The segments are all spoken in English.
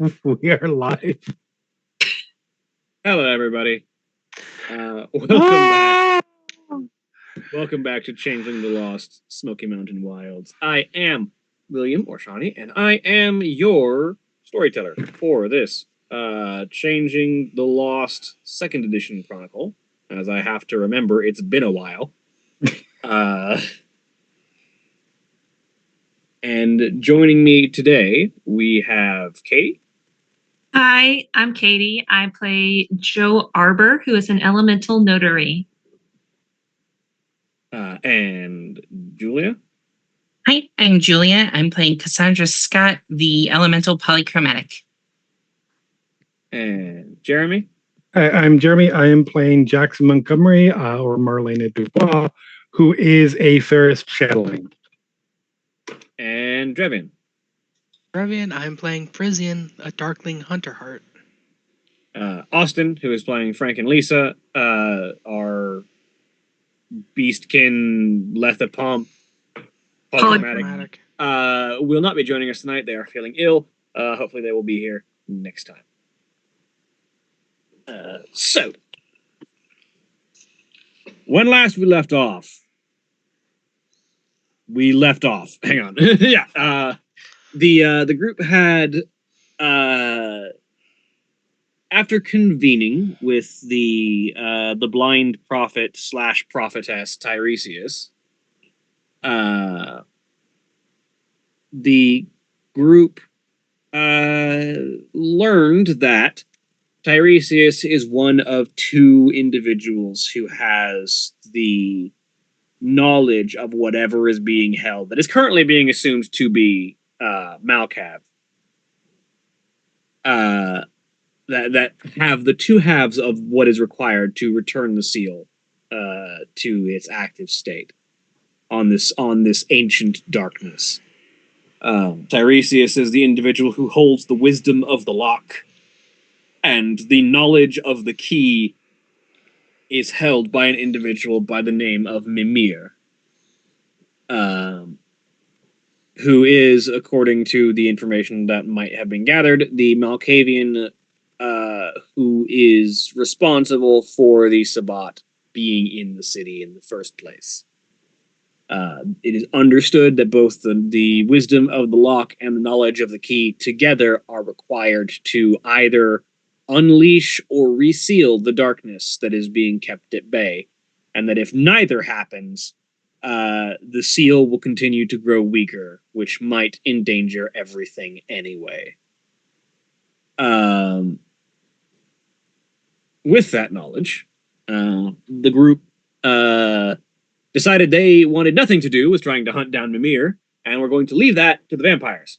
We are live. Hello, everybody. Welcome back. Welcome back to Changeling the Lost Smoky Mountain Wilds. I am William or Shawnee, and I am your storyteller for this Changing the Lost Second Edition Chronicle. As I have to remember, it's been a while. And joining me today, we have Katie. Hi, I'm Katie. I play Jo Arbor, who is an elemental notary. And Julia. Hi, I'm Julia. I'm playing Cassandra Scott, the elemental polychromatic. And Jeremy. I'm Jeremy. I am playing Jackson Montgomery, or Marlena Dubois, who is a Ferris Changeling. And Drevian. Drevian, I'm playing Frisian, a Darkling Hunter Heart. Austin, who is playing Frank and Lisa, our Beastkin Lethapomp polychromatic, will not be joining us tonight. They are feeling ill. Hopefully they will be here next time. So, when last we left off, hang on. Yeah. The group had, after convening with the blind prophet / prophetess Tiresias, the group learned that Tiresias is one of two individuals who has the knowledge of whatever is being held that is currently being assumed to be Malkav. That have the two halves of what is required to return the seal to its active state on this ancient darkness. Tiresias is the individual who holds the wisdom of the lock, and the knowledge of the key is held by an individual by the name of Mimir, who is, according to the information that might have been gathered, the Malkavian who is responsible for the Sabbat being in the city in the first place. It is understood that both the wisdom of the lock and the knowledge of the key together are required to either unleash or reseal the darkness that is being kept at bay, and that if neither happens, the seal will continue to grow weaker, which might endanger everything anyway. With that knowledge, the group decided they wanted nothing to do with trying to hunt down Mimir, and we're going to leave that to the vampires.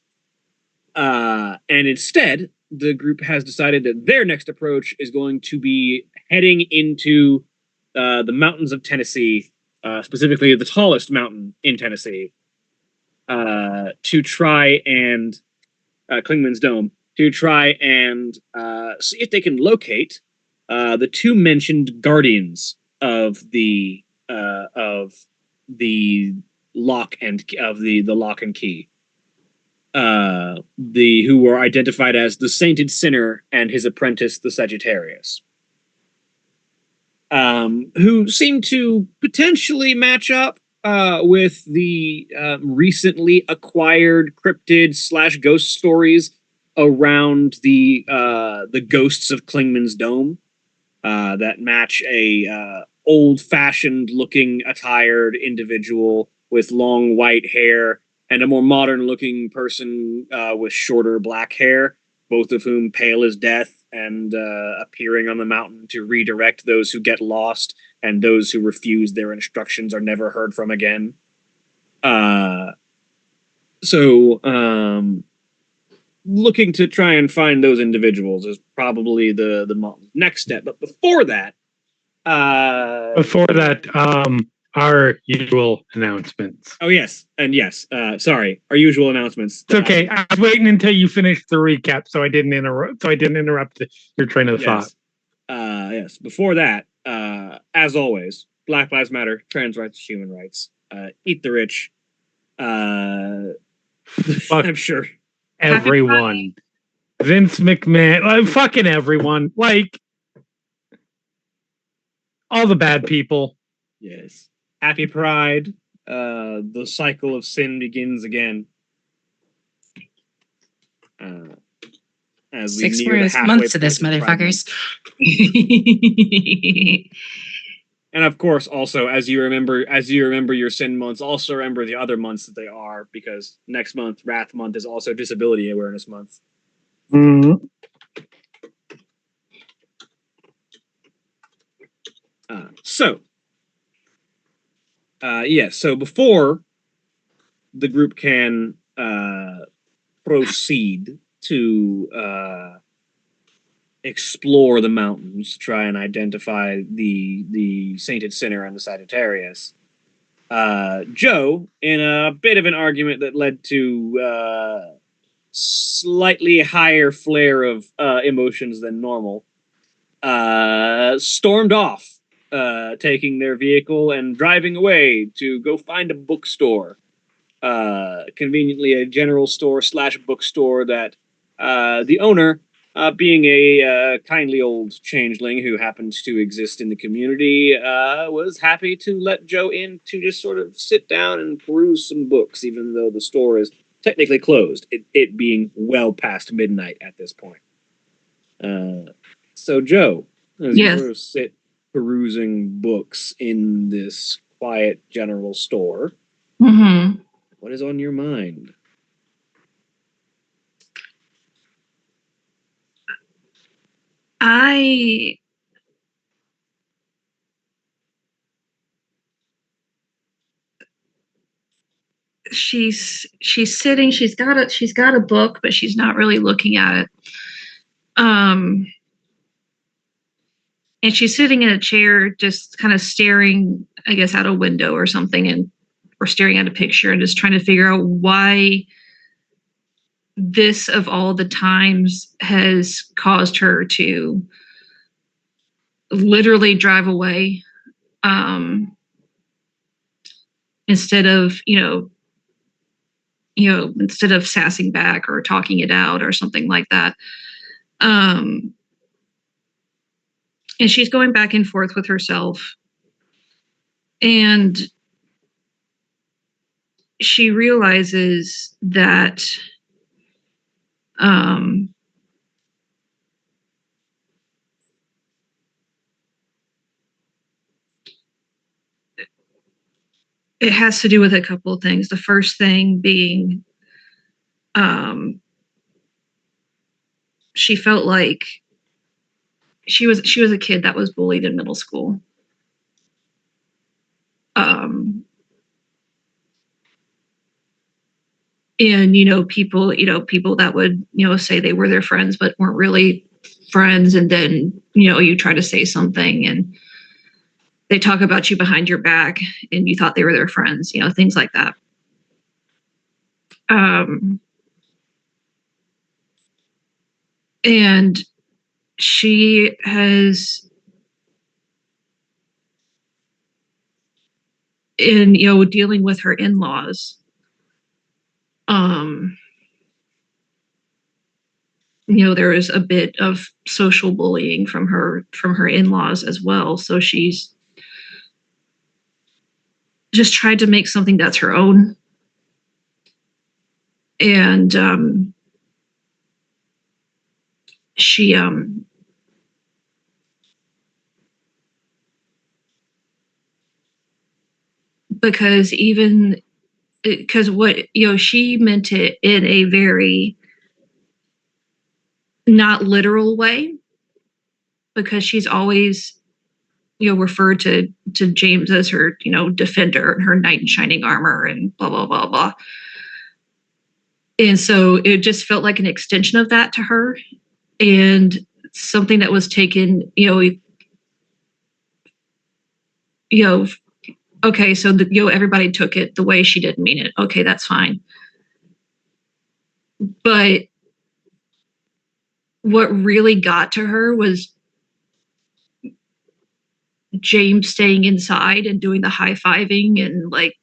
And instead, the group has decided that their next approach is going to be heading into the mountains of Tennessee, specifically the tallest mountain in Tennessee, to try and Klingman's Dome, to try and see if they can locate the two mentioned guardians of the lock and lock and key. Who were identified as the Sainted Sinner and his apprentice, the Sagittarius, who seem to potentially match up with the recently acquired cryptid / ghost stories around the ghosts of Klingman's Dome, that match a old-fashioned looking attired individual with long white hair and a more modern-looking person with shorter black hair, both of whom pale as death and appearing on the mountain to redirect those who get lost, and those who refuse their instructions are never heard from again. So, looking to try and find those individuals is probably the next step. But before that, our usual announcements. Oh, yes. And yes, sorry, our usual announcements. It's okay. I was waiting until you finished the recap, so I didn't interrupt your train of thought. Yes. Before that, as always, Black Lives Matter, trans rights, human rights, eat the rich. I'm sure everyone. Vince McMahon, like, fucking everyone, like all the bad people. Yes. Happy Pride. The cycle of sin begins again. As we 6 near the more halfway months of point this, Pride Month. motherfuckers. And of course, also as you remember your sin months, also remember the other months that they are, because next month, Wrath Month, is also Disability Awareness Month. Mhm. So before the group can proceed to explore the mountains to try and identify the sainted sinner and the Sagittarius, Joe, in a bit of an argument that led to slightly higher flare of emotions than normal, stormed off, taking their vehicle and driving away to go find a bookstore. Conveniently, a general store / bookstore that the owner, being a kindly old changeling who happens to exist in the community, was happy to let Joe in to just sort of sit down and peruse some books, even though the store is technically closed, it being well past midnight at this point. So Joe, as you Yes. sort of sit perusing books in this quiet general store, Mm-hmm. what is on your mind? She's sitting, she's got a book, but she's not really looking at it. And she's sitting in a chair, just kind of staring, I guess, out a window or something, or staring at a picture and just trying to figure out why this, of all the times, has caused her to literally drive away, instead of, instead of sassing back or talking it out or something like that. And she's going back and forth with herself. And she realizes that it has to do with a couple of things. The first thing being, she felt like she was a kid that was bullied in middle school. And people that would say they were their friends but weren't really friends, and then you try to say something and they talk about you behind your back and you thought they were their friends, things like that. And she has, in dealing with her in-laws, there is a bit of social bullying from her in-laws as well. So she's just tried to make something that's her own. And she because what she meant it in a very not literal way, because she's always referred to James as her defender and her knight in shining armor and blah blah blah blah. And so it just felt like an extension of that to her, and something that was taken okay, so everybody took it the way she didn't mean it. Okay, that's fine. But what really got to her was James staying inside and doing the high-fiving and like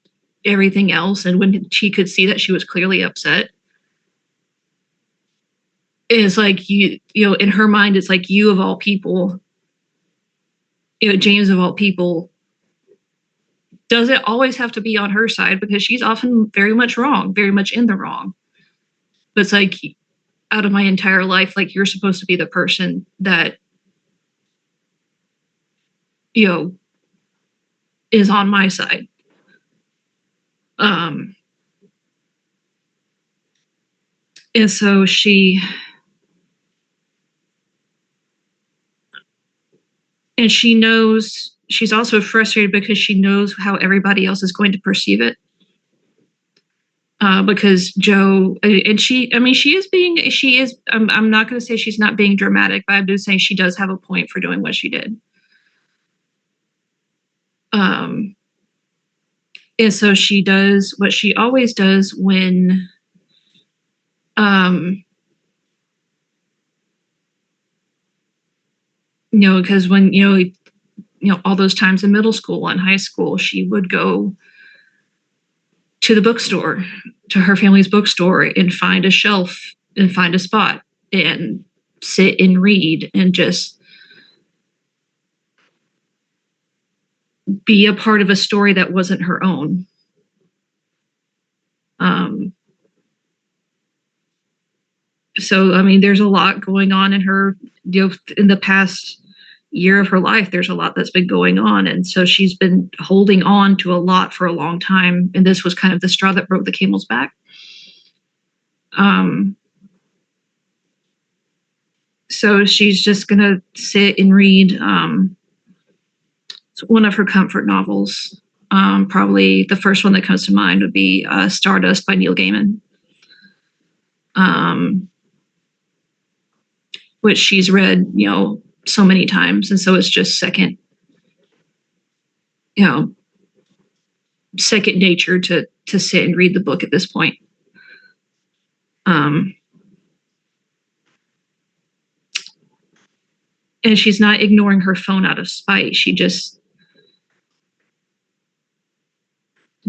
everything else. And when she could see that she was clearly upset, is like in her mind, it's like you of all people, James of all people, does it always have to be on her side? Because she's often very much wrong, very much in the wrong. But it's like, out of my entire life, like, you're supposed to be the person that, is on my side. And so she's also frustrated because she knows how everybody else is going to perceive it. Because Joe, and she is, I'm not going to say she's not being dramatic, but I'm just saying she does have a point for doing what she did. And so she does what she always does when, because when, all those times in middle school and high school, she would go to the bookstore, to her family's bookstore, and find a shelf and find a spot and sit and read and just be a part of a story that wasn't her own. So, I mean, there's a lot going on in her, in the past year of her life, there's a lot that's been going on. And so she's been holding on to a lot for a long time. And this was kind of the straw that broke the camel's back. So she's just going to sit and read one of her comfort novels. Probably the first one that comes to mind would be Stardust by Neil Gaiman. Which she's read, so many times. And so it's just second nature to sit and read the book at this point. And she's not ignoring her phone out of spite. She just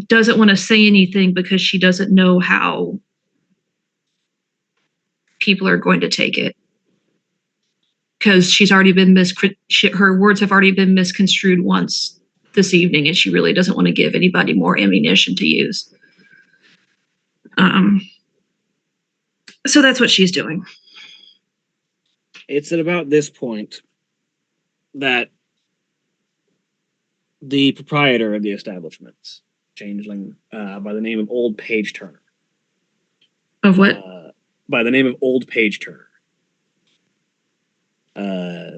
doesn't want to say anything because she doesn't know how people are going to take it. Because she's already been her words have already been misconstrued once this evening, and she really doesn't want to give anybody more ammunition to use. So that's what she's doing. It's at about this point that the proprietor of the establishment, Changeling, by the name of Old Page Turner. Of what? By the name of Old Page Turner.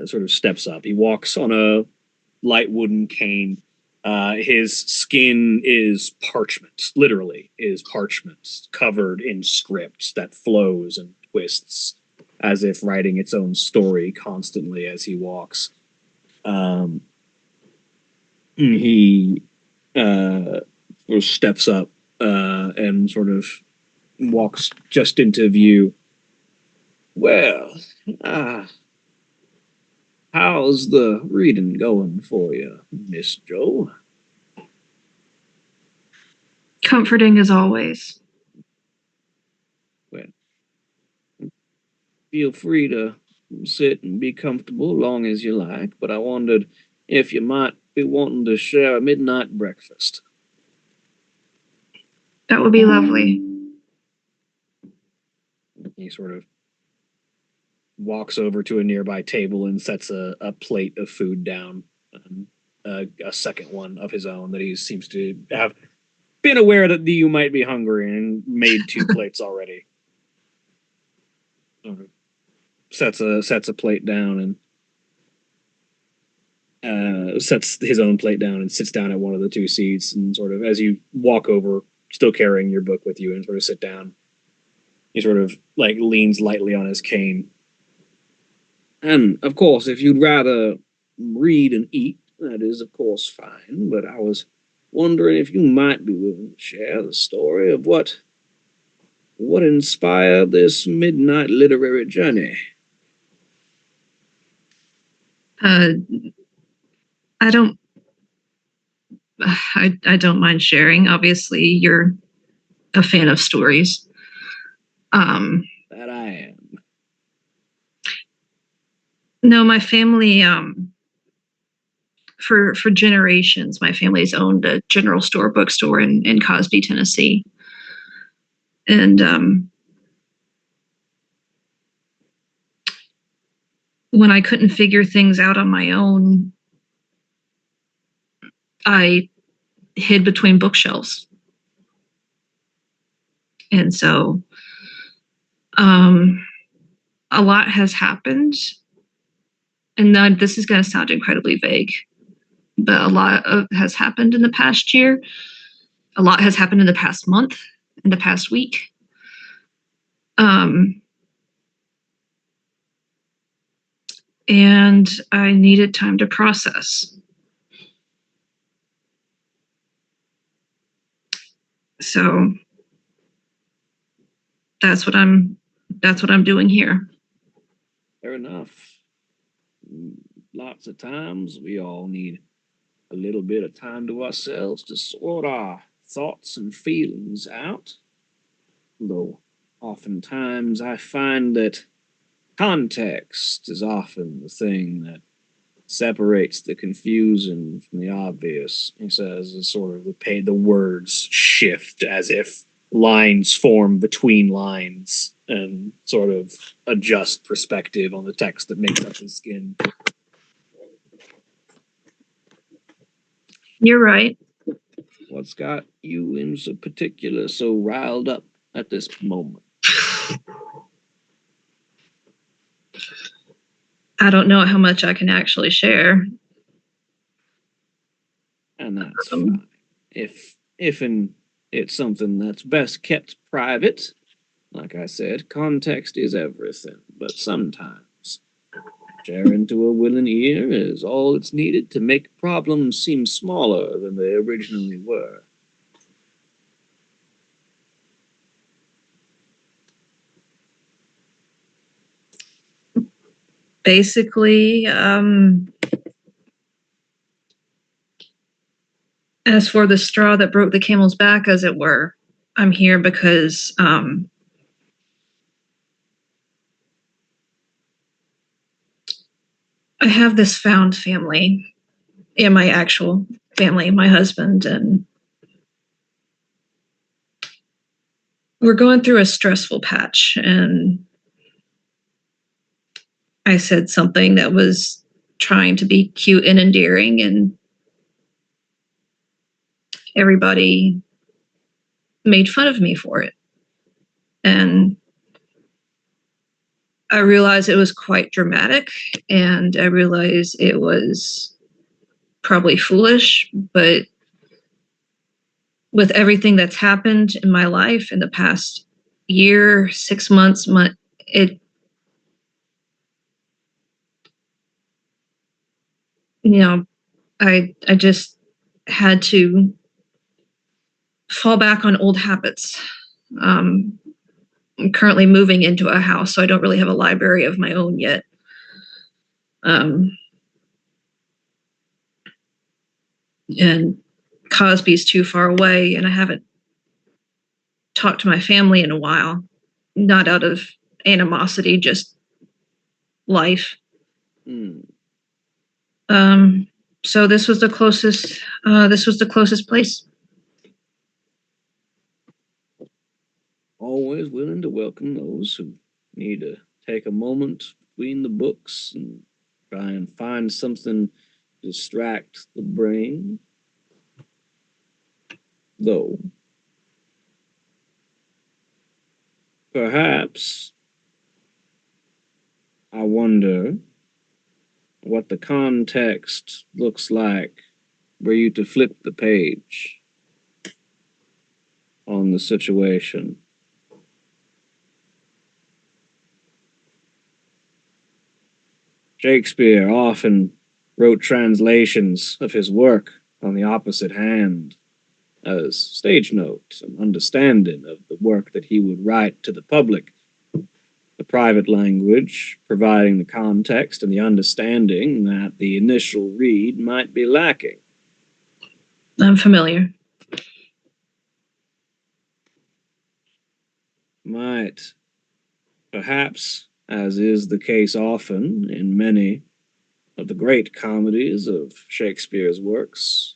Sort of steps up. He walks on a light wooden cane. His skin is parchment, literally is parchment, covered in script that flows and twists as if writing its own story constantly as he walks. He sort of steps up and sort of walks just into view. Well, how's the reading going for you, Miss Jo? Comforting as always. Well, feel free to sit and be comfortable long as you like, but I wondered if you might be wanting to share a midnight breakfast. That would be lovely. He sort of walks over to a nearby table and sets a plate of food down, a second one of his own that he seems to have been aware that you might be hungry and made 2 plates already. Sort of sets a plate down and sets his own plate down and sits down at one of the 2 seats, and sort of as you walk over, still carrying your book with you, and sort of sit down, he sort of like leans lightly on his cane. And of course, if you'd rather read and eat, that is of course fine, but I was wondering if you might be willing to share the story of what inspired this midnight literary journey. I don't mind sharing. Obviously, you're a fan of stories. That I am. No, my family, for generations, my family's owned a general store bookstore in Cosby, Tennessee. And when I couldn't figure things out on my own, I hid between bookshelves. And so a lot has happened. And then this is going to sound incredibly vague, but a lot has happened in the past year. A lot has happened in the past month, in the past week. And I needed time to process. So that's what I'm doing here. Fair enough. Lots of times we all need a little bit of time to ourselves to sort our thoughts and feelings out. Though oftentimes I find that context is often the thing that separates the confusing from the obvious. He says, as sort of the words shift as if lines form between lines and sort of adjust perspective on the text that makes up his skin. You're right. What's got you in particular so riled up at this moment? I don't know how much I can actually share. And that's fine. If it's something that's best kept private, like I said, context is everything. But sometimes sharing to a willing ear is all that's needed to make problems seem smaller than they originally were. Basically, as for the straw that broke the camel's back, as it were, I'm here because I have this found family and my actual family, my husband, and we're going through a stressful patch. And I said something that was trying to be cute and endearing, and everybody made fun of me for it. And I realized it was quite dramatic, and I realized it was probably foolish, but with everything that's happened in my life in the past year, 6 months, it, I just had to fall back on old habits. I'm currently moving into a house, so I don't really have a library of my own yet. And Cosby's too far away, and I haven't talked to my family in a while, not out of animosity, just life. So this was the closest. This was the closest place. Always willing to welcome those who need to take a moment between the books and try and find something to distract the brain. Though, perhaps, I wonder what the context looks like were you to flip the page on the situation. Shakespeare often wrote translations of his work on the opposite hand as stage notes and understanding of the work that he would write to the public. The private language providing the context and the understanding that the initial read might be lacking. I'm familiar. Might perhaps as is the case often in many of the great comedies of Shakespeare's works.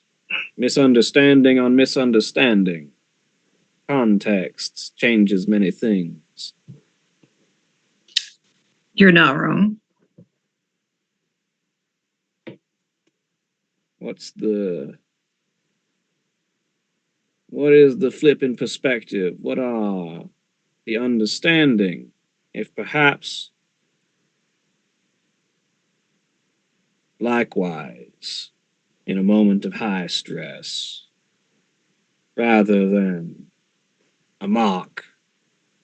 Misunderstanding on misunderstanding. Context changes many things. You're not wrong. What is the flip in perspective? What are the understanding, if perhaps likewise in a moment of high stress, rather than a mock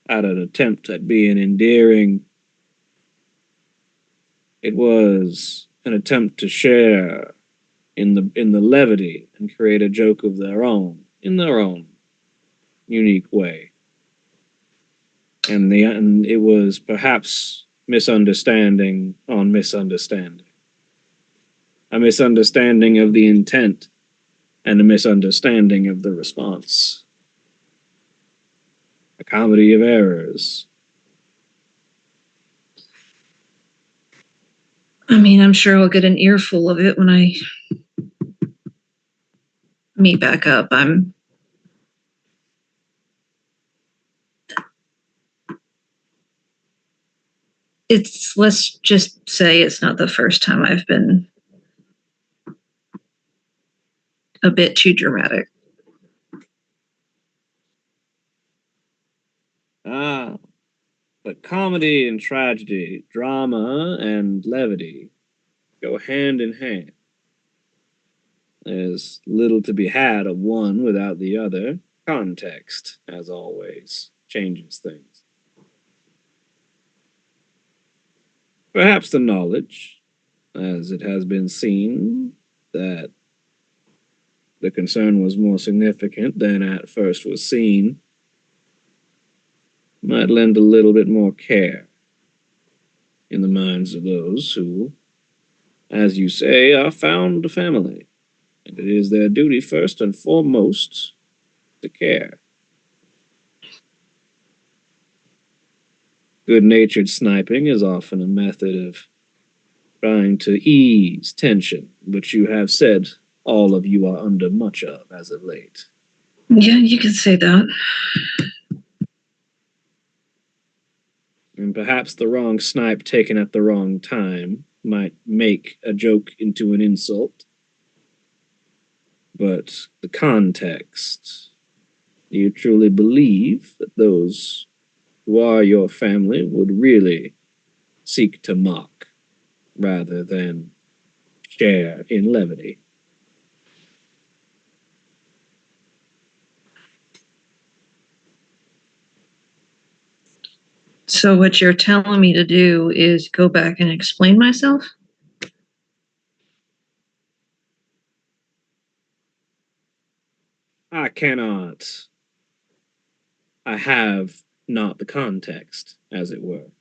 at an attempt at being endearing, it was an attempt to share in the levity and create a joke of their own in their own unique way. And it was perhaps misunderstanding on misunderstanding. A misunderstanding of the intent and a misunderstanding of the response. A comedy of errors. I mean, I'm sure I'll get an earful of it when I meet back up. Let's just say it's not the first time I've been a bit too dramatic. But comedy and tragedy, drama and levity go hand in hand. There's little to be had of one without the other. Context, as always, changes things. Perhaps the knowledge, as it has been seen, that the concern was more significant than at first was seen, might lend a little bit more care in the minds of those who, as you say, are found a family, and it is their duty first and foremost to care. Good-natured sniping is often a method of trying to ease tension, which you have said all of you are under much of as of late. Yeah, you could say that. And perhaps the wrong snipe taken at the wrong time might make a joke into an insult. But the context, do you truly believe that those who are your family would really seek to mock rather than share in levity? So what you're telling me to do is go back and explain myself? I cannot. I have not the context, as it were.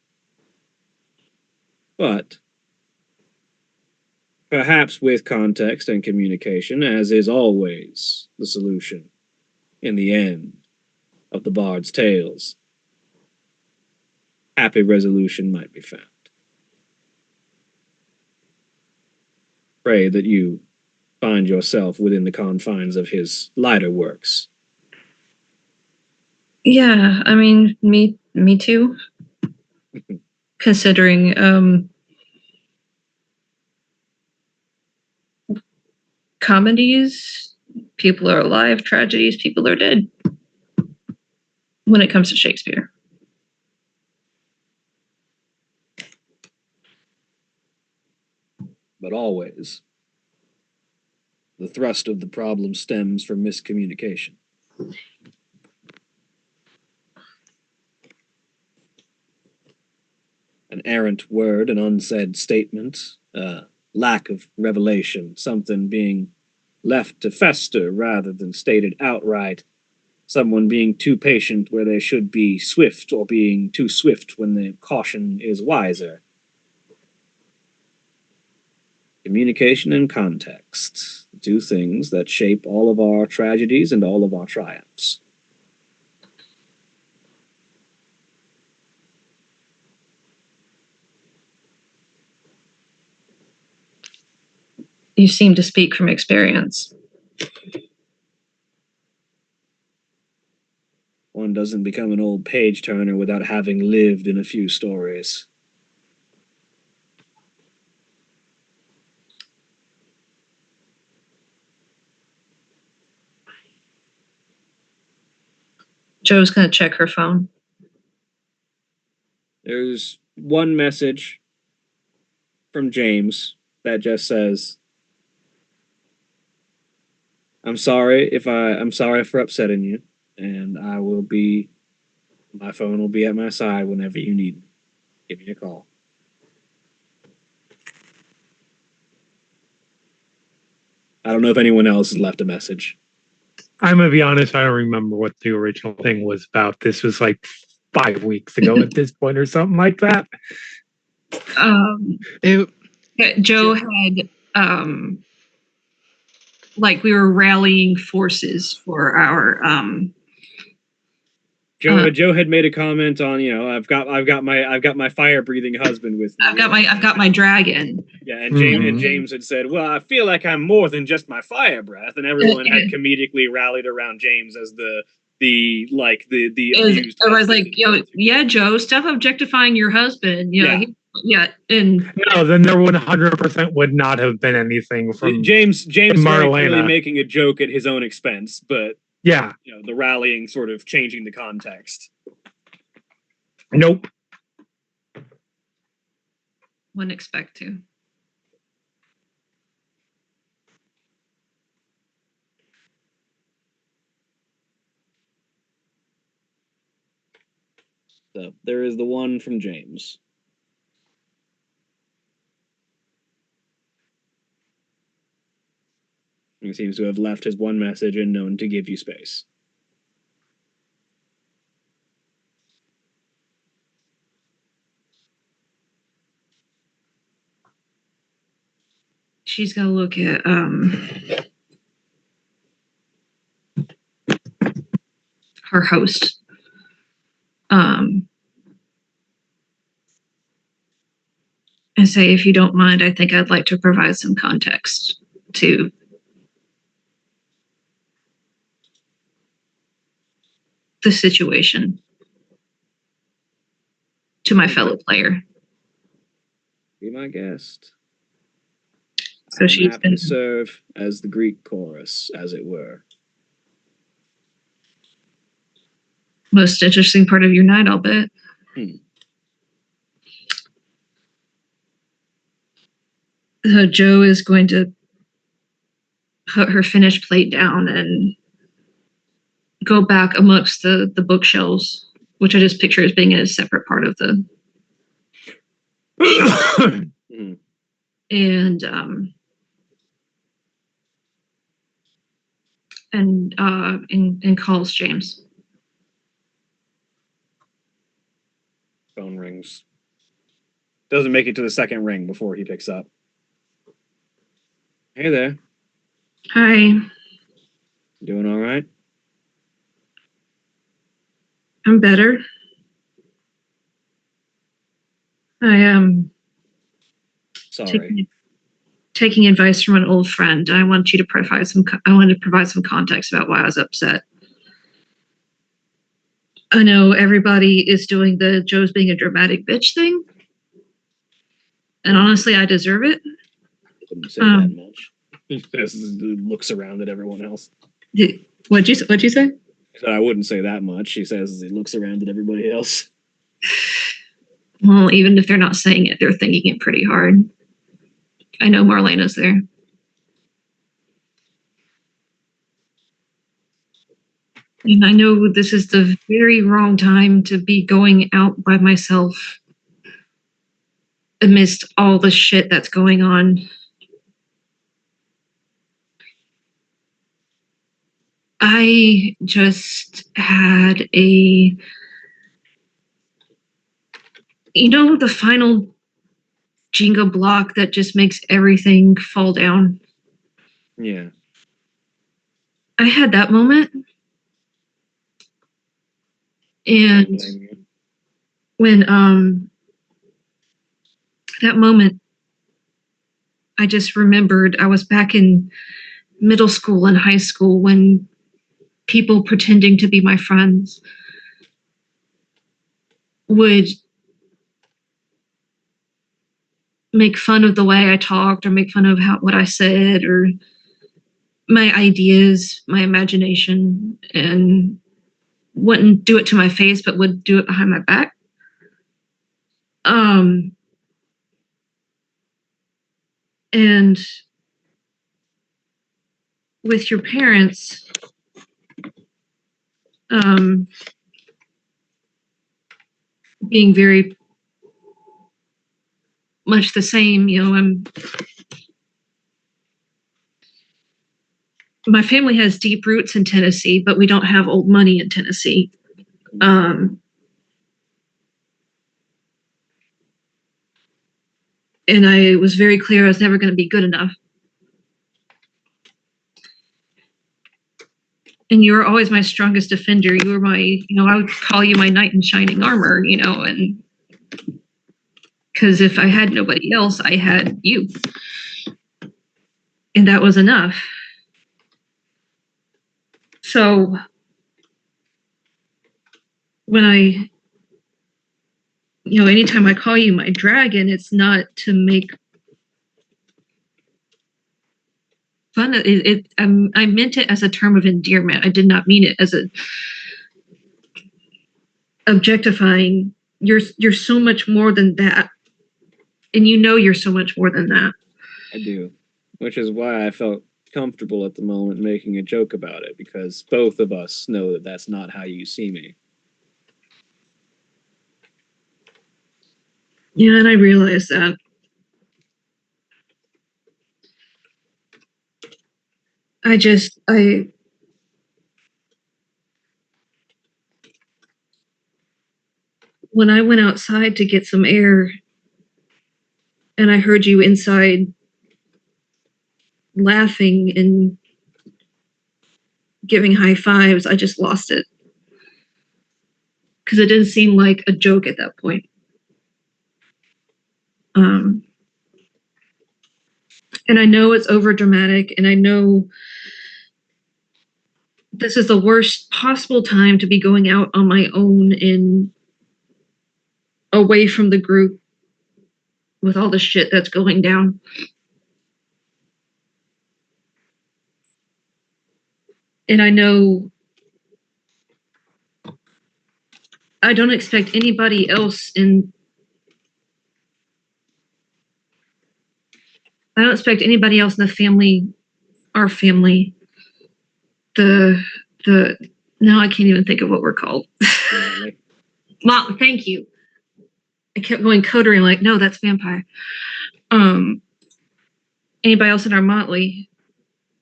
But perhaps with context and communication, as is always the solution in the end of the bard's tales, happy resolution might be found. Pray that you find yourself within the confines of his lighter works. Yeah, I mean, me too. Considering comedies, people are alive, tragedies, people are dead. When it comes to Shakespeare. But always, the thrust of the problem stems from miscommunication. An errant word, an unsaid statement, lack of revelation, something being left to fester rather than stated outright, someone being too patient where they should be swift, or being too swift when the caution is wiser. Communication and context, two things that shape all of our tragedies and all of our triumphs. You seem to speak from experience. One doesn't become an old page turner without having lived in a few stories. Joe's going to check her phone. There's one message from James that just says, I'm sorry for upsetting you, and my phone will be at my side whenever you need me. Give me a call. I don't know if anyone else has left a message. I'm gonna be honest, I don't remember what the original thing was about. This was like 5 weeks ago at this point or something like that. Joe had like we were rallying forces for our Joe had made a comment on, I've got my fire breathing husband with me. I've got my dragon. Yeah, and James had said, "Well, I feel like I'm more than just my fire breath," and everyone had comedically rallied around James as the abused. I was like, yeah, Joe, stop objectifying your husband. And no, then there 100% would not have been anything from James Marlena. very clearly making a joke at his own expense, but yeah, the rallying sort of changing the context. Nope. Wouldn't expect to. So there is the one from James. He seems to have left his one message and known to give you space. She's gonna look at her host. And say, if you don't mind, I think I'd like to provide some context to the situation to my fellow player. Be my guest. So she's been to serve as the Greek chorus, as it were. Most interesting part of your night, I'll bet. So Joe is going to put her finished plate down and go back amongst the bookshelves, which I just picture as being a separate part of the and calls James. Phone rings. Doesn't make it to the second ring before he picks up. Hey there. Hi. Doing all right? I'm better. I am sorry. Taking advice from an old friend. I want you to provide some. I wanted to provide some context about why I was upset. I know everybody is doing the Joe's being a dramatic bitch thing, and honestly, I deserve it. I wouldn't say that much. Just looks around at everyone else. What'd you say? I wouldn't say that much. She says he looks around at everybody else. Well, even if they're not saying it, they're thinking it pretty hard. I know Marlena's there. And I know this is the very wrong time to be going out by myself amidst all the shit that's going on. I just had the final Jenga block that just makes everything fall down. Yeah. I had that moment. And when that moment, I just remembered I was back in middle school and high school when people pretending to be my friends would make fun of the way I talked or make fun of what I said or my ideas, my imagination, and wouldn't do it to my face, but would do it behind my back. And with your parents, being very much the same, my family has deep roots in Tennessee, but we don't have old money in Tennessee. And I was very clear I was never going to be good enough. And you were always my strongest defender. You were my, I would call you my knight in shining armor, and because if I had nobody else, I had you. And that was enough. So when anytime I call you my dragon, it's not to make fun of it. I meant it as a term of endearment. I did not mean it as a objectifying. You're so much more than that. And you're so much more than that. I do, which is why I felt comfortable at the moment making a joke about it, because both of us know that that's not how you see me. Yeah, and I realize that. When I went outside to get some air and I heard you inside laughing and giving high fives, I just lost it. Because it didn't seem like a joke at that point. And I know it's over dramatic, and I know this is the worst possible time to be going out on my own and away from the group with all the shit that's going down. And I know I don't expect anybody else I don't expect anybody else in the family, our family, now I can't even think of what we're called. Mom, thank you. I kept going Coterie, like, no, that's vampire. Anybody else in our motley,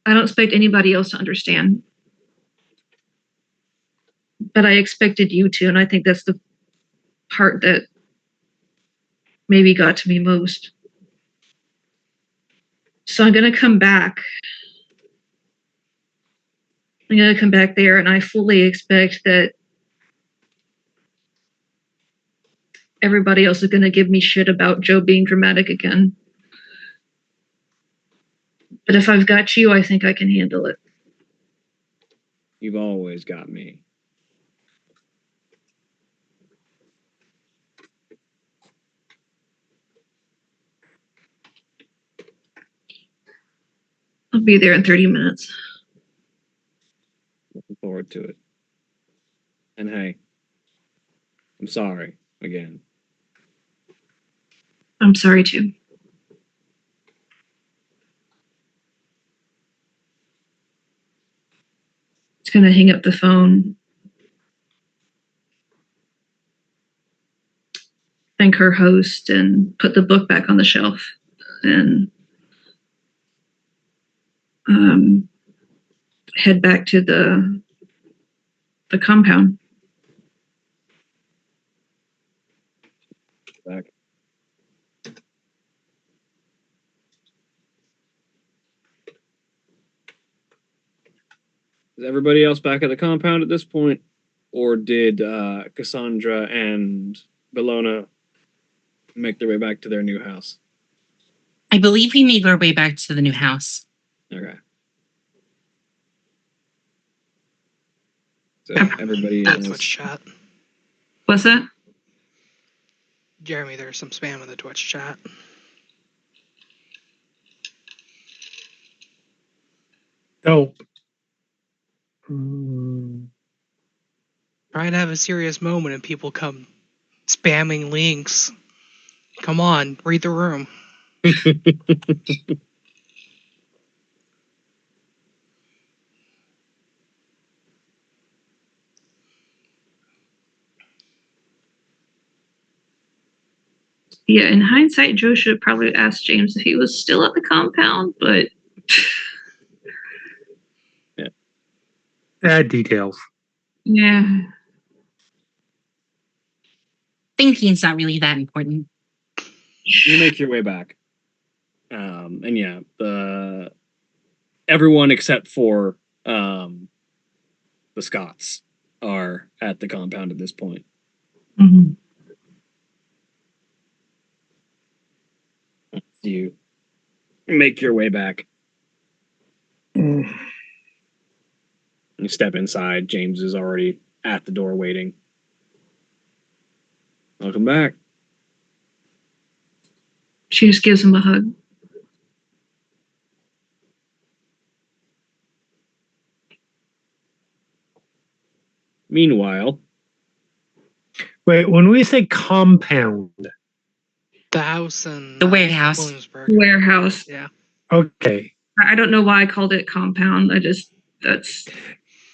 I don't expect anybody else to understand. But I expected you to, and I think that's the part that maybe got to me most. So I'm going to come back. I'm going to come back there, and I fully expect that everybody else is going to give me shit about Joe being dramatic again. But if I've got you, I think I can handle it. You've always got me. I'll be there in 30 minutes. Looking forward to it. And hey, I'm sorry again. I'm sorry too. It's going to hang up the phone. Thank her host and put the book back on the shelf and head back to the compound. Back. Is everybody else back at the compound at this point? Or did Cassandra and Bellona make their way back to their new house? I believe we made our way back to the new house. Okay. So everybody That is Twitch chat. What's that? Jeremy, there's some spam in the Twitch chat. Dope. Trying to have a serious moment and people come spamming links. Come on, read the room. Yeah, in hindsight, Joe should have probably asked James if he was still at the compound, but Add details. yeah. Thinking's not really that important. you make your way back. And yeah, everyone except for the Scots are at the compound at this point. Mhm. You make your way back. Mm. You step inside. James is already at the door waiting. Welcome back. She just gives him a hug. Meanwhile, Wait, when we say compound, The house in The warehouse. Williamsburg. Warehouse. Yeah. okay. I don't know why I called it compound. That's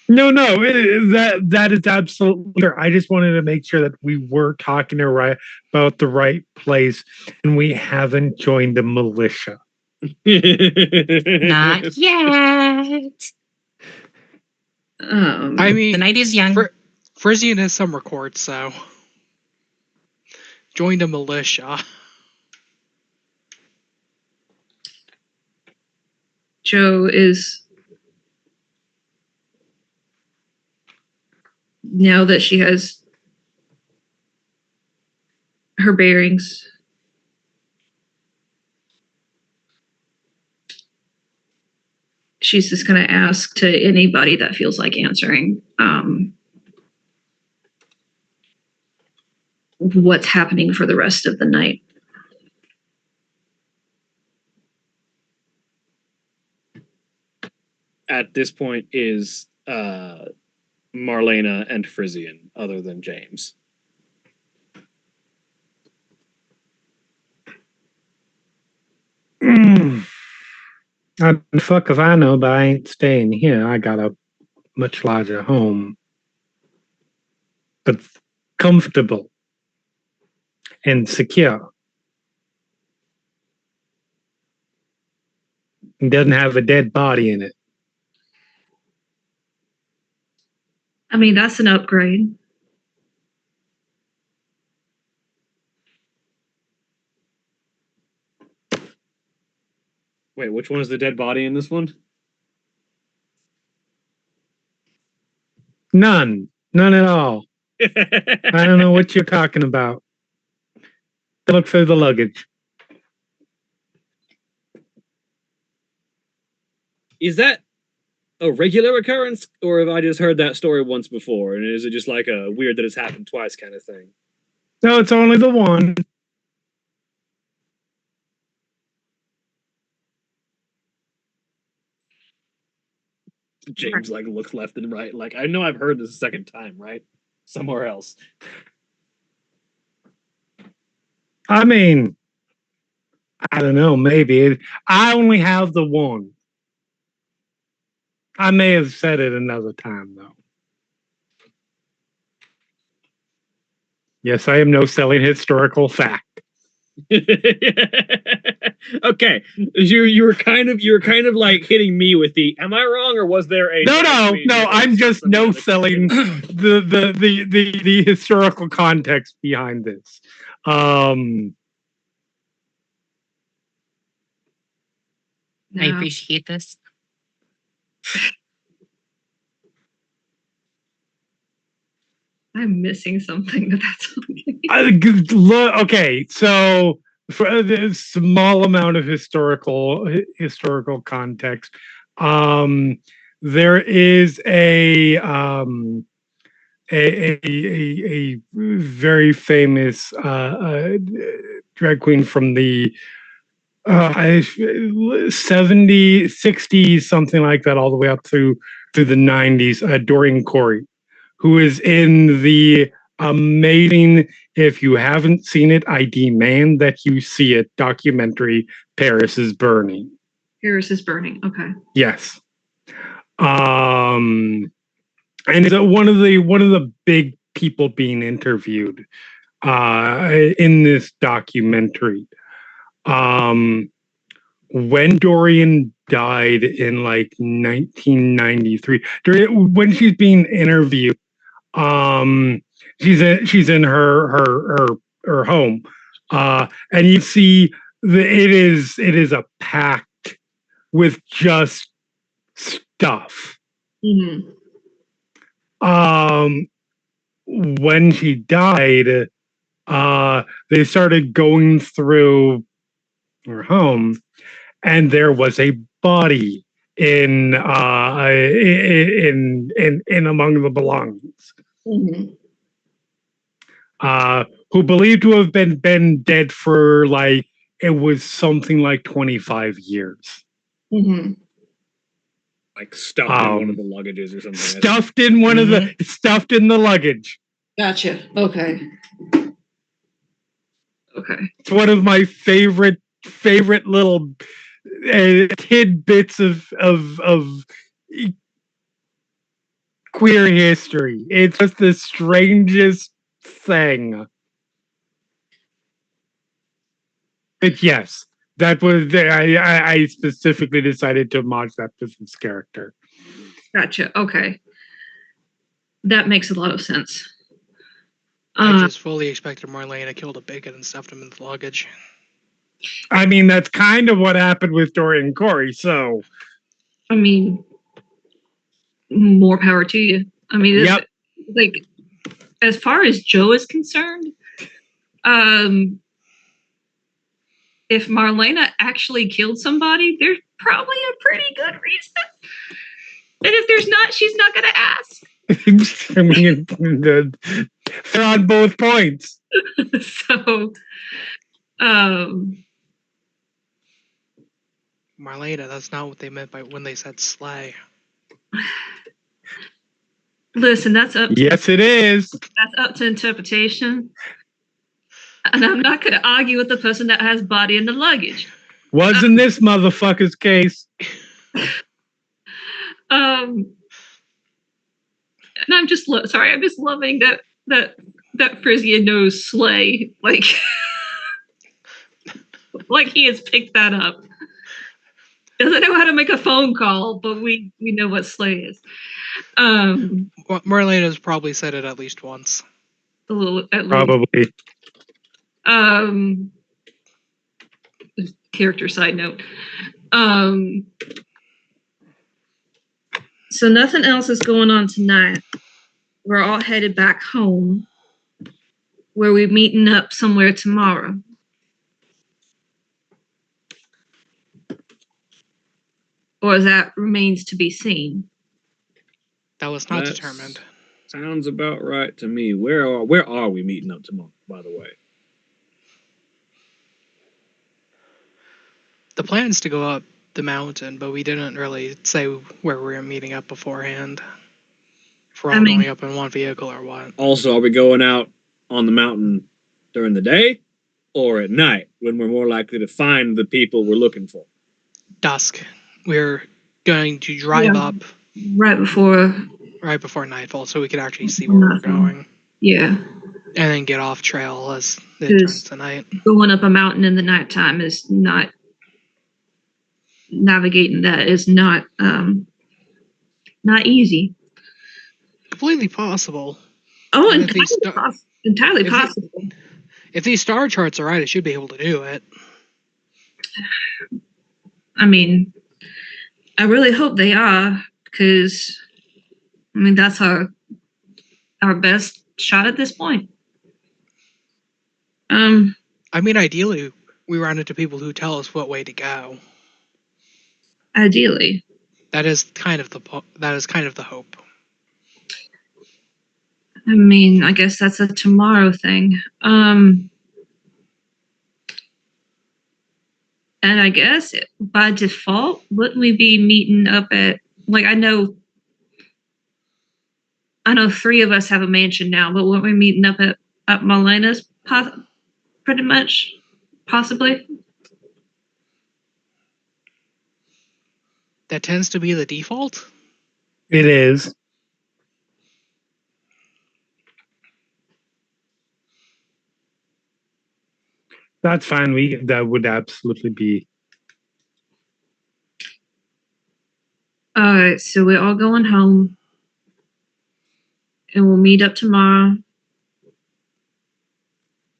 No, that is absolutely fair. I just wanted to make sure that we were talking about the right place and we haven't joined the militia. Not yet. I mean, The night is young. Frisian has some records, so joined a militia. Joe is, now that she has her bearings, she's just going to ask to anybody that feels like answering, what's happening for the rest of the night. at this point is Marlena and Frisian, other than James. Fuck if I know, but I ain't staying here. I got a much larger home. But comfortable and secure. It doesn't have a dead body in it. I mean, that's an upgrade. Wait, which one is the dead body in this one? None at all. I don't know what you're talking about. Look through the luggage. Is that a regular occurrence, or have I just heard that story once before? And is it just like a weird that it's happened twice kind of thing? No, it's only the one. James like looks left and right, like I know I've heard this a second time, right? Somewhere else. I mean, I don't know, maybe. I only have the one. I may have said it another time, though. Yes, I am no selling historical fact. Okay, you were kind of like hitting me with the am I wrong or was there a No, I'm just no selling the historical context behind this. I appreciate this. I'm missing something, but that's okay. Okay, so for a small amount of historical context. There is a very famous drag queen from the 70s, 60s, something like that, all the way up through the 90s, Doreen Corey, who is in the amazing, if you haven't seen it, I demand that you see it, documentary Paris is Burning. Paris is Burning. Okay. Yes. And it's one of the big people being interviewed in this documentary. When Dorian died in like 1993, when she's being interviewed, she's in her home, and you see it is a packed with just stuff. Mm-hmm. When she died, they started going through her home, and there was a body in among the belongings. Mm-hmm. Who believed to have been dead for like it was something like 25 years. Mm-hmm. Like stuffed in one of the luggages or something. Stuffed in one of the stuffed in the luggage. Gotcha. Okay. Okay. It's one of my favorite little tidbits of queer history. It's just the strangest thing. But yes, that was I specifically decided to homage that to this character. Gotcha. Okay. That makes a lot of sense. I just fully expected Marlene to kill the bacon and stuffed him in the luggage. I mean, that's kind of what happened with Dorian Corey. So, I mean, more power to you. I mean, yep. Like, as far as Joe is concerned, if Marlena actually killed somebody, there's probably a pretty good reason. And if there's not, she's not going to ask. I mean, they're on both points. So, Marlena, that's not what they meant by when they said slay. Listen, that's up. Yes, it is. That's up to interpretation. And I'm not going to argue with the person that has body in the luggage. Wasn't this motherfucker's case? And I'm just sorry. I'm just loving that Frisia knows slay, like he has picked that up. Doesn't know how to make a phone call, but we know what slay is. Marlena's probably said it at least once. A little, at Probably. Least. Character side note. So nothing else is going on tonight. We're all headed back home. Where we're meeting up somewhere tomorrow. Or that remains to be seen. That was not determined. Sounds about right to me. Where are we meeting up tomorrow, by the way? The plan is to go up the mountain, but we didn't really say where we were meeting up beforehand. If we're all going up in one vehicle or what. Also, are we going out on the mountain during the day or at night when we're more likely to find the people we're looking for? Dusk. We're going to drive up right before nightfall so we could actually see where we're going. Yeah. And then get off trail as it turns to night. Going up a mountain in the nighttime is not navigating that is not easy. Completely possible. Oh, entirely possible. If these star charts are right, I should be able to do it. I mean, I really hope they are, because I mean that's our best shot at this point. I mean, ideally, we run into people who tell us what way to go. Ideally. That is kind of the hope. I mean, I guess that's a tomorrow thing. And I guess by default, wouldn't we be meeting up at, like, I know 3 of us have a mansion now, but weren't we meeting up at Marlena's pretty much? Possibly? That tends to be the default. It is. That's fine. That would absolutely be. All right, so we're all going home, and we'll meet up tomorrow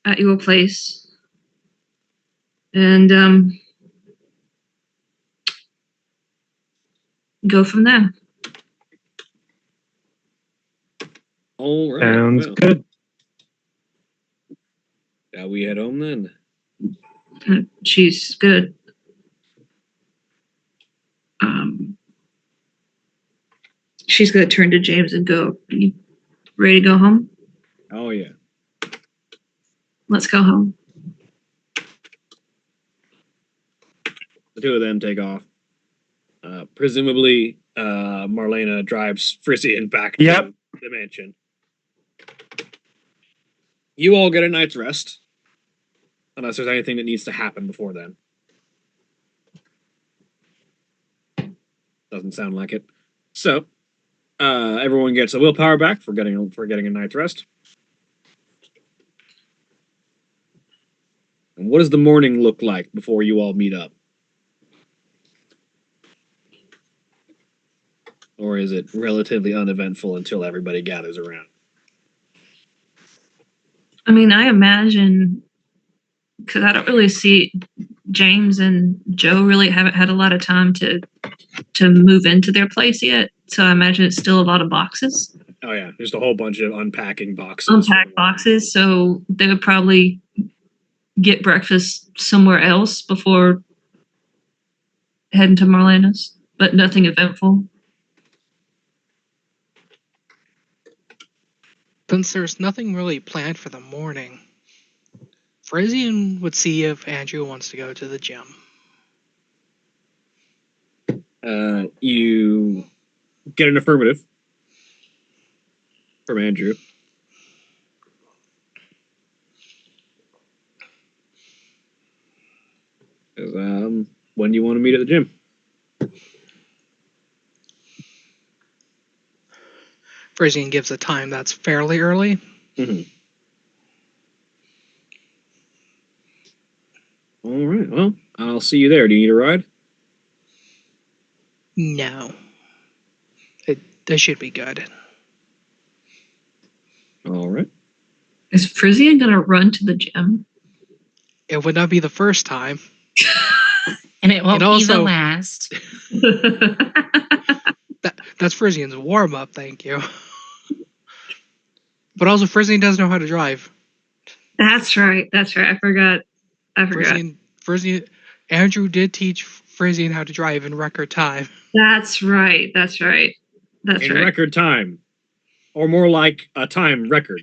at your place, and go from there. All right. Sounds well, good. Shall we head home then? She's good. She's gonna turn to James and go, "You ready to go home? Oh yeah. Let's go home." The two of them take off. Presumably, Marlena drives Frisian back Yep. to the mansion. You all get a night's rest, unless there's anything that needs to happen before then. Doesn't sound like it. So, everyone gets a willpower back for getting a night's rest. And what does the morning look like before you all meet up? Or is it relatively uneventful until everybody gathers around? I mean, I imagine, because I don't really see James and Joe really haven't had a lot of time to move into their place yet. So I imagine it's still a lot of boxes. Oh yeah, just a whole bunch of unpacking boxes. Unpacked boxes. So they would probably get breakfast somewhere else before heading to Marlena's, but nothing eventful. Since there's nothing really planned for the morning, Frisian would see if Andrew wants to go to the gym. You get an affirmative from Andrew. When do you want to meet at the gym? Frisian gives a time that's fairly early. Mm-hmm. All right. Well, I'll see you there. Do you need a ride? No. That should be good. All right. Is Frisian going to run to the gym? It would not be the first time. And it won't And be the also- last. That's Frisian's warm-up, thank you. But also, Frisian does know how to drive. That's right. I forgot. Frisian, Andrew did teach Frisian how to drive in record time. That's right. In record time. Or more like a time record.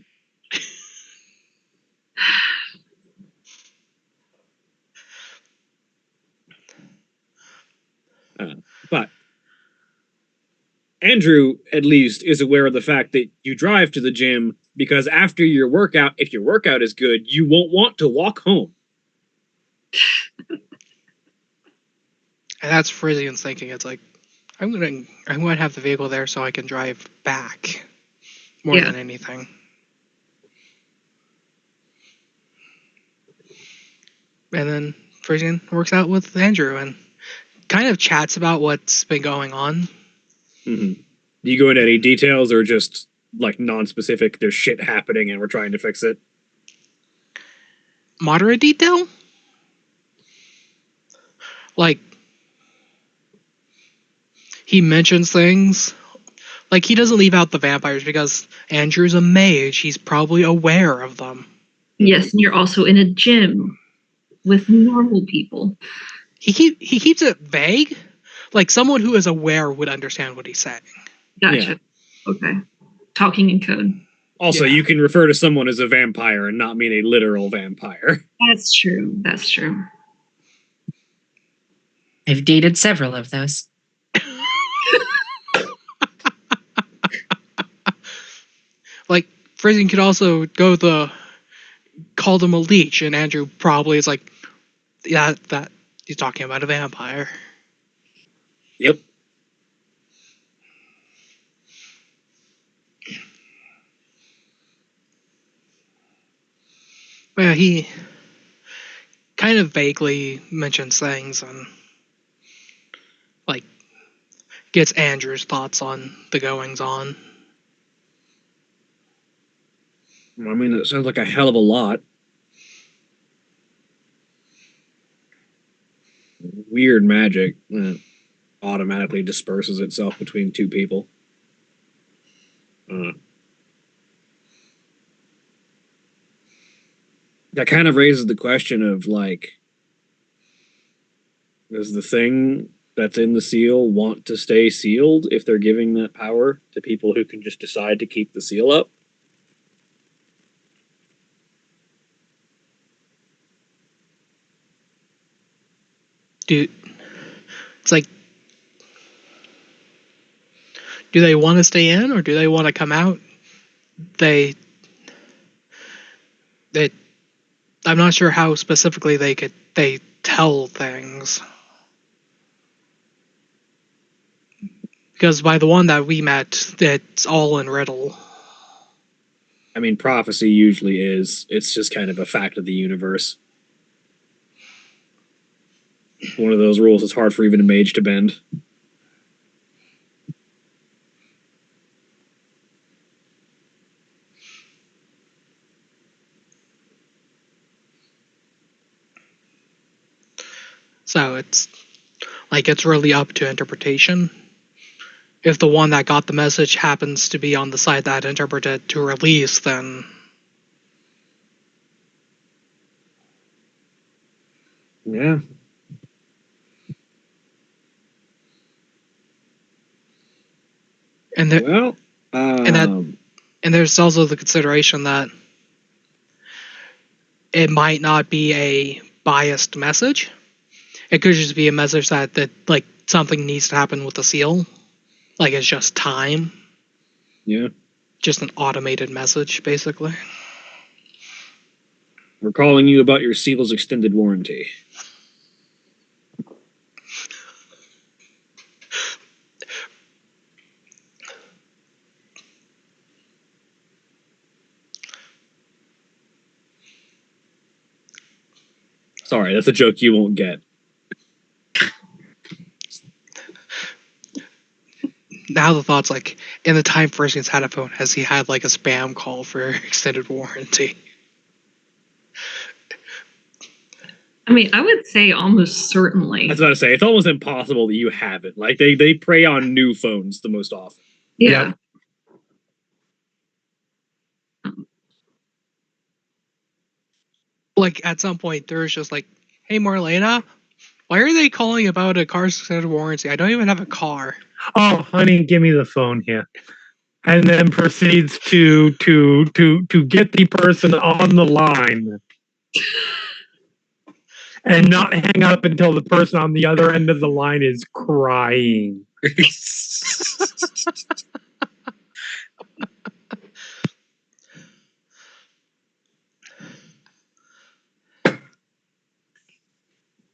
But Andrew, at least, is aware of the fact that you drive to the gym because after your workout, if your workout is good, you won't want to walk home. And that's Frisian's thinking. It's like, I'm going to have the vehicle there so I can drive back more than anything. And then Frisian works out with Andrew and kind of chats about what's been going on. Mm-hmm. Do you go into any details or just like non-specific, there's shit happening and we're trying to fix it? Moderate detail? Like, he mentions things. Like, he doesn't leave out the vampires because Andrew's a mage. He's probably aware of them. Yes, and you're also in a gym. with normal people. He keeps it vague, like someone who is aware would understand what he's saying. Gotcha. Okay. Talking in code. Also, Yeah. you can refer to someone as a vampire and not mean a literal vampire. That's true. That's true. I've dated several of those. Like Frizzing could also go called him a leech, and Andrew probably is like, yeah, that he's talking about a vampire. Yep. Well, he kind of vaguely mentions things and like gets Andrew's thoughts on the goings on. I mean, it sounds like a hell of a lot. Weird magic that automatically disperses itself between two people. That kind of raises the question of, like, does the thing that's in the seal want to stay sealed if they're giving that power to people who can just decide to keep the seal up? Dude, it's like, do they want to stay in or do they want to come out? They I'm not sure how specifically they tell things. Because by the one that we met, it's all in riddle. I mean, prophecy usually is. It's just kind of a fact of the universe. One of those rules is hard for even a mage to bend. So it's really up to interpretation. If the one that got the message happens to be on the side that interpreted to release, then Yeah. and there, Well, and there's also the consideration that it might not be a biased message. It could just be a message that like something needs to happen with the seal. Like it's just time. yeah. Just an automated message, basically. We're calling you about your seal's extended warranty. Sorry, that's a joke you won't get. Now the thought's like, in the time Ferguson's had a phone, has he had like a spam call for extended warranty? I mean, I would say almost certainly. I was about to say, it's almost impossible that you haven't. Like, they prey on new phones the most often. Yeah. Like at some point, there's just like, hey Marlena, why are they calling about a car's extended warranty? I don't even have a car. Oh, honey, give me the phone here. And then proceeds to get the person on the line and not hang up until the person on the other end of the line is crying.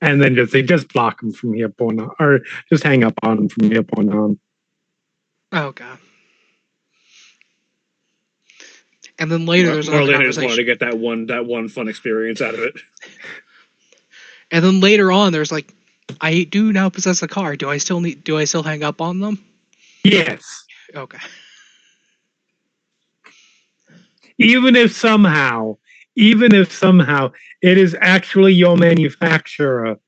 And then just block them from here on, or just hang up on them from here on. Oh god. And then later there's another Marlena just wanted to conversation. get that one fun experience out of it. And then later on, there's like, I do now possess a car. Do I still hang up on them? Yes. Okay. Even if somehow it is actually your manufacturer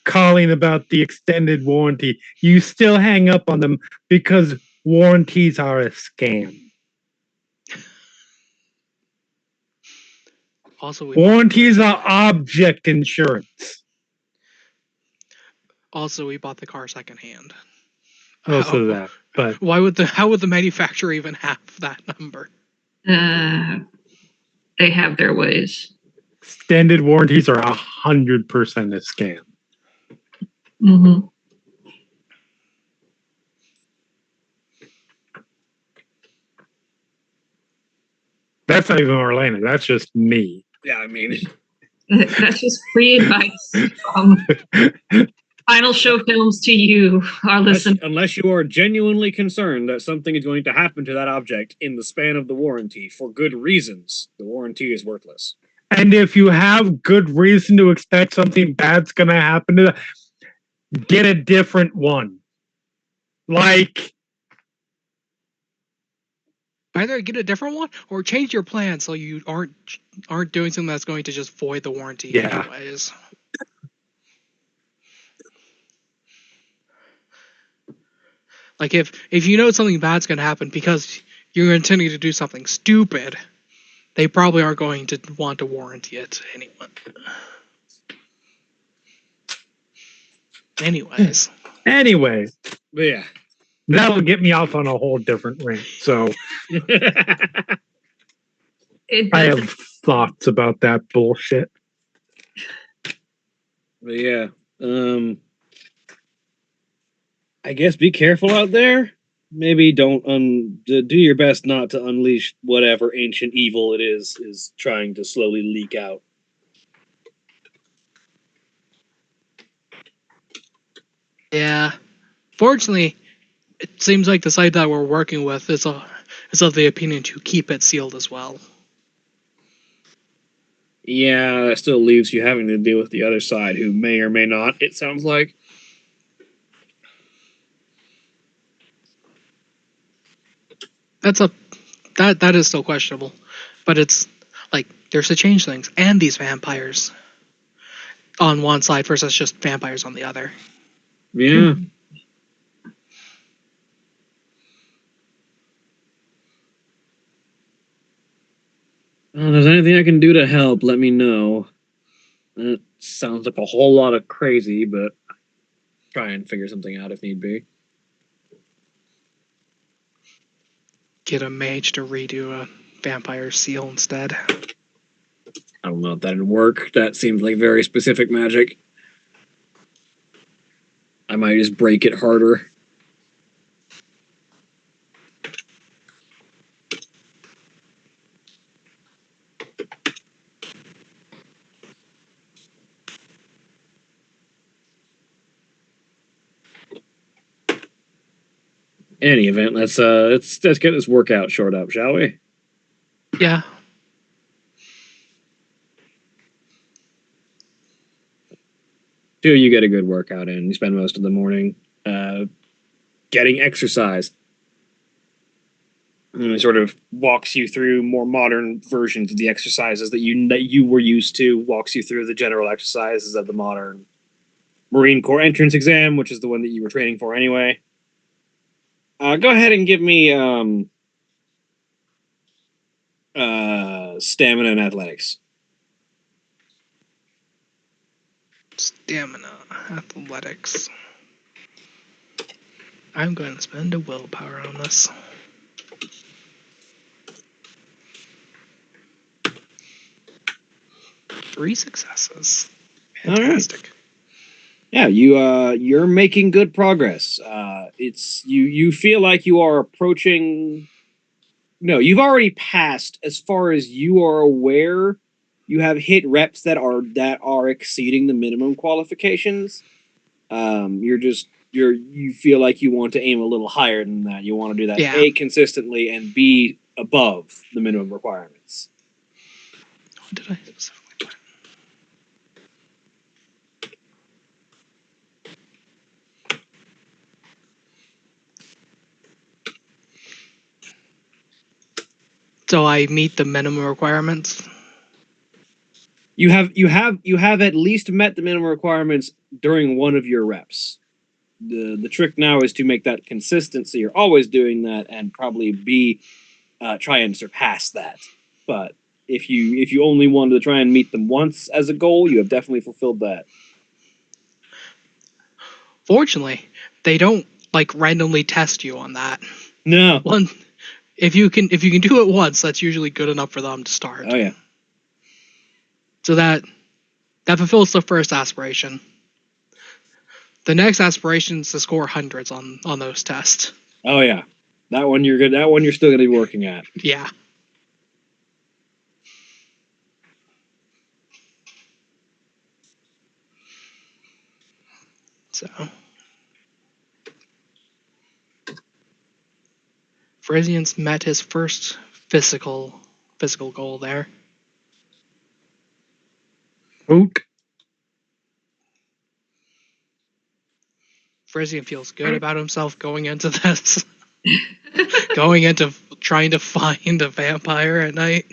calling about the extended warranty, you still hang up on them because warranties are a scam. Also, Warranties are object insurance. Also, we bought the car secondhand. Also that, but How would the manufacturer even have that number? They have their ways. extended warranties are 100% a scam. Mm-hmm. That's not even Orlando. That's just me. Yeah, I mean, That's just free advice from Final Show Films to you, our listeners. unless you are genuinely concerned that something is going to happen to that object in the span of the warranty for good reasons, the warranty is worthless. And if you have good reason to expect something bad's going to happen to that, get a different one. Like, Either get a different one or change your plan so you aren't doing something that's going to just void the warranty Yeah. anyways. Like if you know something bad's going to happen because you're intending to do something stupid, they probably aren't going to want to warranty it anyway. anyway, But yeah. that'll get me off on a whole different rant. So It I doesn't. have thoughts about that bullshit. But yeah, I guess be careful out there. Maybe don't do your best not to unleash whatever ancient evil it is trying to slowly leak out. Yeah. Fortunately, it seems like the site that we're working with is of the opinion to keep it sealed as well. Yeah, that still leaves you having to deal with the other side, who may or may not, it sounds like. That is still questionable, but it's like there's the changelings and these vampires on one side versus just vampires on the other. Yeah. Well, if there's anything I can do to help, let me know. That sounds like a whole lot of crazy, but try and figure something out if need be. Get a mage to redo a vampire seal instead. I don't know if that'd work. That seems like very specific magic. I might just break it harder. Any event, let's get this workout short up, shall we? Yeah. Two, you get a good workout in. You spend most of the morning getting exercise. And it sort of walks you through more modern versions of the exercises that you were used to. Walks you through the general exercises of the modern Marine Corps entrance exam, which is the one that you were training for anyway. Go ahead and give me stamina and athletics. Stamina, athletics. I'm going to spend a willpower on this. Three successes. Fantastic. Right. Yeah, you're making good progress. It's you feel like you are approaching. No, you've already passed. As far as you are aware, you have hit reps that are exceeding the minimum qualifications. You feel like you want to aim a little higher than that. You want to do that A, consistently, and B, above the minimum requirements. What did I specifically put? So I meet the minimum requirements. You have at least met the minimum requirements during one of your reps. The trick now is to make that consistent, so you're always doing that, and probably try and surpass that. But if you only wanted to try and meet them once as a goal, you have definitely fulfilled that. Fortunately, they don't like randomly test you on that. No. One, if you can do it once, that's usually good enough for them to start. Oh yeah. So that fulfills the first aspiration. The next aspiration is to score hundreds on those tests. Oh yeah. That one you're good. That one you're still going to be working at. Yeah. So, Frisian's met his first physical goal there. Oak. Frisian feels good about himself going into this. Going into trying to find a vampire at night.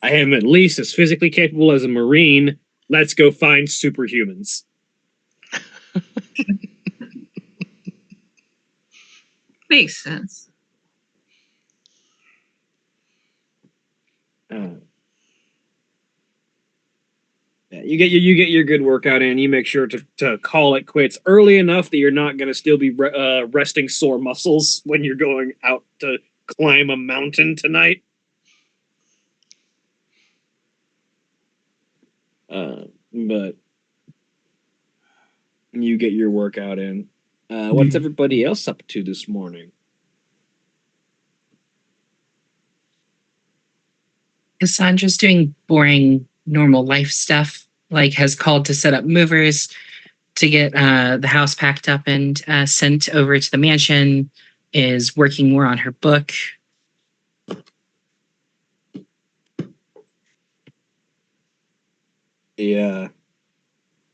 I am at least as physically capable as a Marine. Let's go find superhumans. Makes sense. Yeah, you get your good workout in. You make sure to call it quits early enough that you're not going to still be resting sore muscles when you're going out to climb a mountain tonight. But you get your workout in. What's everybody else up to this morning? Cassandra's doing boring, normal life stuff, like has called to set up movers to get the house packed up and sent over to the mansion, is working more on her book. Yeah.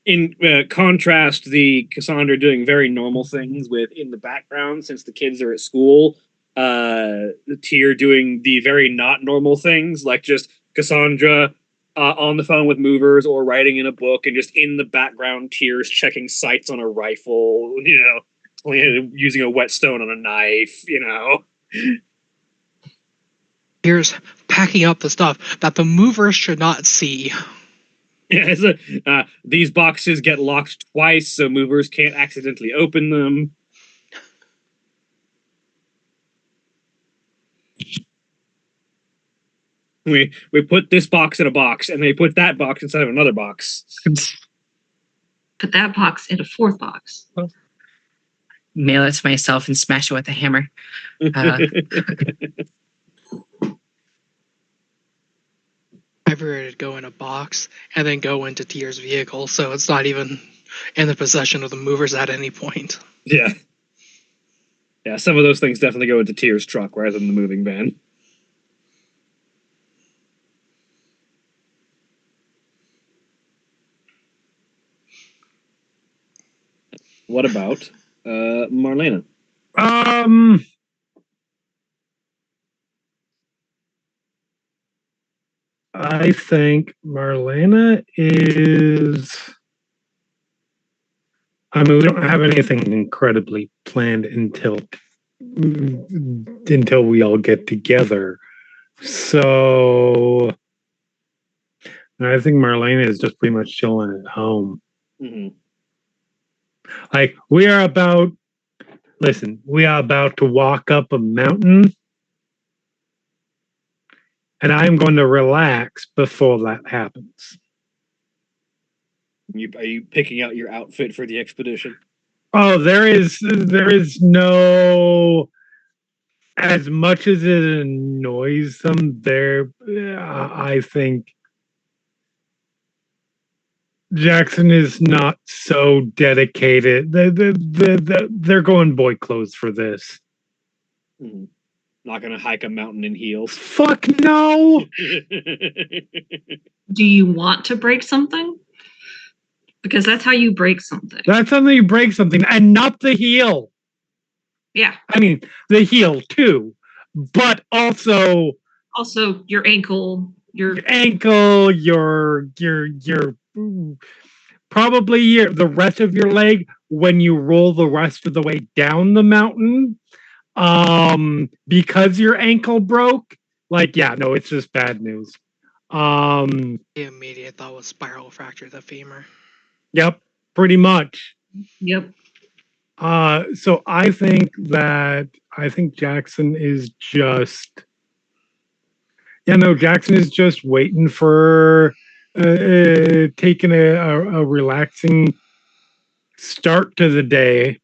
In contrast, the Cassandra doing very normal things with in the background since the kids are at school. The Tyr doing the very not normal things, like just Cassandra on the phone with movers or writing in a book, and just in the background, Tyr's checking sights on a rifle, using a whetstone on a knife, Here's packing up the stuff that the movers should not see. Yeah, these boxes get locked twice, so movers can't accidentally open them. We put this box in a box, and they put that box inside of another box. Put that box in a fourth box. Mail it to myself and smash it with a hammer. I figured it'd go in a box and then go into Tyr's vehicle, so it's not even in the possession of the movers at any point. Yeah. Yeah, some of those things definitely go into Tyr's truck rather than the moving van. What about Marlena? I think Marlena is. I mean, we don't have anything incredibly planned until we all get together. So I think Marlena is just pretty much chilling at home. Mm-hmm. Like we are about to walk up a mountain, and I'm going to relax before that happens. Are you picking out your outfit for the expedition? Oh, there is no. As much as it annoys them, I think Jackson is not so dedicated. They're going boy clothes for this. Mm-hmm. Not gonna hike a mountain in heels. Fuck no. Do you want to break something? Because that's how you break something. That's how you break something, and not the heel. Yeah. I mean, the heel too, but also your ankle, your probably the rest of your leg when you roll the rest of the way down the mountain. Because your ankle broke, Like, yeah, no, it's just bad news. The immediate thought was spiral fracture the femur. Yep, pretty much. Yep. So I think Jackson is just Jackson is just waiting for taking a relaxing start to the day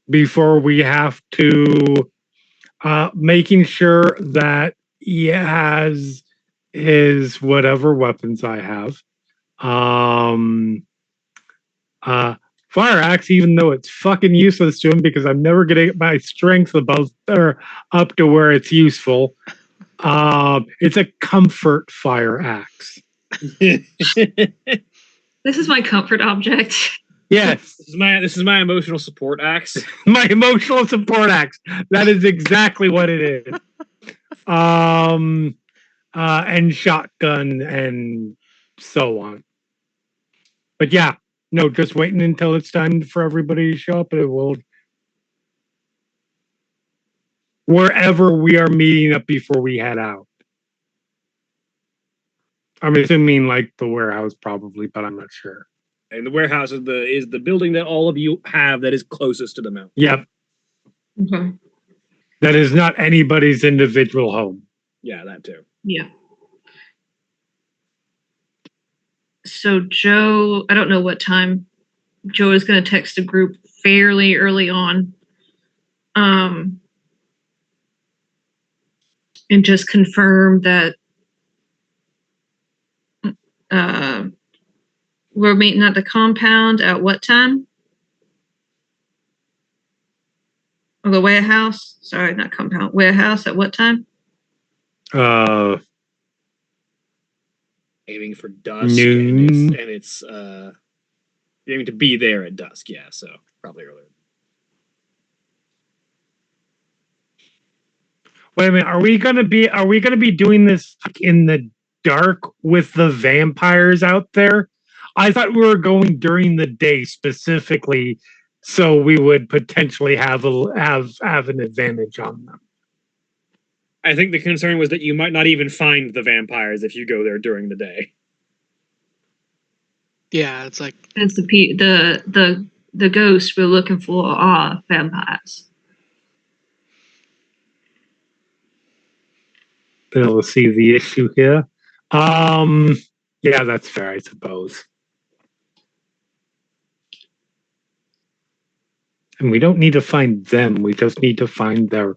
before we have to making sure that he has his whatever weapons I have. Fire axe, even though it's fucking useless to him because I'm never gonna get my strength above or up to where it's useful. It's a comfort fire axe. This is my comfort object. Yes, this is my emotional support axe. my emotional support axe. That is exactly what it is. And shotgun and so on. But yeah, no, just waiting until it's time for everybody to show up, and it will wherever we are meeting up before we head out. I'm assuming like the warehouse probably, but I'm not sure. And the warehouse is the building that all of you have that is closest to the mountain. Yep. Okay. That is not anybody's individual home. Yeah, that too. Yeah. So Joe, I don't know what time Joe is going to text the group fairly early on. And just confirm that we're meeting at the compound at what time? Or the warehouse? Sorry, not compound. Warehouse at what time? Aiming for dusk. Noon. And it's aiming to be there at dusk. Yeah, so probably earlier. Wait a minute. Are we gonna be doing this in the dark with the vampires out there? I thought we were going during the day specifically, so we would potentially have an advantage on them. I think the concern was that you might not even find the vampires if you go there during the day. Yeah, it's like It's the ghosts we're looking for are vampires. They'll see the issue here. Yeah, that's fair, I suppose. And we don't need to find them. We just need to find their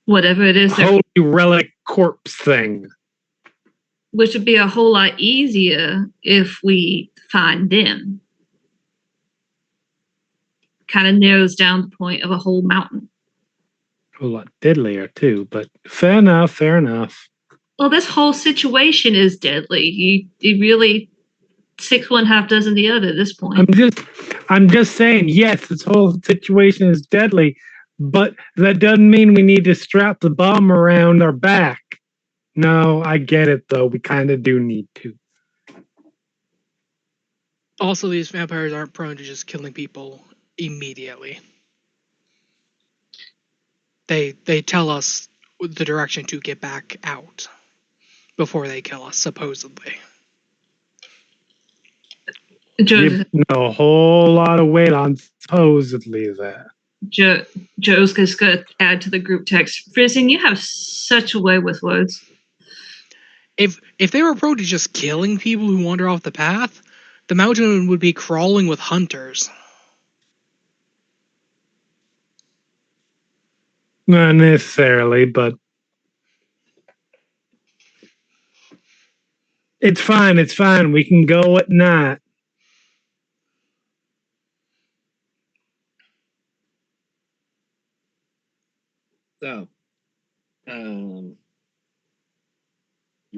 Whatever it is, holy relic corpse thing. which would be a whole lot easier if we find them. Kind of narrows down the point of a whole mountain. A lot deadlier too, but fair enough, fair enough. Well, this whole situation is deadly. You really 6 1 half dozen the other at this point. I'm just saying, yes, this whole situation is deadly, but that doesn't mean we need to strap the bomb around our back. No, I get it though. We kind of do need to. also these vampires aren't prone to just killing people immediately. They tell us the direction to get back out before they kill us, supposedly. Joe, A whole lot of weight on supposedly there. Joe's just going to add to the group text. Frizzing, you have such a way with words. If they were prone to just killing people who wander off the path, the mountain would be crawling with hunters. Not necessarily, but it's fine. It's fine. We can go at night. So, you're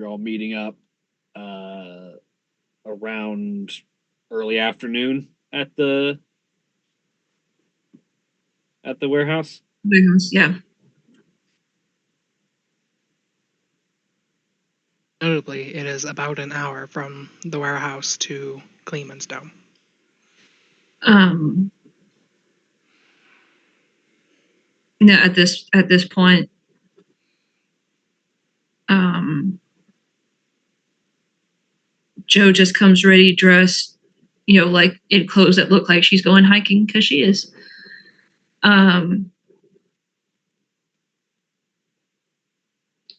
all meeting up around early afternoon at the warehouse. Yeah. Notably, it is about an hour from the warehouse to Kleeman's Dome. No, at this point, Joe just comes ready, dressed, like in clothes that look like she's going hiking because she is. And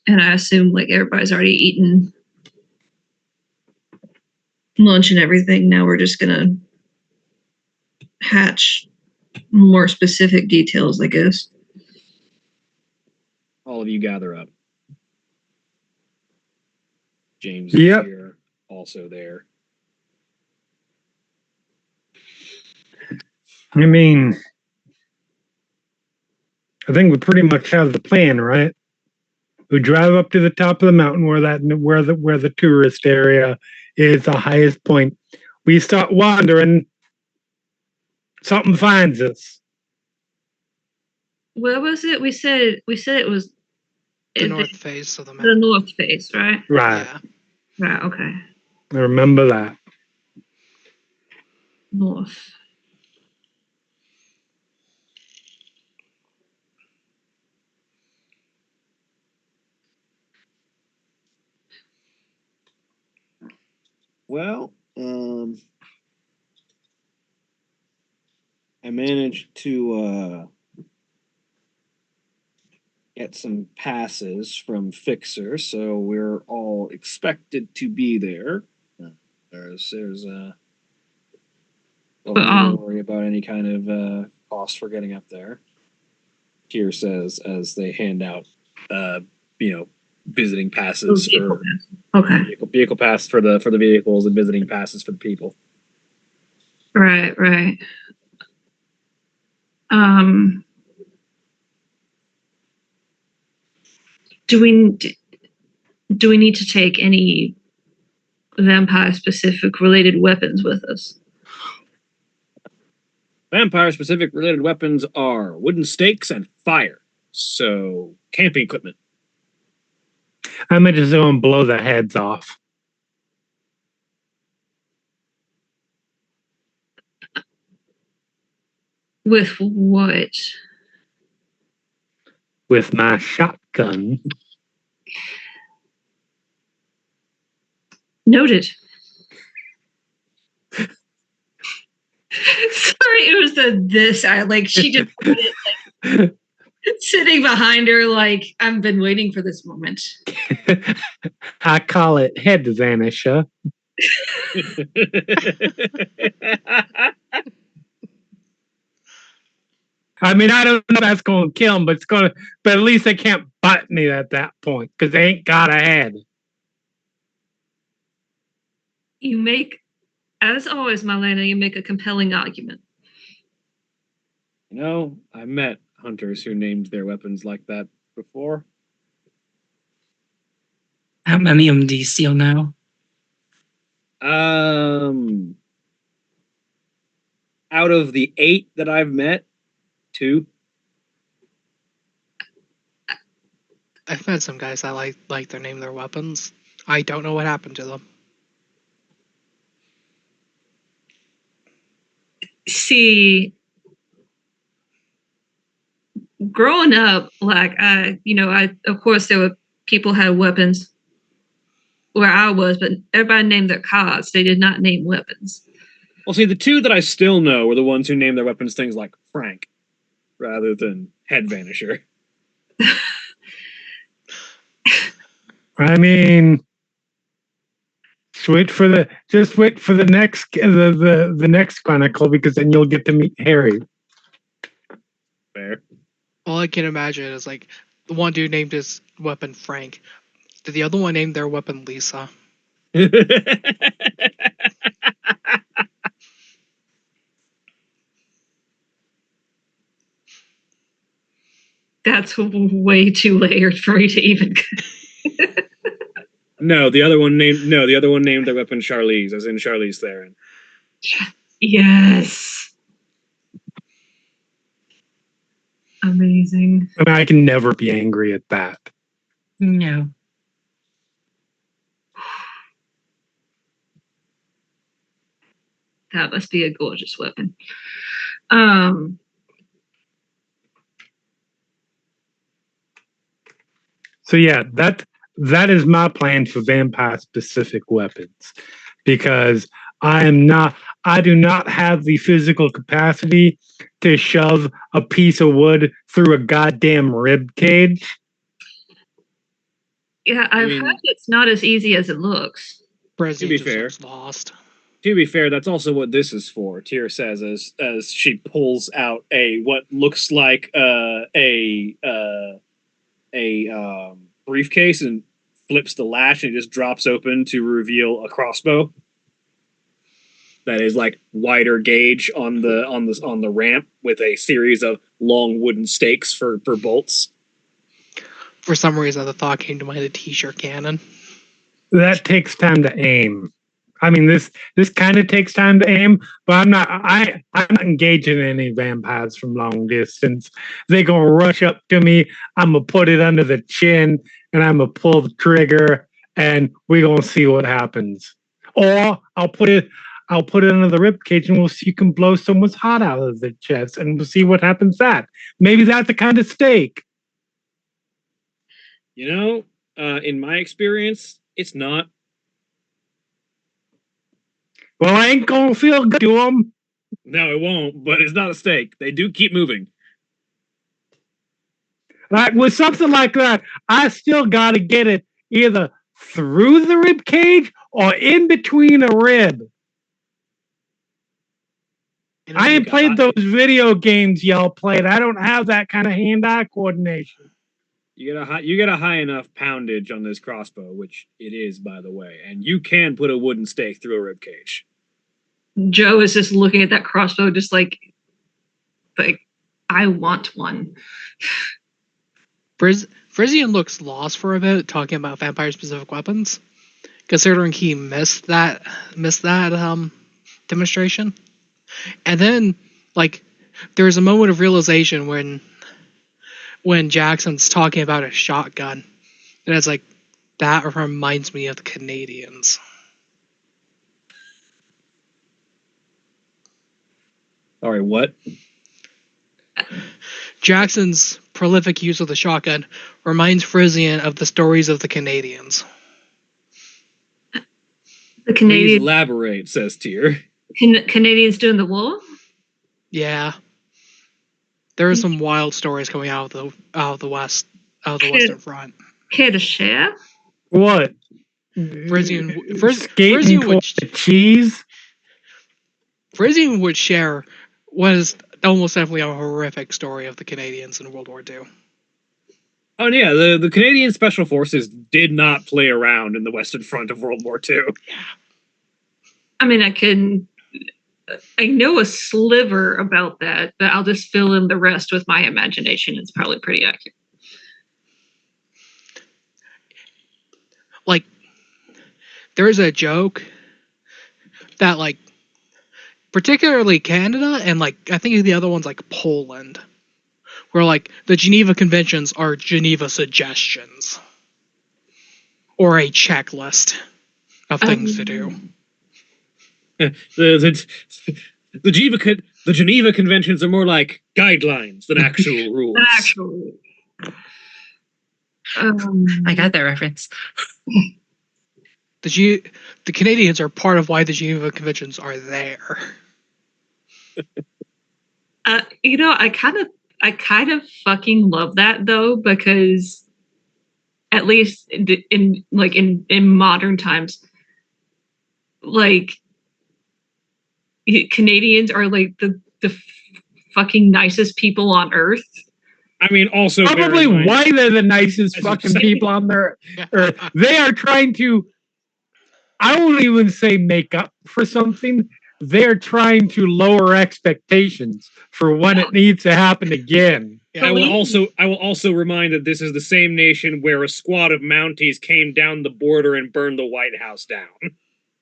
I assume like everybody's already eaten lunch and everything. Now we're just gonna hatch more specific details, I guess. All of you gather up. James Yep. is here, also there. I mean, I think we pretty much have the plan, right? We drive up to the top of the mountain where the tourist area is the highest point. We start wandering. Something finds us. Where was it? We said it was The north face of the the mountain. north face, right? Right. Yeah. Right. Okay. I remember that. North. Well, I managed to get some passes from Fixer, so we're all expected to be there. There's don't worry about any kind of cost for getting up there. Kier says as they hand out, visiting passes for Okay. vehicle pass for the vehicles and visiting passes for the people. Right. Right. Do we need to take any vampire specific related weapons with us? Vampire specific related weapons are wooden stakes and fire. So camping equipment. I might just go and blow the heads off. With what? With my shotgun. Noted. Sorry, it was this. I like she just put it like sitting behind her, like I've been waiting for this moment. I call it head vanisher. I mean, I don't know if that's going to kill him, but but at least they can't bite me at that point because they ain't got a head. You make, as always, Marlena, you make a compelling argument. I met hunters who named their weapons like that before. How many of them do you steal now? Out of the 8 that I've met, 2. I've met some guys that like to name their weapons. I don't know what happened to them. See, growing up, like I of course there were people had weapons where I was, but everybody named their cars. They did not name weapons. Well, see, the 2 that I still know were the ones who named their weapons things like Frank rather than Head Vanisher. I mean, just wait for the next the next chronicle because then you'll get to meet Harry. Fair. All I can imagine is like the one dude named his weapon Frank. Did the other one name their weapon Lisa? That's way too layered for me to even. No, the other one named their weapon Charlize, as in Charlize Theron. Yes. Amazing. I mean, I can never be angry at that. No. That must be a gorgeous weapon. So yeah, that is my plan for vampire specific weapons, because I do not have the physical capacity to shove a piece of wood through a goddamn rib cage. Yeah, I I've mean- heard it's not as easy as it looks. Brizzy be just fair. looks lost. To be fair, that's also what this is for. Tyr says as she pulls out what looks like a briefcase and flips the latch and it just drops open to reveal a crossbow that is like wider gauge on the ramp with a series of long wooden stakes for bolts. For some reason, the thought came to mind a t-shirt cannon. That takes time to aim. I mean, this kind of takes time to aim, but I'm not engaging any vampires from long distance. They're gonna rush up to me. I'm gonna put it under the chin, and I'm gonna pull the trigger, and we're gonna see what happens. Or I'll put it under the rib cage, and we'll see you can blow someone's heart out of the chest, and we'll see what happens. Maybe that's the kind of stake. You know, in my experience, it's not. Well, I ain't gonna feel good to them. No, it won't. But it's not a stake. They do keep moving. Like with something like that, I still got to get it either through the rib cage or in between a rib. I ain't played those video games y'all played. I don't have that kind of hand-eye coordination. You get a high enough poundage on this crossbow, which it is, by the way, and you can put a wooden stake through a rib cage. Joe is just looking at that crossbow, just like I want one. Frisian looks lost for a bit, talking about vampire-specific weapons, considering he missed that demonstration. And then, like, there's a moment of realization when Jackson's talking about a shotgun, and it's like, that reminds me of the Canadians. All right, what? Jackson's prolific use of the shotgun reminds Frisian of the stories of the Canadians. The Please Canadian elaborate, says Tyr. Canadians doing the war. Yeah, there are some wild stories coming out of the Western Front. Care to share? What? Frisian Skating would the cheese? Frisian would share was almost definitely a horrific story of the Canadians in World War II. Oh yeah, the Canadian Special Forces did not play around in the Western Front of World War II. Yeah. I mean, I know a sliver about that, but I'll just fill in the rest with my imagination. It's probably pretty accurate. Like, there's a joke that, like, particularly Canada and, like, I think the other one's like Poland, where, like, the Geneva Conventions are Geneva suggestions or a checklist of things to do. The Geneva Conventions are more like guidelines than actual rules. Actually, I got that reference. The Canadians are part of why the Geneva Conventions are there. you know, I kind of fucking love that though, because at least in modern times, like, Canadians are like the fucking nicest people on earth. I mean, also Probably why they're the nicest As I'm fucking saying. people on the earth. They are trying to, I won't even say make up for something. They're trying to lower expectations for when it needs to happen again. Yeah. I will also remind that this is the same nation where a squad of Mounties came down the border and burned the White House down.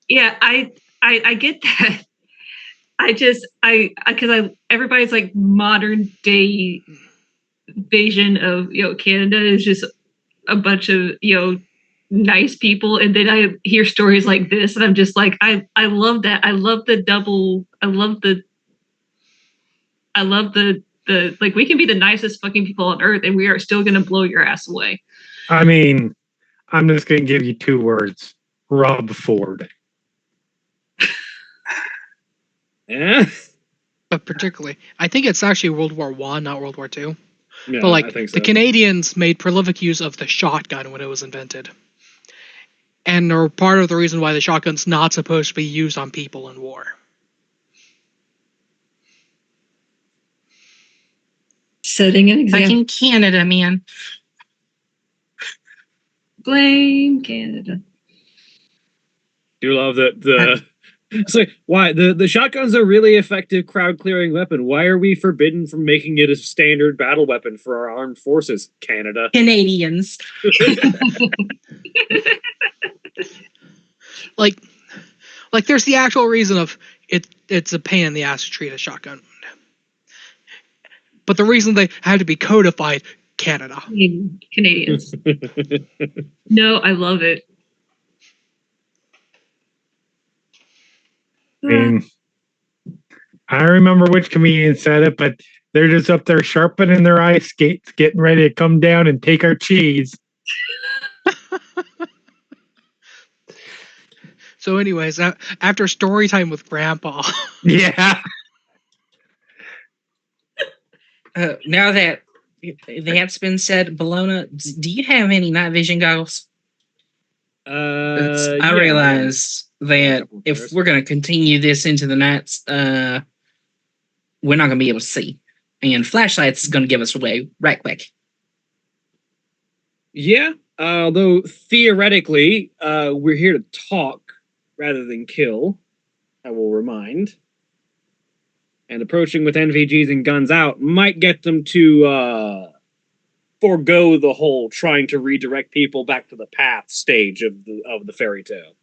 Yeah, I get that. Everybody's like modern day vision of, Canada is just a bunch of, nice people, and then I hear stories like this and I'm just like, I love that. I love the like, we can be the nicest fucking people on earth and we are still gonna blow your ass away. I mean, I'm just going to give you 2 words: Rob Ford. Yeah, But particularly, I think it's actually World War One, not World War Two. yeah, But like I think so. the Canadians made prolific use of the shotgun when it was invented, and are part of the reason why the shotgun's not supposed to be used on people in war. Setting an example. Fucking Canada, man. Blame Canada. Do love that the. It's like, why the shotgun's a really effective crowd clearing weapon. Why are we forbidden from making it a standard battle weapon for our armed forces, Canada? Canadians. Like there's the actual reason of it. It's a pain in the ass to treat a shotgun wound. But the reason they had to be codified, Canada. Canadians. No, I love it. I mean, I don't remember which comedian said it, but they're just up there sharpening their ice skates, getting ready to come down and take our cheese. So, anyways, after story time with Grandpa, Yeah. Now that that's been said, Bologna, do you have any night vision goggles? I Yeah, realize that couple of if pairs. we're going to continue this into the nights, we're not going to be able to see. And flashlights is going to give us away right quick. Yeah, although theoretically, we're here to talk rather than kill. I will remind. And approaching with NVGs and guns out might get them to forego the whole trying to redirect people back to the path stage of the fairy tale.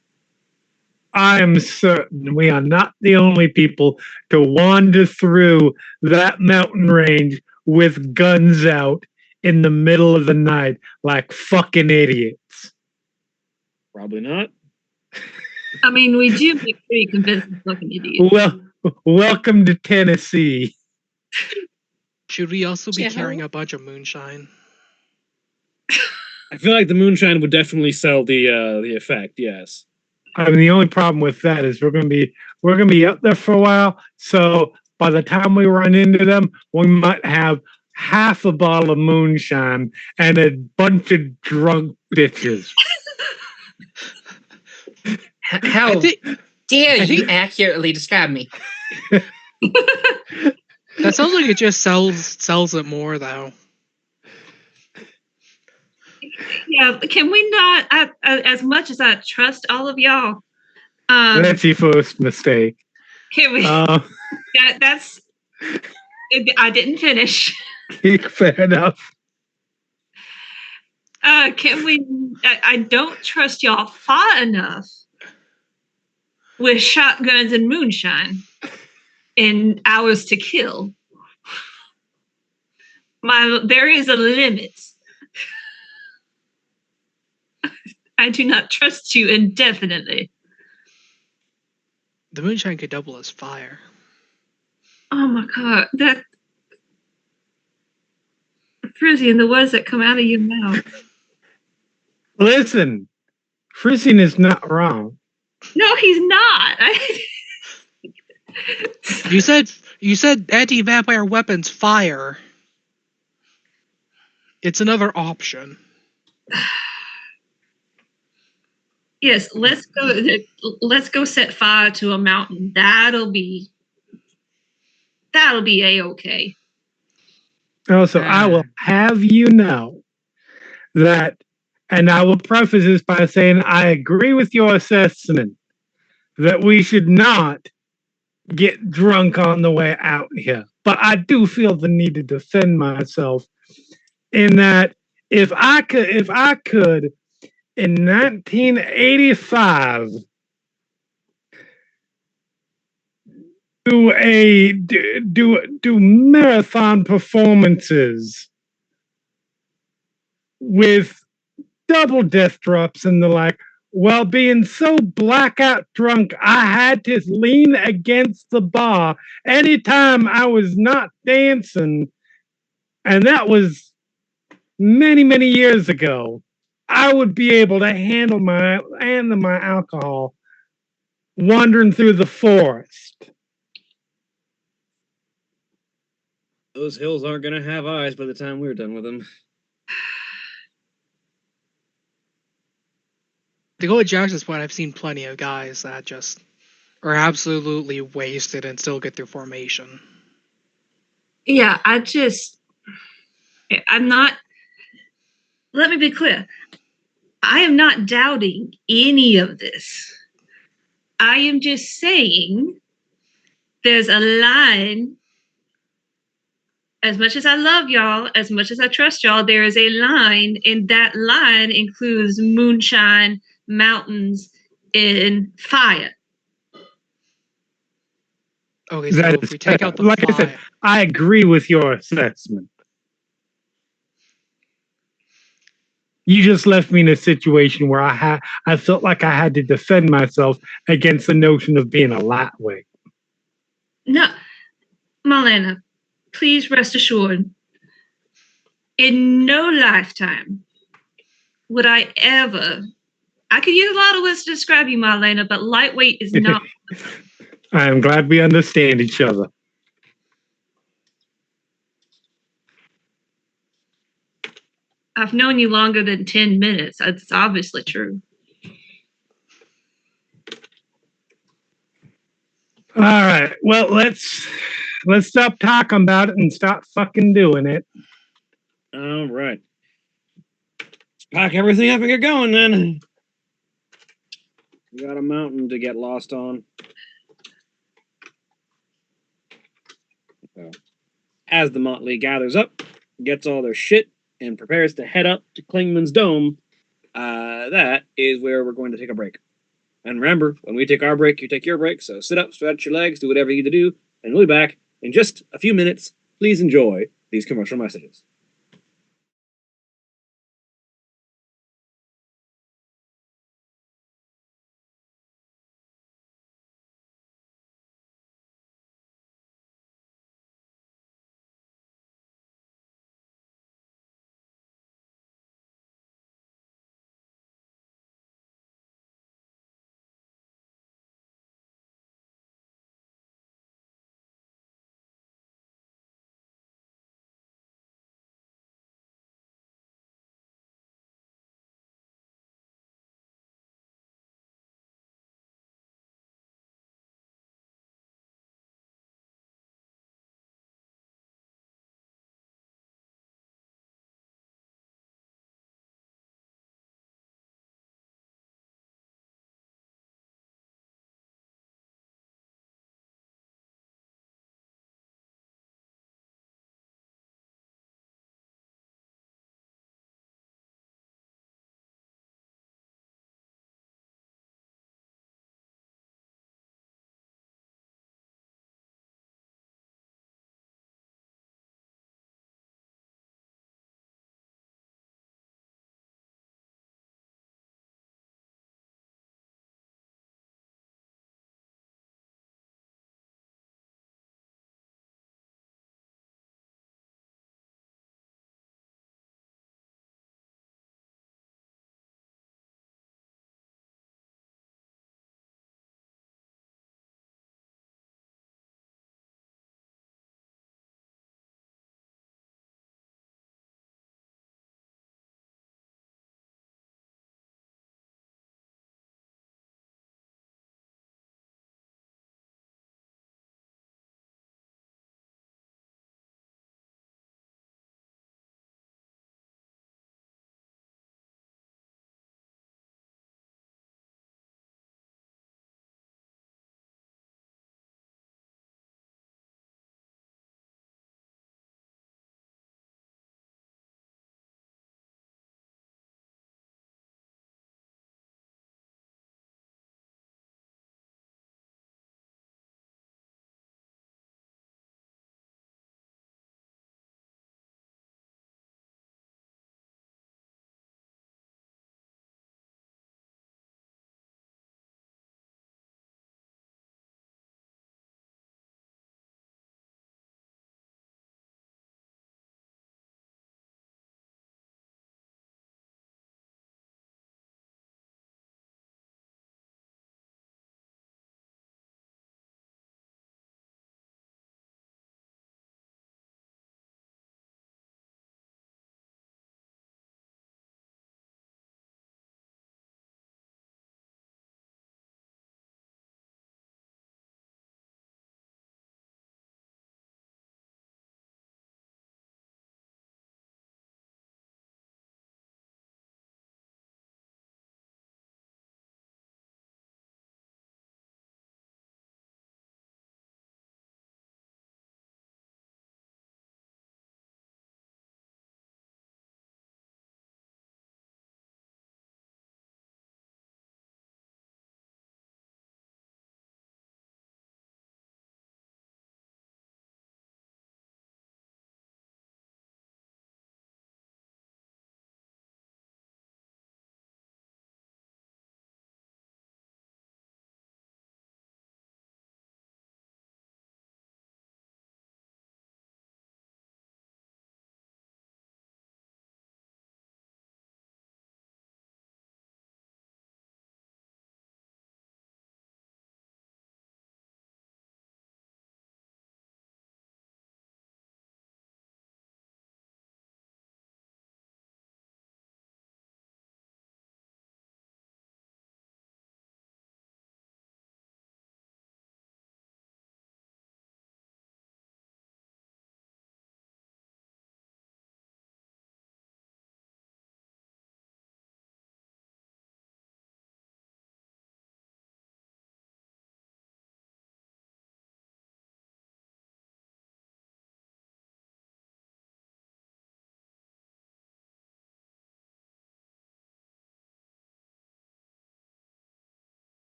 I am certain we are not the only people to wander through that mountain range with guns out in the middle of the night like fucking idiots. Probably not. I mean, we do make pretty convincing fucking idiots. Well, welcome to Tennessee. should we also be Yeah. carrying a bunch of moonshine? I feel like the moonshine would definitely sell the effect. Yes. I mean, the only problem with that is we're gonna be up there for a while. So by the time we run into them, we might have half a bottle of moonshine and a bunch of drunk bitches. How I think dare I you think- accurately describe me? that sounds like it just sells it more though. Yeah, can we not? As much as I trust all of y'all, That's your first mistake. can we? That's. I didn't finish. Fair enough. Can we? I don't trust y'all far enough with shotguns and moonshine in hours to kill. There is a limit. I do not trust you indefinitely. The moonshine could double as fire. Oh my god, that Frisian, the words that come out of your mouth. Listen, Frisian is not wrong. No, he's not. You said anti-vampire weapons fire. It's another option. Yes, let's go. Let's go set fire to a mountain. That'll be a-okay. Also, I will have you know that, and I will preface this by saying I agree with your assessment that we should not get drunk on the way out here. But I do feel the need to defend myself in that if I could in 1985 do marathon performances with double death drops and the like, while being so blackout drunk I had to lean against the bar anytime I was not dancing, and that was many years ago. I would be able to handle my alcohol wandering through the forest. Those hills aren't gonna have eyes by the time we're done with them. To go with Josh's point, I've seen plenty of guys that just are absolutely wasted and still get through formation. Yeah, I'm not, let me be clear. I am not doubting any of this. I am just saying there's a line. As much as I love y'all, as much as I trust y'all, there is a line, and that line includes moonshine, mountains, and fire. Okay, so That if is we take out the like I fire, said, I agree with your assessment. You just left me in a situation where I felt like I had to defend myself against the notion of being a lightweight. No, Marlena, please rest assured, in no lifetime would I ever. I could use a lot of words to describe you, Marlena, but lightweight is not. I am glad we understand each other. I've known you longer than 10 minutes. That's obviously true. All right. Well, let's stop talking about it and start fucking doing it. All right. Let's pack everything up and get going then. We got a mountain to get lost on. So, as the motley gathers up, gets all their shit, and prepares to head up to Klingman's Dome, that is where we're going to take a break. And remember, when we take our break, you take your break. So sit up, stretch your legs, do whatever you need to do, and we'll be back in just a few minutes. Please enjoy these commercial messages.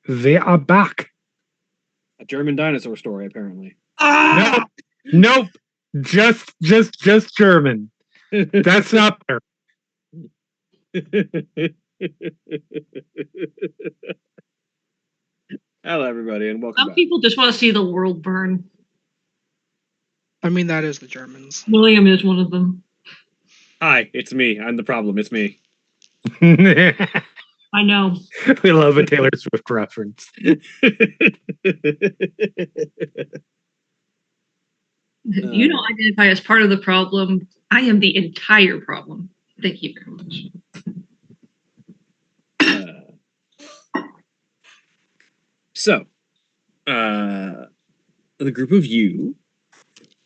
They are back. A German dinosaur story, apparently. Ah! Nope. Just German. That's not there. Hello, everybody, and welcome Some back. people just want to see the world burn. I mean, that is the Germans. William is one of them. Hi, it's me. I'm the problem. It's me. I know. We love a Taylor Swift reference. You don't identify as part of the problem. I am the entire problem. Thank you very much. So, the group of you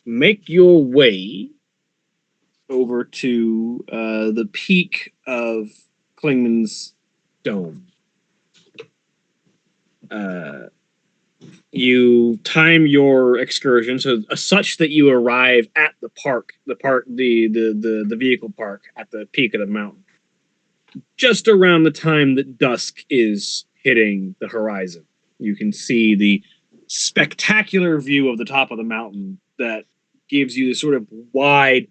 make your way over to the peak of Klingman's dome. You time your excursion so such that you arrive at the vehicle park at the peak of the mountain, just around the time that dusk is hitting the horizon. You can see the spectacular view of the top of the mountain that gives you this sort of wide,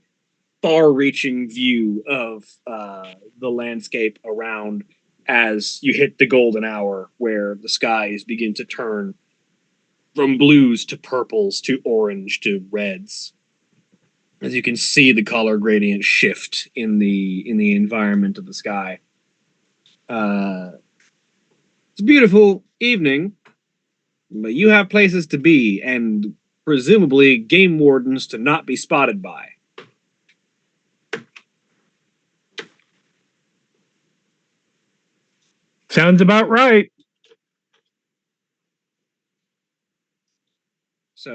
far-reaching view of the landscape around as you hit the golden hour where the skies begin to turn from blues to purples to orange to reds. As you can see the color gradient shift in the environment of the sky. It's a beautiful evening, but you have places to be and presumably game wardens to not be spotted by. Sounds about right. So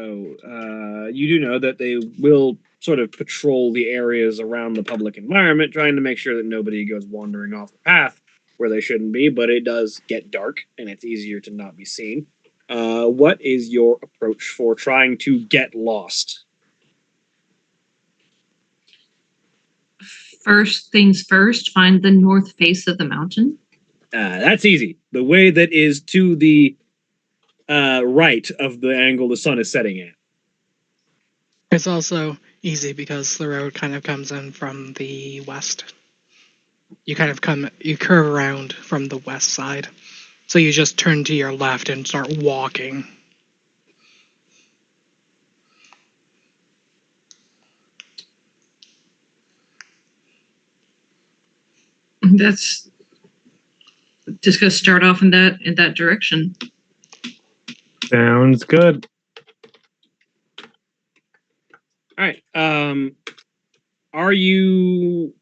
you do know that they will sort of patrol the areas around the public environment, trying to make sure that nobody goes wandering off the path where they shouldn't be, but it does get dark and it's easier to not be seen. What is your approach for trying to get lost? First things first, find the north face of the mountain. That's easy. The way that is to the right of the angle the sun is setting at. It's also easy because the road kind of comes in from the west. You curve around from the west side. So you just turn to your left and start walking. That's just gonna start off in that direction. Sounds good. All right. Are you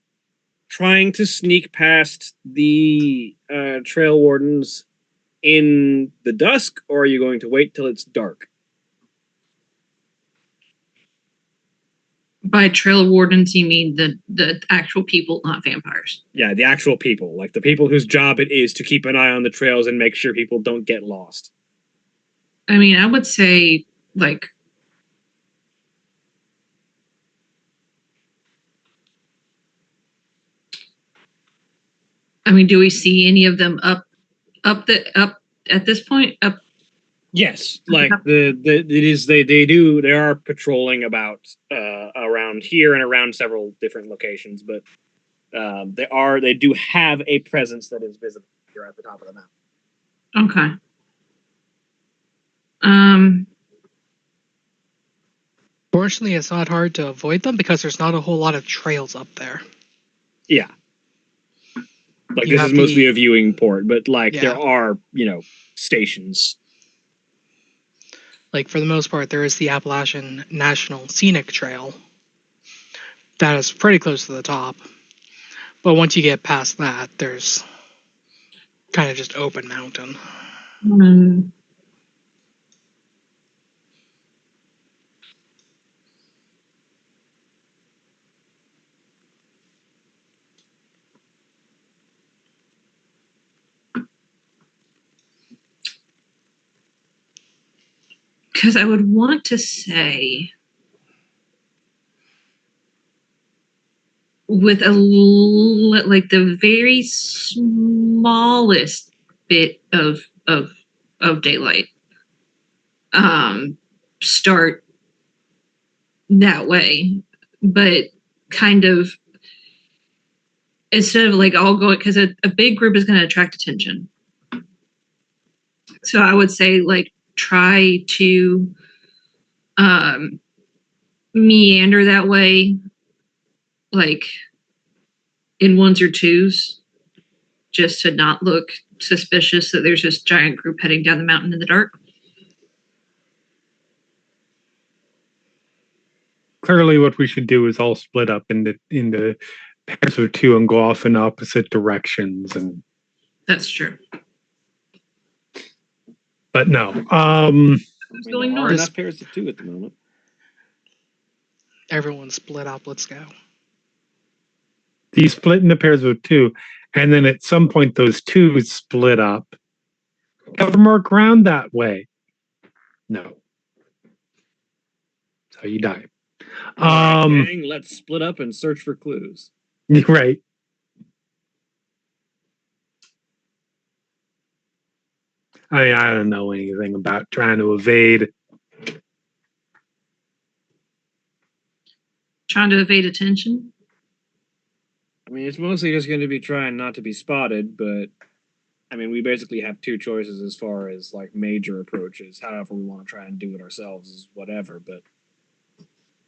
trying to sneak past the trail wardens in the dusk, or are you going to wait till it's dark? By trail wardens, you mean the actual people, not vampires. Yeah, the actual people, like the people whose job it is to keep an eye on the trails and make sure people don't get lost. I mean, I would say like do we see any of them up at this point? Up. Yes, like they are patrolling about around here and around several different locations, but they do have a presence that is visible here at the top of the mountain. Okay. Fortunately, it's not hard to avoid them because there's not a whole lot of trails up there. Yeah. Like, You this is have mostly the- a viewing port, but like Yeah. there are, stations. Like, for the most part, there is the Appalachian National Scenic Trail. That is pretty close to the top. But once you get past that, there's kind of just open mountain. Because I would want to say with like the very smallest bit of of daylight. Start that way, but kind of instead of like all going, because a big group is going to attract attention. So I would say like try to meander that way, like in ones or twos, just to not look suspicious that there's this giant group heading down the mountain in the dark. Clearly, what we should do is all split up into pairs of two and go off in opposite directions. And That's true. but no, Who's I mean, going there are north? enough pairs of two at the moment. Everyone split up. Let's go. you split into pairs of two, and then at some point those two split up. Cover more ground that way. No, so you die. All right, gang, let's split up and search for clues. Right. I don't know anything about trying to evade. Trying to evade attention. I mean, it's mostly just going to be trying not to be spotted, but I mean, we basically have two choices as far as like major approaches. However, we want to try and do it ourselves is whatever. But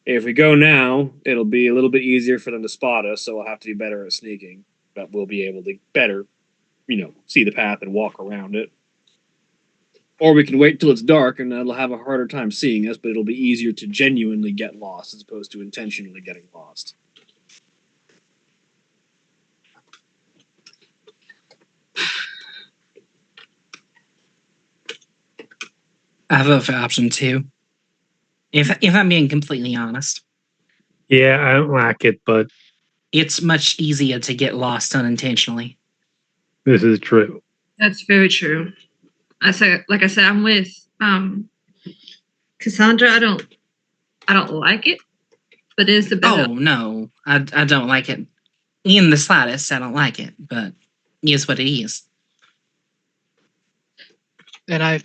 if we go now, it'll be a little bit easier for them to spot us, so we'll have to be better at sneaking. But we'll be able to better, see the path and walk around it. Or we can wait till it's dark and they'll have a harder time seeing us, but it'll be easier to genuinely get lost as opposed to intentionally getting lost. I vote for option 2. If I'm being completely honest, Yeah, I don't like it, but it's much easier to get lost unintentionally. this is true. That's very true. Like I said, I'm with Cassandra. I don't like it, but it is the better. Oh no, I don't like it in the slightest. I don't like it, but it is what it is. And I've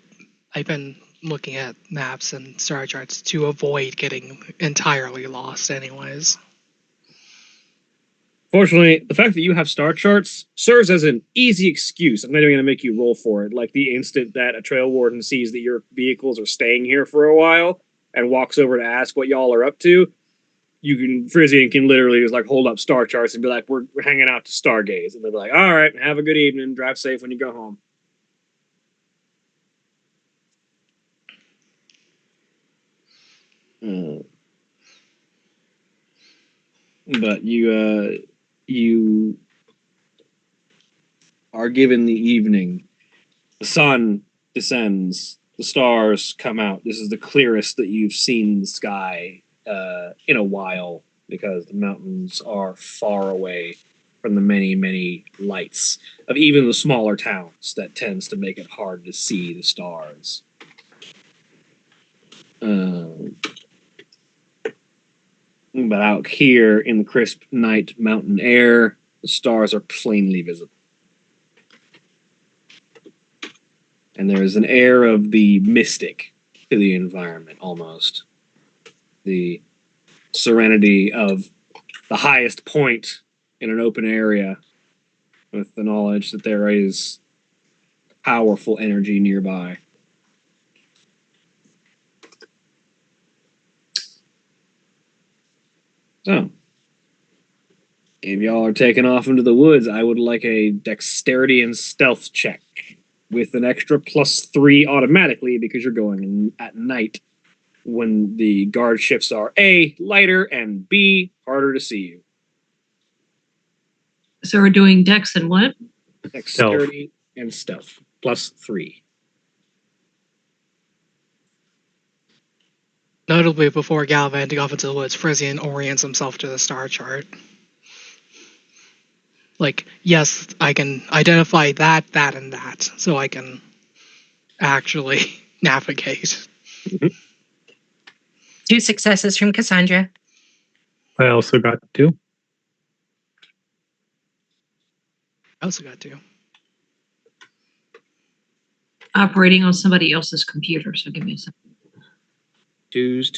been looking at maps and star charts to avoid getting entirely lost anyways. Fortunately, the fact that you have star charts serves as an easy excuse. I'm not even going to make you roll for it. Like the instant that a trail warden sees that your vehicles are staying here for a while and walks over to ask what y'all are up to, Frisian can literally just like hold up star charts and be like, we're hanging out to stargaze. And they'll be like, all right, have a good evening. Drive safe when you go home. But you are given the evening. The sun descends. The stars come out. This is the clearest that you've seen the sky in a while because the mountains are far away from the many, many lights of even the smaller towns that tends to make it hard to see the stars. But out here in the crisp night mountain air, the stars are plainly visible. And there is an air of the mystic to the environment, almost. The serenity of the highest point in an open area with the knowledge that there is powerful energy nearby. So, if y'all are taking off into the woods, I would like a dexterity and stealth check with an extra +3 automatically because you're going at night when the guard shifts are A, lighter, and B, harder to see you. So we're doing dex and what? Dexterity and stealth +3. Notably, before gallivanting off into the woods, Frisian orients himself to the star chart. Like, yes, I can identify that, and that, so I can actually navigate. 2 successes from Cassandra. I also got 2. I also got 2. operating on somebody else's computer, so give me a second. Twos.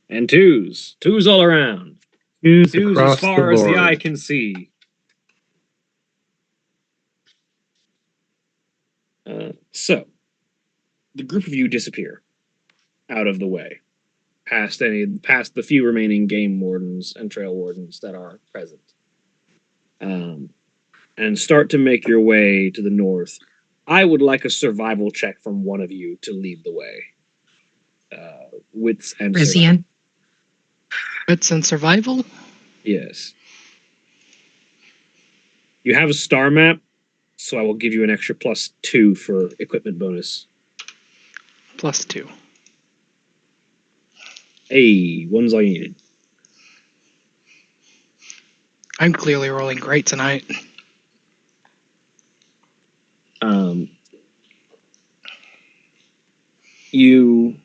And twos. Twos all around. Twos Twos across as far the as the board. eye can see. So, the group of you disappear out of the way, past the few remaining game wardens and trail wardens that are present, and start to make your way to the north. I would like a survival check from one of you to lead the way. Wits and survival. Rizian. Wits and survival? Yes. You have a star map, so I will give you an extra +2 for equipment bonus. +2. Hey, one's all you needed. I'm clearly rolling great tonight. You,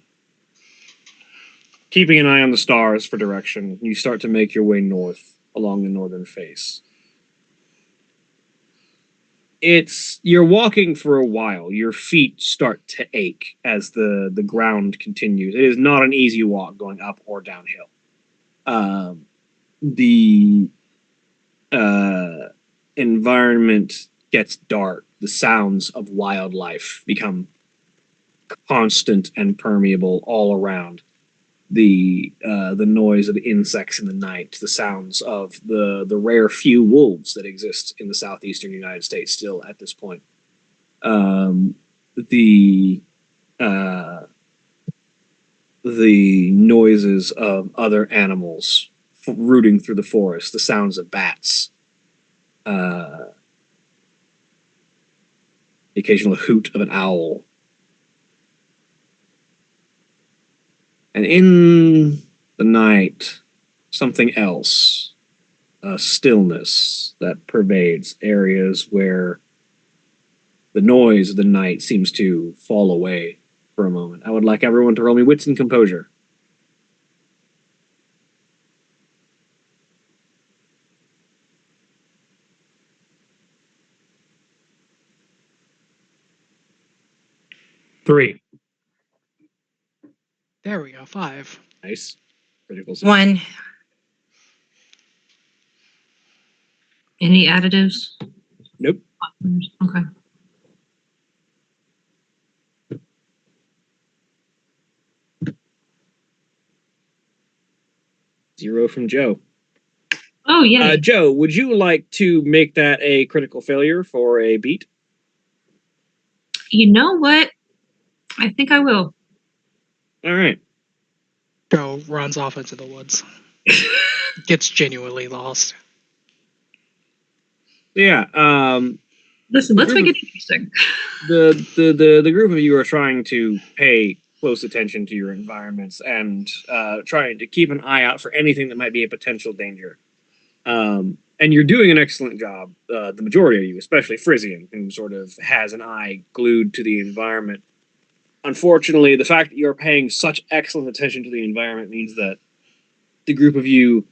keeping an eye on the stars for direction, you start to make your way north along the northern face. You're walking for a while. Your feet start to ache as the ground continues. It is not an easy walk going up or downhill. The environment gets dark. The sounds of wildlife become constant and permeable all around. The noise of the insects in the night, the sounds of the rare few wolves that exist in the southeastern United States still at this point. The noises of other animals rooting through the forest, the sounds of bats, the occasional hoot of an owl. And in the night, something else, a stillness that pervades areas where the noise of the night seems to fall away for a moment. I would like everyone to roll me wits and composure. Three. There we go, 5. Nice. Critical success. 1. Any additives? Nope. Okay. Zero from Joe. Oh, yeah. Joe, would you like to make that a critical failure for a beat? You know what? I think I will. All right. Joe runs off into the woods. Gets genuinely lost. Yeah. Listen, let's make it interesting. The group of you are trying to pay close attention to your environments and trying to keep an eye out for anything that might be a potential danger. And you're doing an excellent job. The majority of you, especially Frisian, who sort of has an eye glued to the environment. Unfortunately, the fact that you're paying such excellent attention to the environment means that the group of you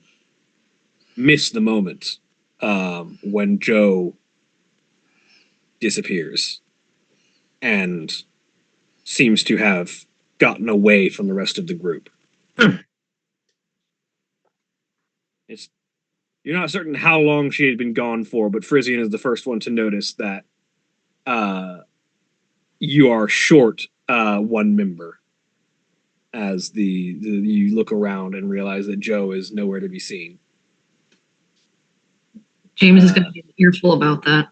miss the moment when Joe disappears and seems to have gotten away from the rest of the group. You're not certain how long she had been gone for, but Frisian is the first one to notice that you are short one member as you look around and realize that Joe is nowhere to be seen. James is going to be an earful about that.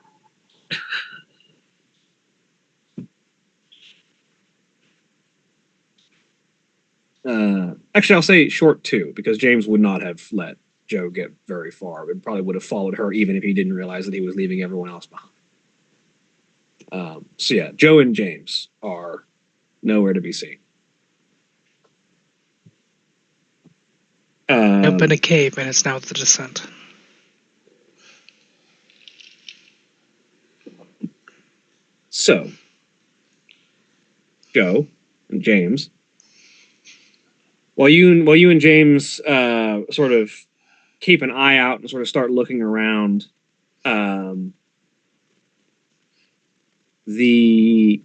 Actually, I'll say short two, because James would not have let Joe get very far. It probably would have followed her even if he didn't realize that he was leaving everyone else behind. So yeah, Joe and James are nowhere to be seen. Up in a cave, and it's now the descent. So, Joe and James, while you and James sort of keep an eye out and sort of start looking around, the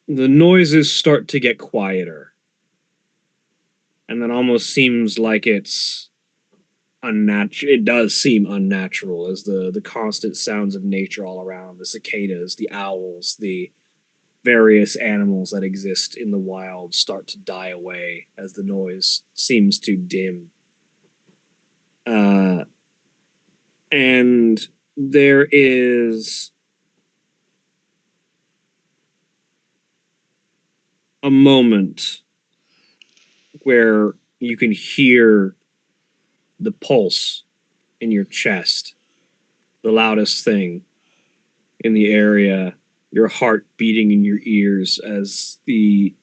noises start to get quieter, and it almost seems like it's unnatural. It does seem unnatural as the constant sounds of nature all around, the cicadas, the owls, the various animals that exist in the wild start to die away as the noise seems to dim. And there is a moment where you can hear the pulse in your chest, the loudest thing in the area, your heart beating in your ears as the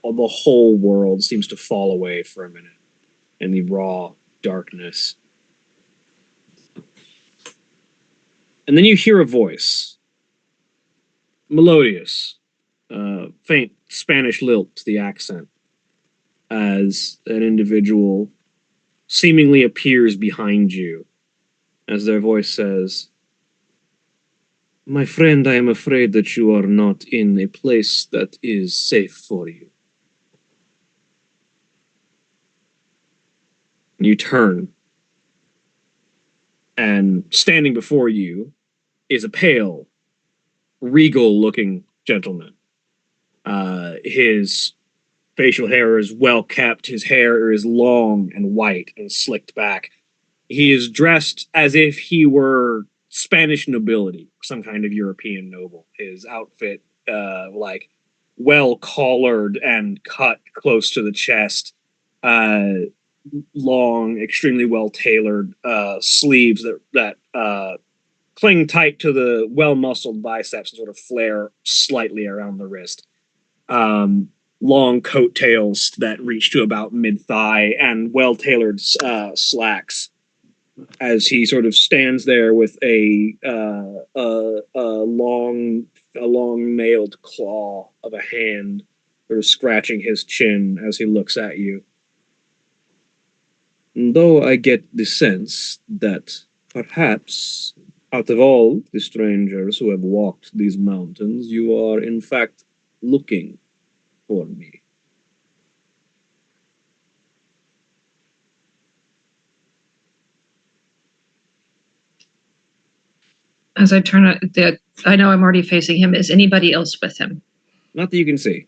whole world seems to fall away for a minute in the raw darkness. And then you hear a voice, melodious, faint Spanish lilt to the accent, as an individual seemingly appears behind you, as their voice says, "My friend, I am afraid that you are not in a place that is safe for you." You turn, and standing before you is a pale, regal-looking gentleman. His facial hair is well kept. His hair is long and white and slicked back. He is dressed as if he were Spanish nobility, some kind of European noble. His outfit, like well collared and cut close to the chest, long, extremely well tailored sleeves that cling tight to the well muscled biceps and sort of flare slightly around the wrist. Long coattails that reach to about mid thigh and well tailored slacks. As he sort of stands there with a long nailed claw of a hand, sort of scratching his chin as he looks at you. Though I get the sense that perhaps out of all the strangers who have walked these mountains, you are in fact looking for me. As I turn it, I know I'm already facing him. Is anybody else with him? Not that you can see.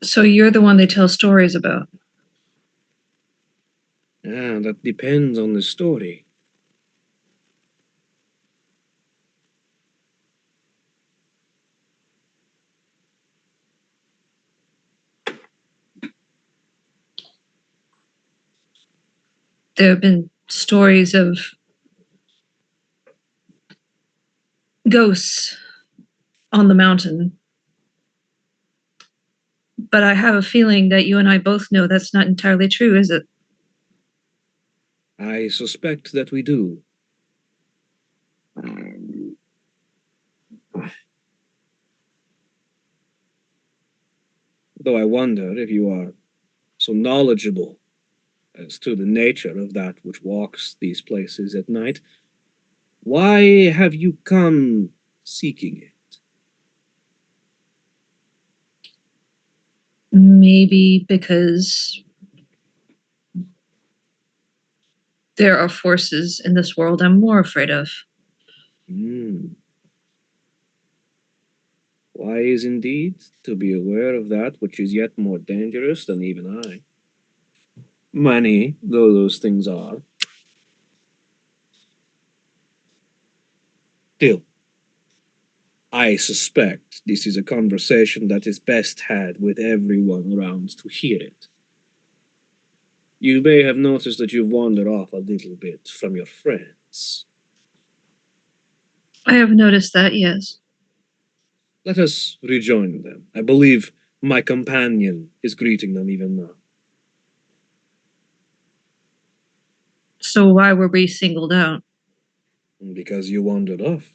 So you're the one they tell stories about. Ah, that depends on the story. There have been stories of ghosts on the mountain. But I have a feeling that you and I both know that's not entirely true, is it? I suspect that we do. Though I wonder if you are so knowledgeable as to the nature of that which walks these places at night, why have you come seeking it? Maybe because there are forces in this world I'm more afraid of. Wise indeed to be aware of that which is yet more dangerous than even I. Many, though those things are. Still, I suspect this is a conversation that is best had with everyone around to hear it. You may have noticed that you've wandered off a little bit from your friends. I have noticed that, yes. Let us rejoin them. I believe my companion is greeting them even now. So why were we singled out? Because you wandered off.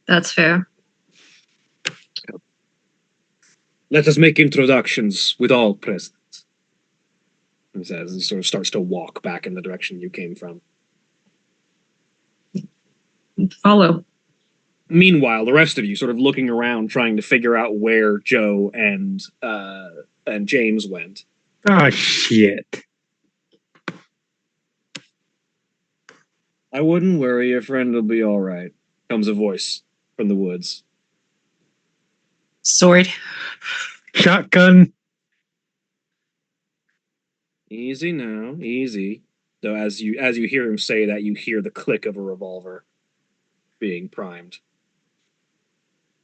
That's fair. Let us make introductions with all present. He says, and sort of starts to walk back in the direction you came from. Follow. Meanwhile, the rest of you sort of looking around, trying to figure out where Joe and James went. Oh, shit. I wouldn't worry, your friend will be all right. Comes a voice from the woods. Sword. Shotgun. Easy now, easy. Though as you hear him say that, you hear the click of a revolver being primed.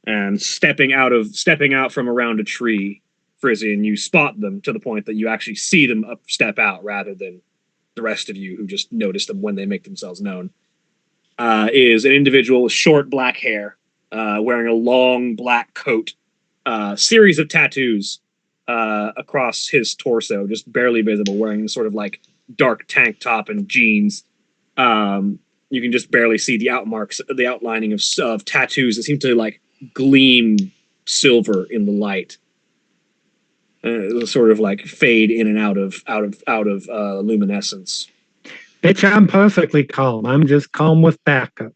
And stepping out from around a tree, Frizzy, and you spot them to the point that you actually see them step out rather than the rest of you who just notice them when they make themselves known. Is an individual with short black hair, wearing a long black coat, series of tattoos across his torso, just barely visible, wearing sort of like dark tank top and jeans. You can just barely see the outlining of tattoos that seem to like gleam silver in the light. Sort of like fade in and out of luminescence. Bitch, I'm perfectly calm. I'm just calm with backup.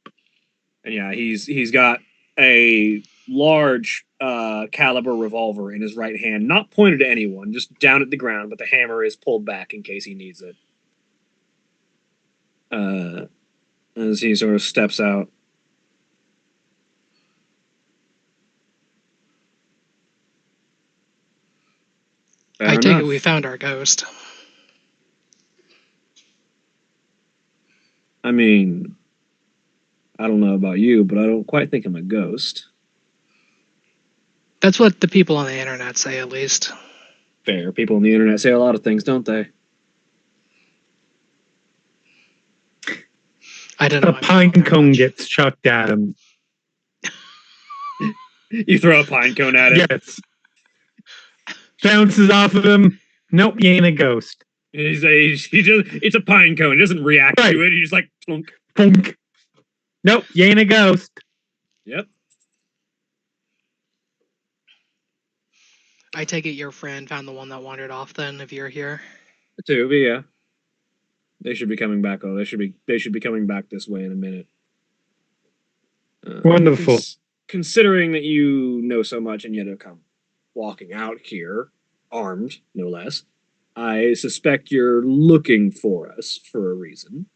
And yeah, he's got a large caliber revolver in his right hand, not pointed to anyone, just down at the ground, but the hammer is pulled back in case he needs it. As he sort of steps out. I take it we found our ghost. I mean, I don't know about you, but I don't quite think I'm a ghost. That's what the people on the internet say, at least. Fair. People on the internet say a lot of things, don't they? I don't know. A pine cone gets chucked at him. You throw a pine cone at him? Yes. Bounces off of him. Nope, you ain't a ghost. It's a pine cone. He doesn't react to it. He's just like, plunk. Plunk. Nope, you ain't a ghost. Yep. I take it your friend found the one that wandered off then, if you're here. The two of you, yeah. They should be coming back. Oh, they should be coming back this way in a minute. Wonderful. Considering that you know so much and yet have come walking out here, armed, no less, I suspect you're looking for us for a reason.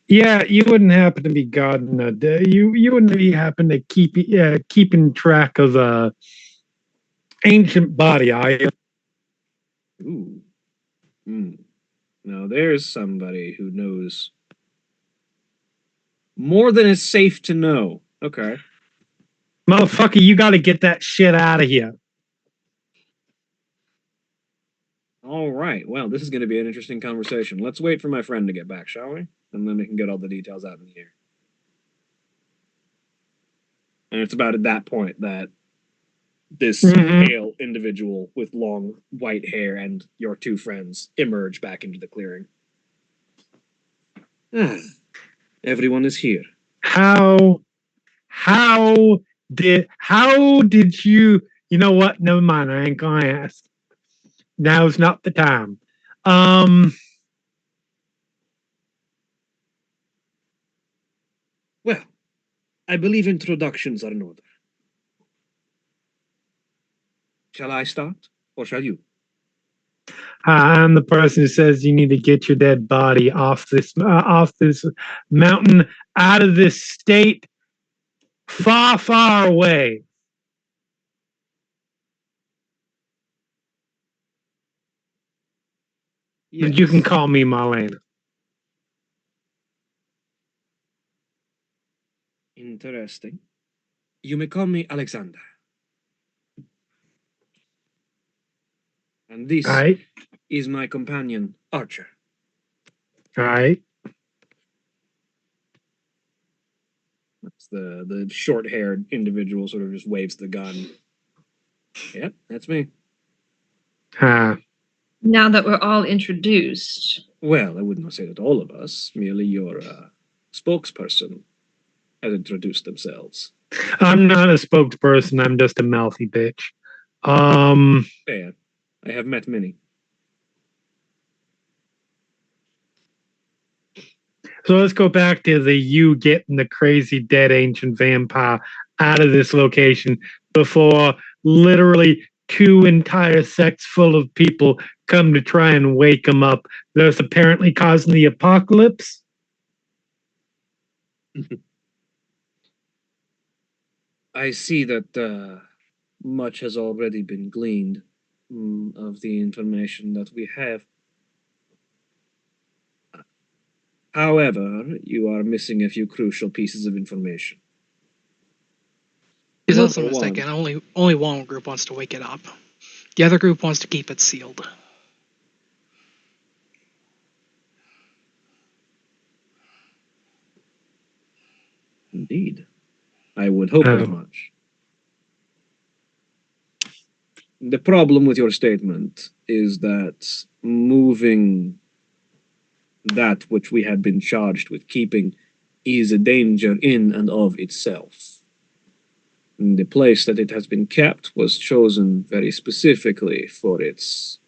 Yeah, you wouldn't happen to be guarding a day. You wouldn't be happen to keeping track of a ancient body, are you? Ooh. No, there's somebody who knows more than is safe to know. Okay. Motherfucker, you gotta get that shit out of here. All right. Well, this is going to be an interesting conversation. Let's wait for my friend to get back, shall we? And then we can get all the details out in the air. And it's about at that point that this pale individual with long white hair and your two friends emerge back into the clearing. Everyone is here. How did you know what? Never mind, I ain't gonna ask. Now's not the time. Well, I believe introductions are in order. Shall I start, or shall you? I'm the person who says you need to get your dead body off this mountain, out of this state, far, far away. Yes. You can call me Marlena. Interesting. You may call me Alexander. And this is my companion, Archer. All right. That's the short-haired individual sort of just waves the gun. Yep, that's me. Now that we're all introduced. Well, I would not say that all of us. Merely your spokesperson has introduced themselves. I'm not a spokesperson. I'm just a mouthy bitch. Fair. I have met many. So let's go back to you getting the crazy dead ancient vampire out of this location before literally 2 entire sects full of people come to try and wake him up, thus apparently causing the apocalypse. I see that much has already been gleaned of the information that we have. However, you are missing a few crucial pieces of information. He's also Number one. mistaken. Only one group wants to wake it up. The other group wants to keep it sealed. Indeed. I would hope as Oh. much. The problem with your statement is that moving that which we have been charged with keeping is a danger in and of itself. And the place that it has been kept was chosen very specifically for its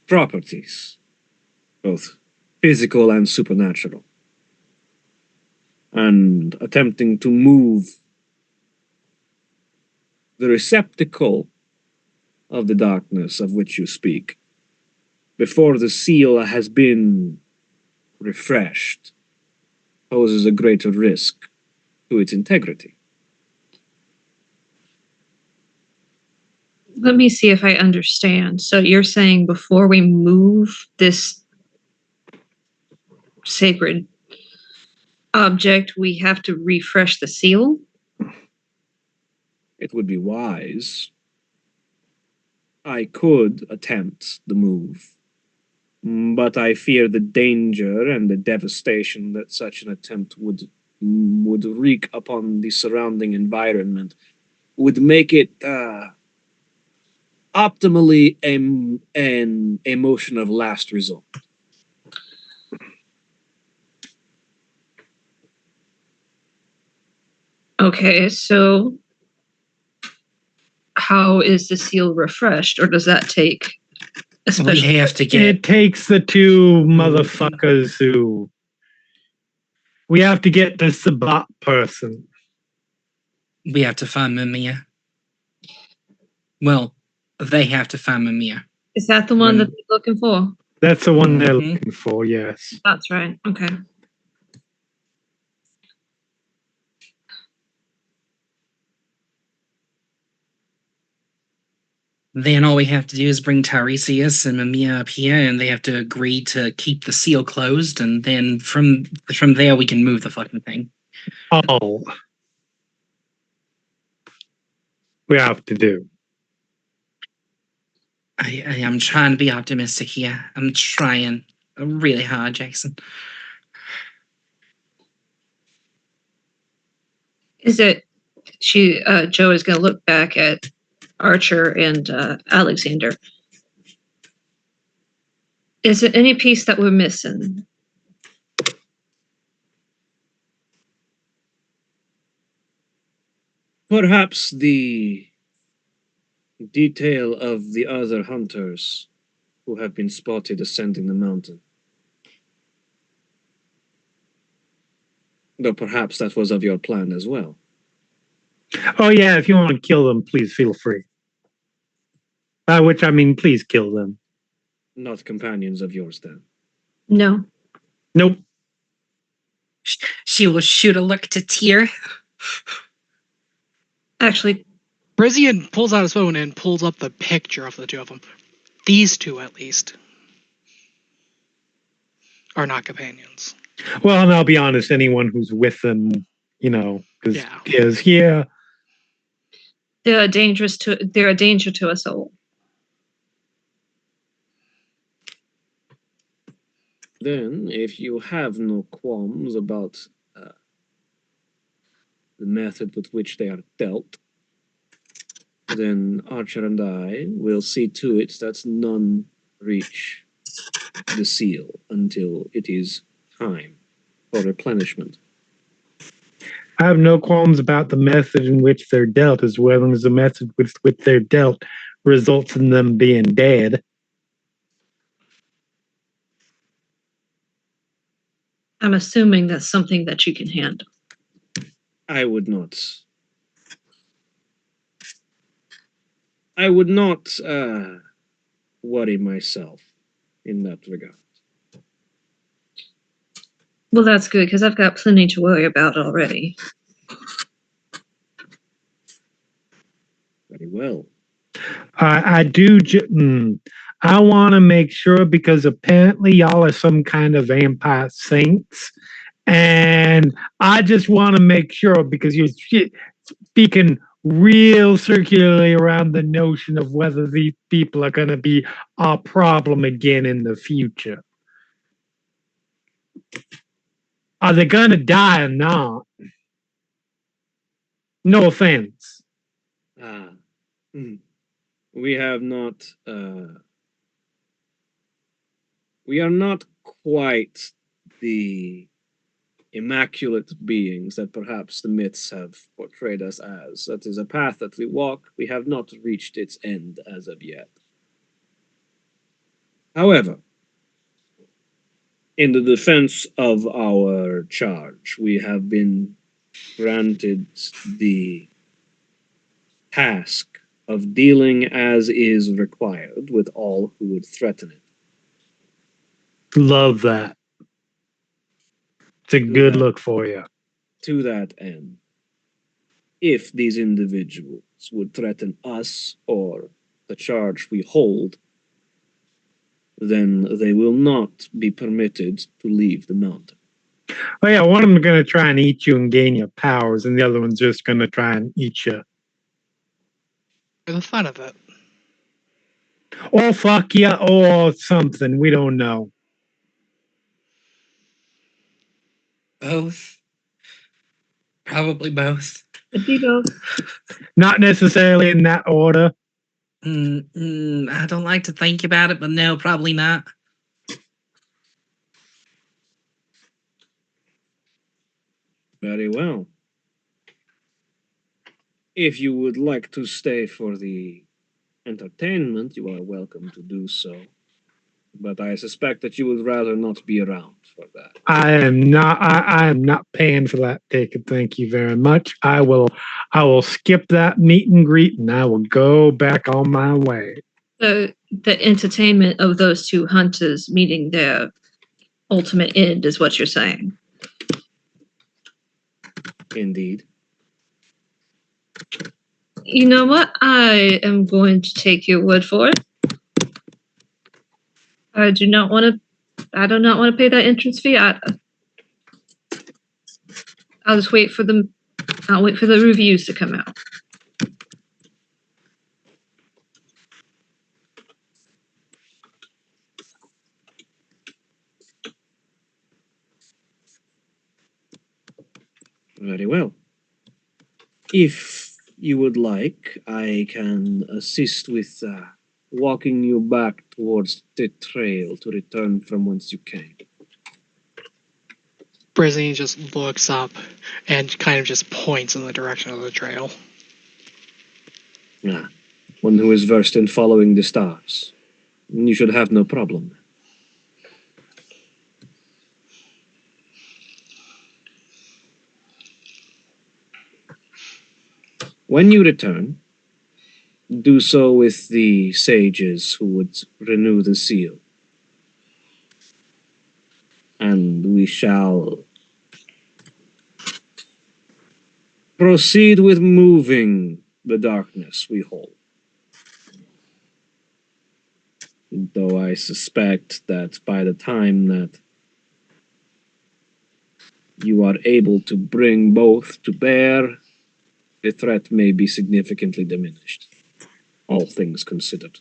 properties, both physical and supernatural. And attempting to move the receptacle of the darkness of which you speak before the seal has been refreshed poses a greater risk to its integrity. Let me see if I understand. So you're saying before we move this sacred object, we have to refresh the seal? It would be wise. I could attempt the move, but I fear the danger and the devastation that such an attempt would wreak upon the surrounding environment would make it optimally an emotion of last resort. Okay, so how is the seal refreshed, or does that take a We special? have to get. It takes the 2 motherfuckers who. We have to get the Sabat person. We have to find Mamiya. Well, they have to find Mamiya. Is that the one that they're looking for? That's the one they're Mhm. looking for, yes. That's right. Okay. Then all we have to do is bring Tiresias and Mamiya up here, and they have to agree to keep the seal closed, and then from there we can move the fucking thing. All we have to do. I am trying to be optimistic here. I'm trying really hard, Jackson. Is it Joe is going to look back at Archer and Alexander. Is it any piece that we're missing? Perhaps the detail of the other hunters who have been spotted ascending the mountain. Though perhaps that was of your plan as well. Oh yeah, if you want to kill them, please feel free. By which I mean, please kill them. Not companions of yours, then. No. Nope. She will shoot a look to Tyr. Actually, Brizian pulls out his phone and pulls up the picture of the 2 of them. These 2, at least, are not companions. Well, and I'll be honest, anyone who's with them, because Yeah. they're a danger to us all. Then, if you have no qualms about the method with which they are dealt, then Archer and I will see to it that none reach the seal until it is time for replenishment. I have no qualms about the method in which they're dealt, as well as the method with which they're dealt results in them being dead. I'm assuming that's something that you can handle. I would not. I would not worry myself in that regard. Well, that's good because I've got plenty to worry about already. Very well. I do. I want to make sure because apparently y'all are some kind of vampire saints, and I just want to make sure because you're speaking real circularly around the notion of whether these people are going to be a problem again in the future. Are they going to die or not? No offense. We have not. We are not quite the immaculate beings that perhaps the myths have portrayed us as. That is a path that we walk. We have not reached its end as of yet. However, in the defense of our charge, we have been granted the task of dealing as is required with all who would threaten it. Love that. It's a good look for you. To that end, if these individuals would threaten us or the charge we hold, then they will not be permitted to leave the mountain. Oh yeah, one of them is going to try and eat you and gain your powers, and the other one's just going to try and eat you. For the fun of it. Or fuck you, or something. We don't know. Both. Probably both. Could be both. Not necessarily in that order. I don't like to think about it, but no, probably not. Very well. If you would like to stay for the entertainment, you are welcome to do so. But I suspect that you would rather not be around for that. I am not paying for that ticket. Thank you very much. I will skip that meet and greet and I will go back on my way. So the entertainment of those two hunters meeting their ultimate end is what you're saying. Indeed. You know what? I am going to take your word for it. I do not want to pay that entrance fee. I'll just wait for them. I'll wait for the reviews to come out. Very well. If you would like, I can assist with walking you back towards the trail to return from whence you came. Brittany just looks up and kind of just points in the direction of the trail. One who is versed in following the stars. You should have no problem. When you return, do so with the sages who would renew the seal. And we shall proceed with moving the darkness we hold. Though I suspect that by the time that you are able to bring both to bear, the threat may be significantly diminished, all things considered.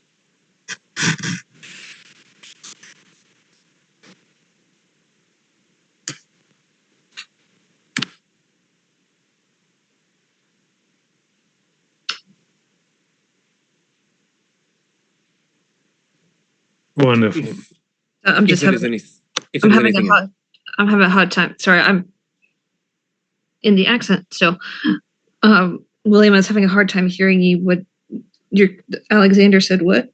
Wonderful. I'm just having a hard time. Sorry, in the accent. So, William is having a hard time hearing you. What your Alexander said? What?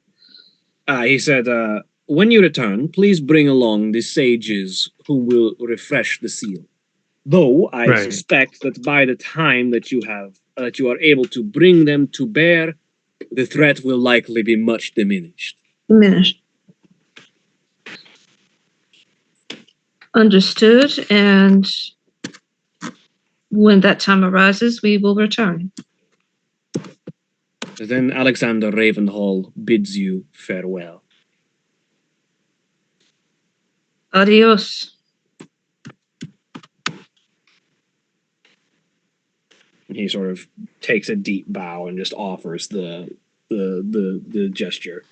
He said, when you return, please bring along the sages who will refresh the seal. Though I Right. suspect that by the time that you are able to bring them to bear, the threat will likely be much diminished. Diminished. Understood. And when that time arises, we will return. Then Alexander Ravenhall bids you farewell. Adios. He sort of takes a deep bow and just offers the gesture.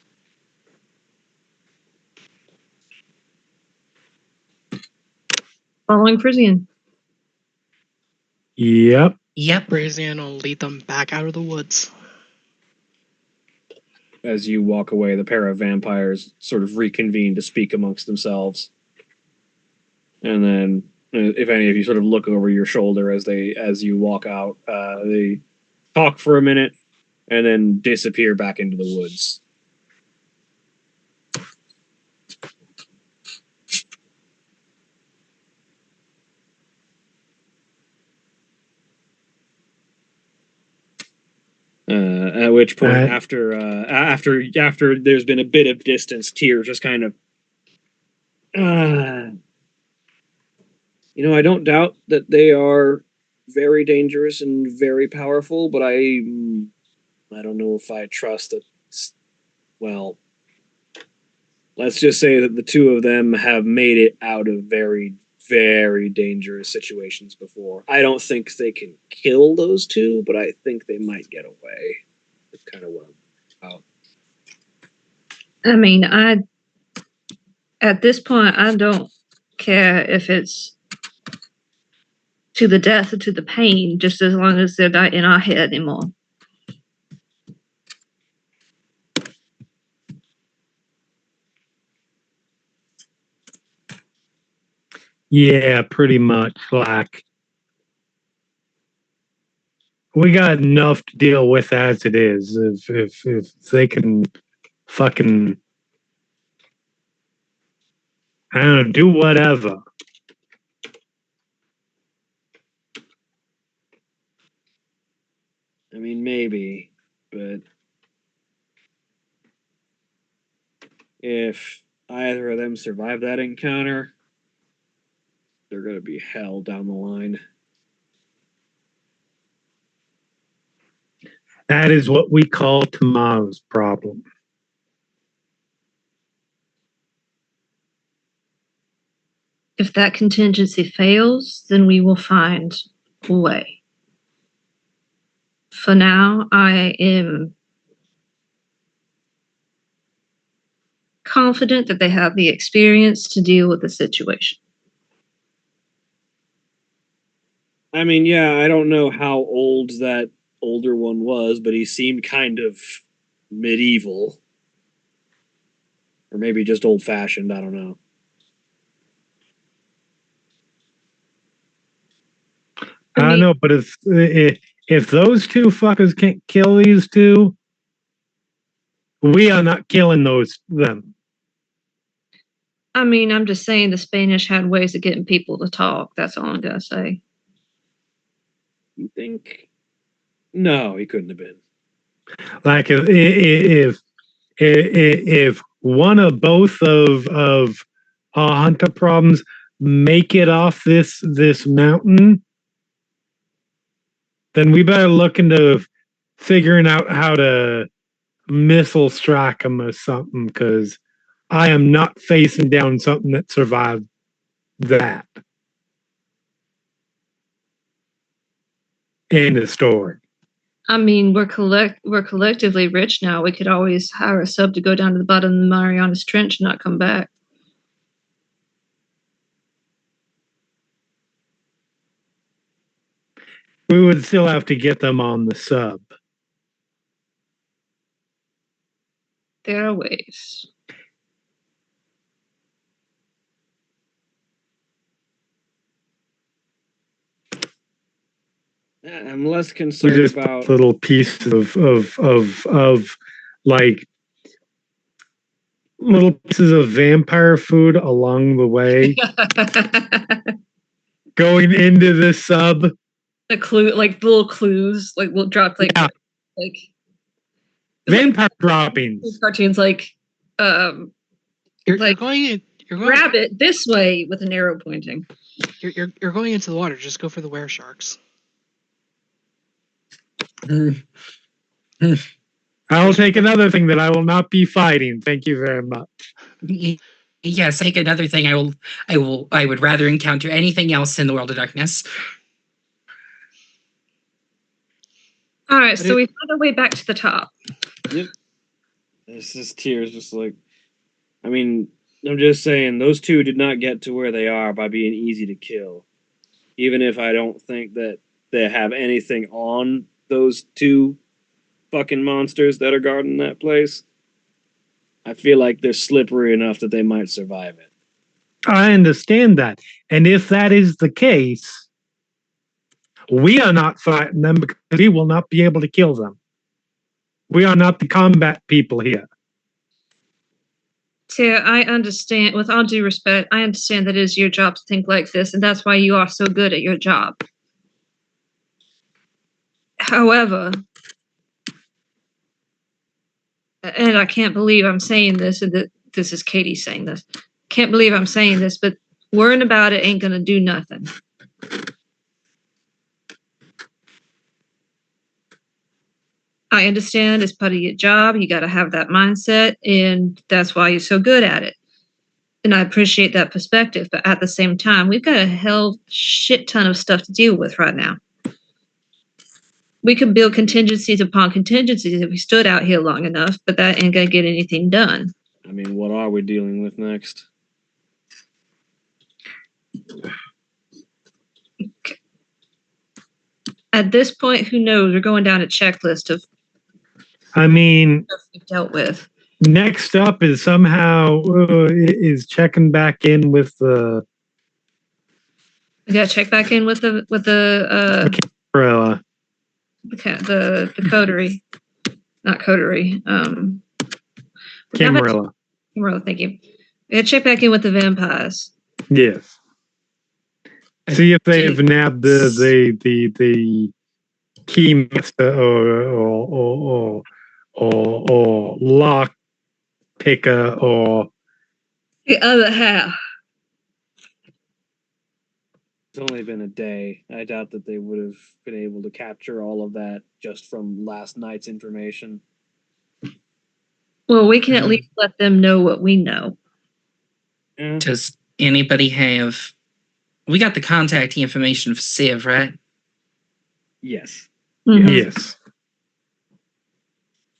Following Frisian. Yep. Yep. Brazian will lead them back out of the woods. As you walk away, the pair of vampires sort of reconvene to speak amongst themselves. And then, if any of you sort of look over your shoulder as you walk out, they talk for a minute and then disappear back into the woods. At which point, after there's been a bit of distance, Tyr just kind of, I don't doubt that they are very dangerous and very powerful, but I don't know if I trust that. Well, let's just say that the two of them have made it out of very, very dangerous situations before. I don't think they can kill those two, but I think they might get away. It's kind of what I'm about. I mean, at this point, I don't care if it's to the death or to the pain, just as long as they're not in our head anymore. Yeah, pretty much. Like, we got enough to deal with as it is. If they can fucking, I don't know, do whatever. I mean, maybe, but if either of them survive that encounter, they're going to be hell down the line. That is what we call tomorrow's problem. If that contingency fails, then we will find a way. For now, I am confident that they have the experience to deal with the situation. I mean, yeah, I don't know how old that older one was, but he seemed kind of medieval. Or maybe just old-fashioned, I don't know. I don't know, but if those two fuckers can't kill these two, we are not killing them. I mean, I'm just saying the Spanish had ways of getting people to talk. That's all I'm gonna say. You think? No, he couldn't have been. Like if one or both of our hunter problems make it off this mountain, then we better look into figuring out how to missile strike them or something, because I am not facing down something that survived that. End of story. I mean, we're collectively rich now. We could always hire a sub to go down to the bottom of the Marianas Trench and not come back. We would still have to get them on the sub. There are ways. I'm less We concerned just about. little pieces of like little pieces of vampire food along the way, going into the sub. The clue, like little clues, like we'll drop Yeah. like Vampire droppings. cartoons, like You're Like, going. You're going. grab it this way with an arrow pointing. You're going into the water. Just go for the were sharks. I'll take another thing that I will not be fighting. Thank you very much. Yes, take another thing. I would rather encounter anything else in the world of darkness. All right, But so it- we found our way back to the top. This is tears, just like. I mean, I'm just saying, those two did not get to where they are by being easy to kill. Even if I don't think that they have anything on those two fucking monsters that are guarding that place, I feel like they're slippery enough that they might survive it. I understand that. And if that is the case, we are not fighting them because we will not be able to kill them. We are not the combat people here. Tara, I understand, with all due respect, I understand that it is your job to think like this, and that's why you are so good at your job. However, and I can't believe I'm saying this, and that this is Katie saying this. Can't believe I'm saying this, but worrying about it ain't gonna do nothing. I understand it's part of your job. You got to have that mindset, and that's why you're so good at it. And I appreciate that perspective. But at the same time, we've got a hell shit ton of stuff to deal with right now. We could build contingencies upon contingencies if we stood out here long enough, but that ain't gonna get anything done. I mean, what are we dealing with next? At this point, who knows? We're going down a checklist of I mean, stuff we've dealt with. next up is somehow is checking back in with the We got to check back in with the umbrella. the coterie, not coterie. Camarilla. Camarilla, thank you. We got to check back in with the vampires. Yes. See if they've nabbed the key master or lock picker or The other half. It's only been a day. I doubt that they would have been able to capture all of that just from last night's information. Well, we can at least let them know what we know. Yeah. Does anybody have? We got the contact information for Civ, right? Yes. Mhm. yes.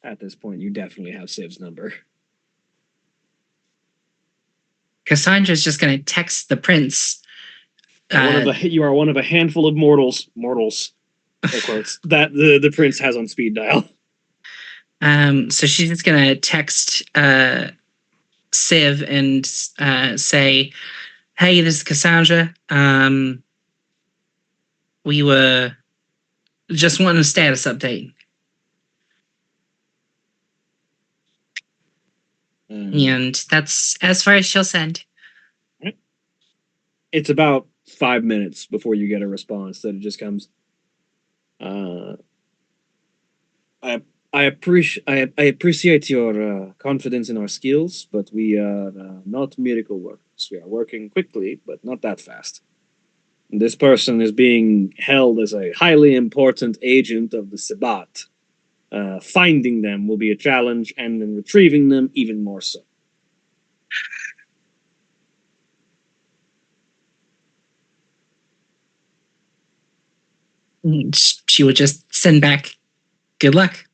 At this point, you definitely have Civ's number. Cassandra's just going to text the prince. You are one of a handful of mortals, air quotes, that the prince has on speed dial. So she's just going to text Civ and say, "Hey, this is Cassandra. We were just wanting a status update." And that's as far as she'll send. It's about 5 minutes before you get a response that it just comes. I appreciate your confidence in our skills, but we are not miracle workers. We are working quickly, but not that fast. And this person is being held as a highly important agent of the Sabbat. Finding them will be a challenge, and then retrieving them even more so. She would just send back, "Good luck."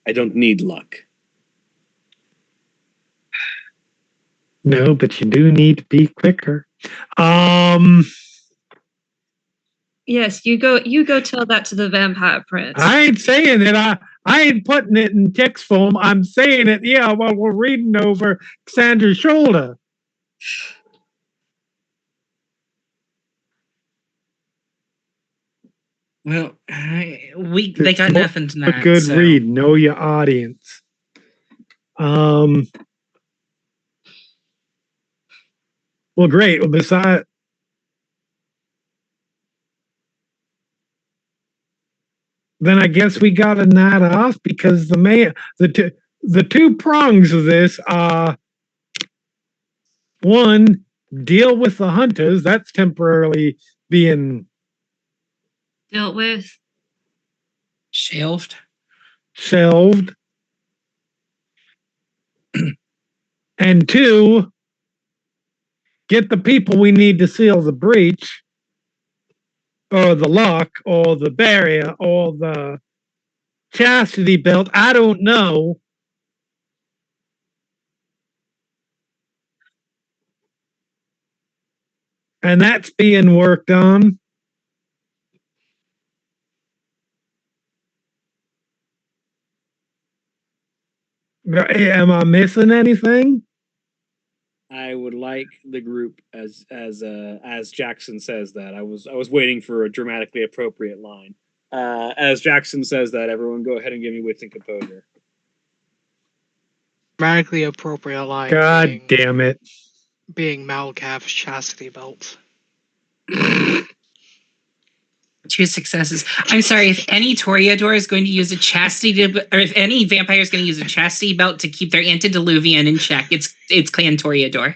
I don't need luck. No, but you do need to be quicker. Yes, you go tell that to the vampire prince. I ain't saying it. I ain't putting it in text form. I'm saying it, yeah, while we're reading over Cassandra's shoulder. Well, they got nothing A tonight. good so. read. Know your audience. Well, great. Well, besides, then I guess we got to nod off because the two prongs of this are one, deal with the hunters. That's temporarily being Dealt with. Shelved. shelved. And two, get the people we need to seal the breach or the lock or the barrier or the chastity belt. I don't know. And that's being worked on. Am I missing anything? I would like the group as Jackson says that. I was waiting for a dramatically appropriate line. As Jackson says that, everyone go ahead and give me wits and composure. Dramatically appropriate line. God damn it. Being Malcav's chastity belt. 2 successes. I'm sorry, if any Toreador is going to use a or if any vampire is going to use a chastity belt to keep their antediluvian in check, it's Clan Toreador.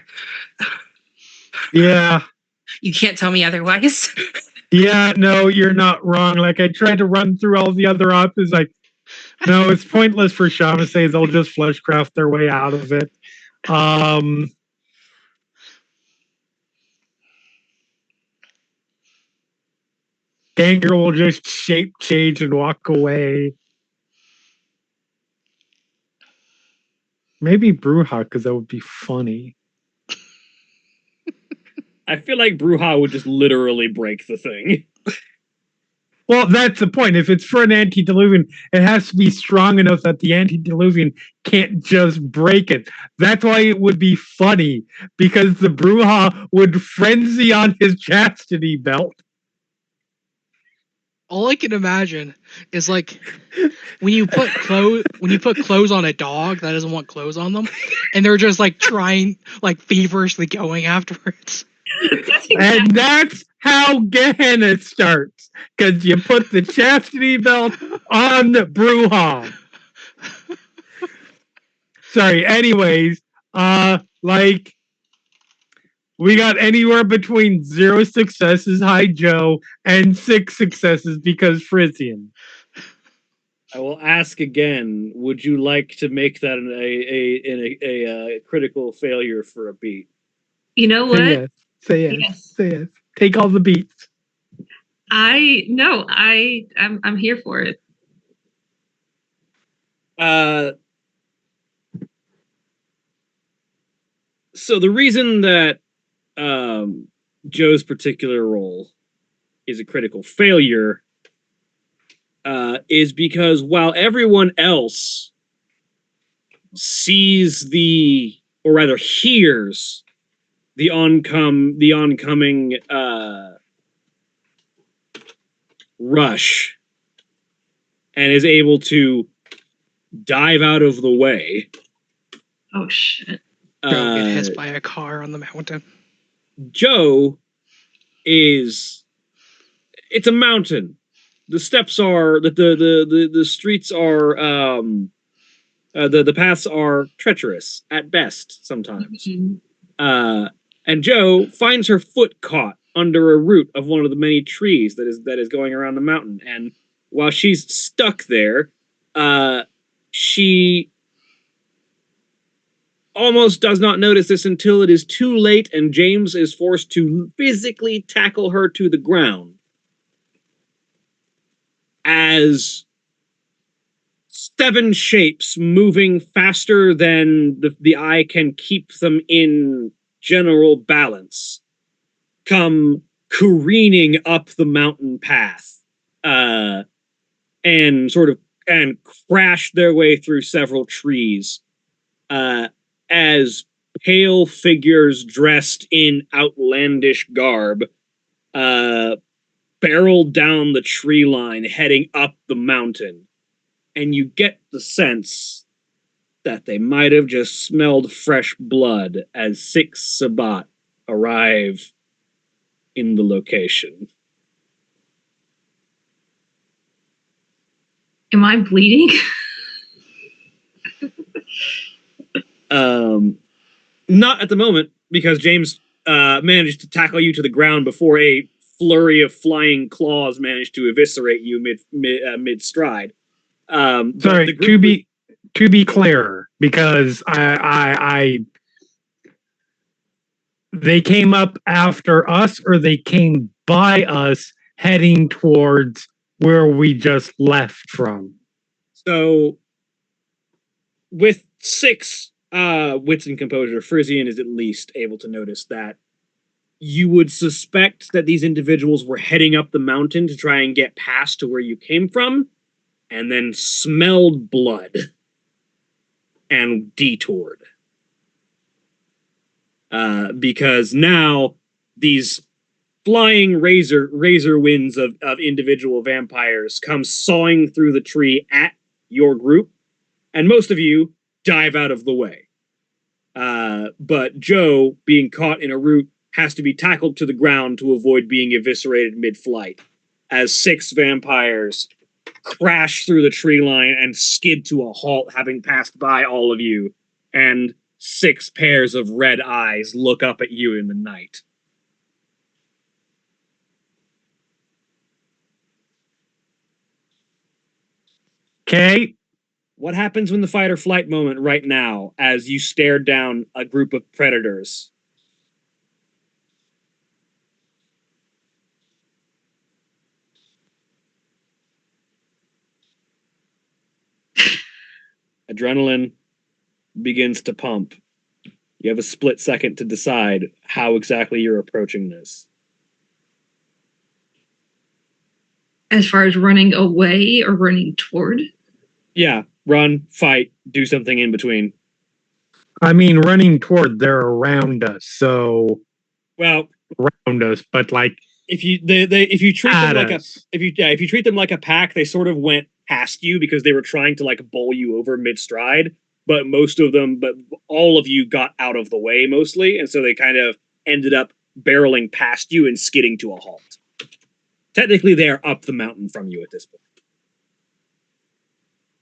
Yeah. You can't tell me otherwise. Yeah, no, you're not wrong. Like, I tried to run through all the other options. Like, no, it's pointless for Shamasay. They'll just fleshcraft their way out of it. Ganger will just shape change and walk away. Maybe Bruja, because that would be funny. I feel like Bruja would just literally break the thing. Well, that's the point. If it's for an antediluvian, it has to be strong enough that the antediluvian can't just break it. That's why it would be funny, because the Bruja would frenzy on his chastity belt. All I can imagine is like when you put clothes on a dog that doesn't want clothes on them, and they're just like trying, like feverishly going afterwards. And that's how Gehenna starts, because you put the chastity belt on the Bruja. Sorry. Anyways, like, we got anywhere between 0 successes, hi Joe, and 6 successes because Frisian. I will ask again. Would you like to make that a critical failure for a beat? You know what? Say yes. Say yes. Yes. Say yes. Take all the beats. I'm here for it. So the reason that Joe's particular role is a critical failure is because while everyone else sees or rather hears the oncoming rush and is able to dive out of the way. Oh shit. Go get hit by a car on the mountain. Joe it's a mountain. The steps are the streets are the paths are treacherous at best sometimes. Mm-hmm. And Joe finds her foot caught under a root of one of the many trees that is going around the mountain, and while she's stuck there, she almost does not notice this until it is too late, and James is forced to physically tackle her to the ground as 7 shapes moving faster than the eye can keep them in general balance come careening up the mountain path and crash their way through several trees as pale figures dressed in outlandish garb barrel down the tree line heading up the mountain, and you get the sense that they might have just smelled fresh blood as 6 Sabbat arrive in the location. Am I bleeding? Not at the moment, because James managed to tackle you to the ground before a flurry of flying claws managed to eviscerate you mid stride. Sorry, to be clear, because I they came up after us, or they came by us heading towards where we just left from. So, with 6 wits and composure, Frisian is at least able to notice that you would suspect that these individuals were heading up the mountain to try and get past to where you came from, and then smelled blood and detoured. Because now these flying razor winds of individual vampires come sawing through the tree at your group, and most of you dive out of the way. But Joe, being caught in a root, has to be tackled to the ground to avoid being eviscerated mid-flight, as 6 vampires crash through the tree line and skid to a halt, having passed by all of you, and 6 pairs of red eyes look up at you in the night. Okay. What happens when the fight or flight moment right now, as you stare down a group of predators? Adrenaline begins to pump. You have a split second to decide how exactly you're approaching this. As far as running away or running toward? Yeah, run, fight, do something in between. I mean, running toward, they're around us, so Well, around us, but like if you treat them like us. if you treat them like a pack, they sort of went past you because they were trying to like bowl you over mid stride. But all of you got out of the way mostly, and so they kind of ended up barreling past you and skidding to a halt. Technically, they are up the mountain from you at this point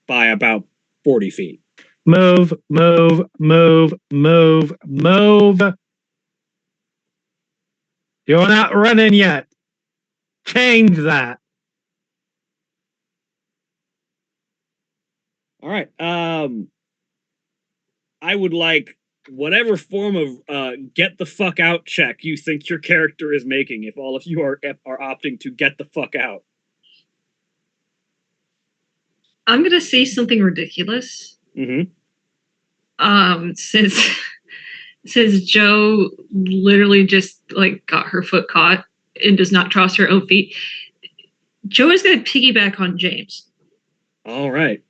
by about 40 feet. Move, move, move, move, move. You're not running yet. Change that. All right. I would like whatever form of get the fuck out check you think your character is making, if all of you are opting to get the fuck out. I'm gonna say something ridiculous. Mm-hmm. Since Joe literally just like got her foot caught and does not trust her own feet, Joe is gonna piggyback on James. All right.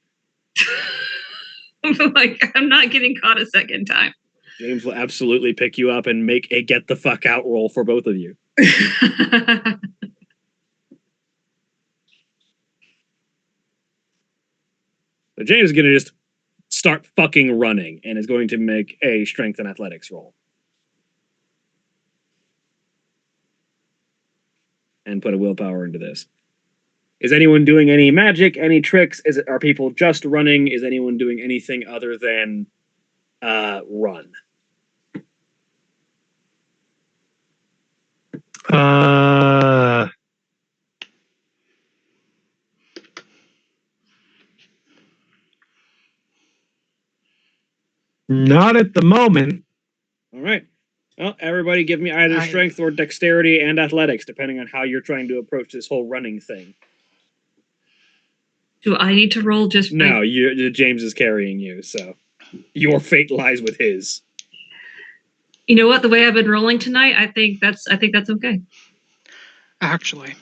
Like, I'm not getting caught a second time. James will absolutely pick you up and make a get the fuck out roll for both of you. So James is going to just start fucking running and is going to make a strength and athletics roll. And put a willpower into this. Is anyone doing any magic, any tricks? Are people just running? Is anyone doing anything other than run? Not at the moment. All right. Well, everybody give me either strength or dexterity and athletics, depending on how you're trying to approach this whole running thing. Do I need to roll just? No, James is carrying you, so your fate lies with his. You know what? The way I've been rolling tonight, I think that's okay. Actually,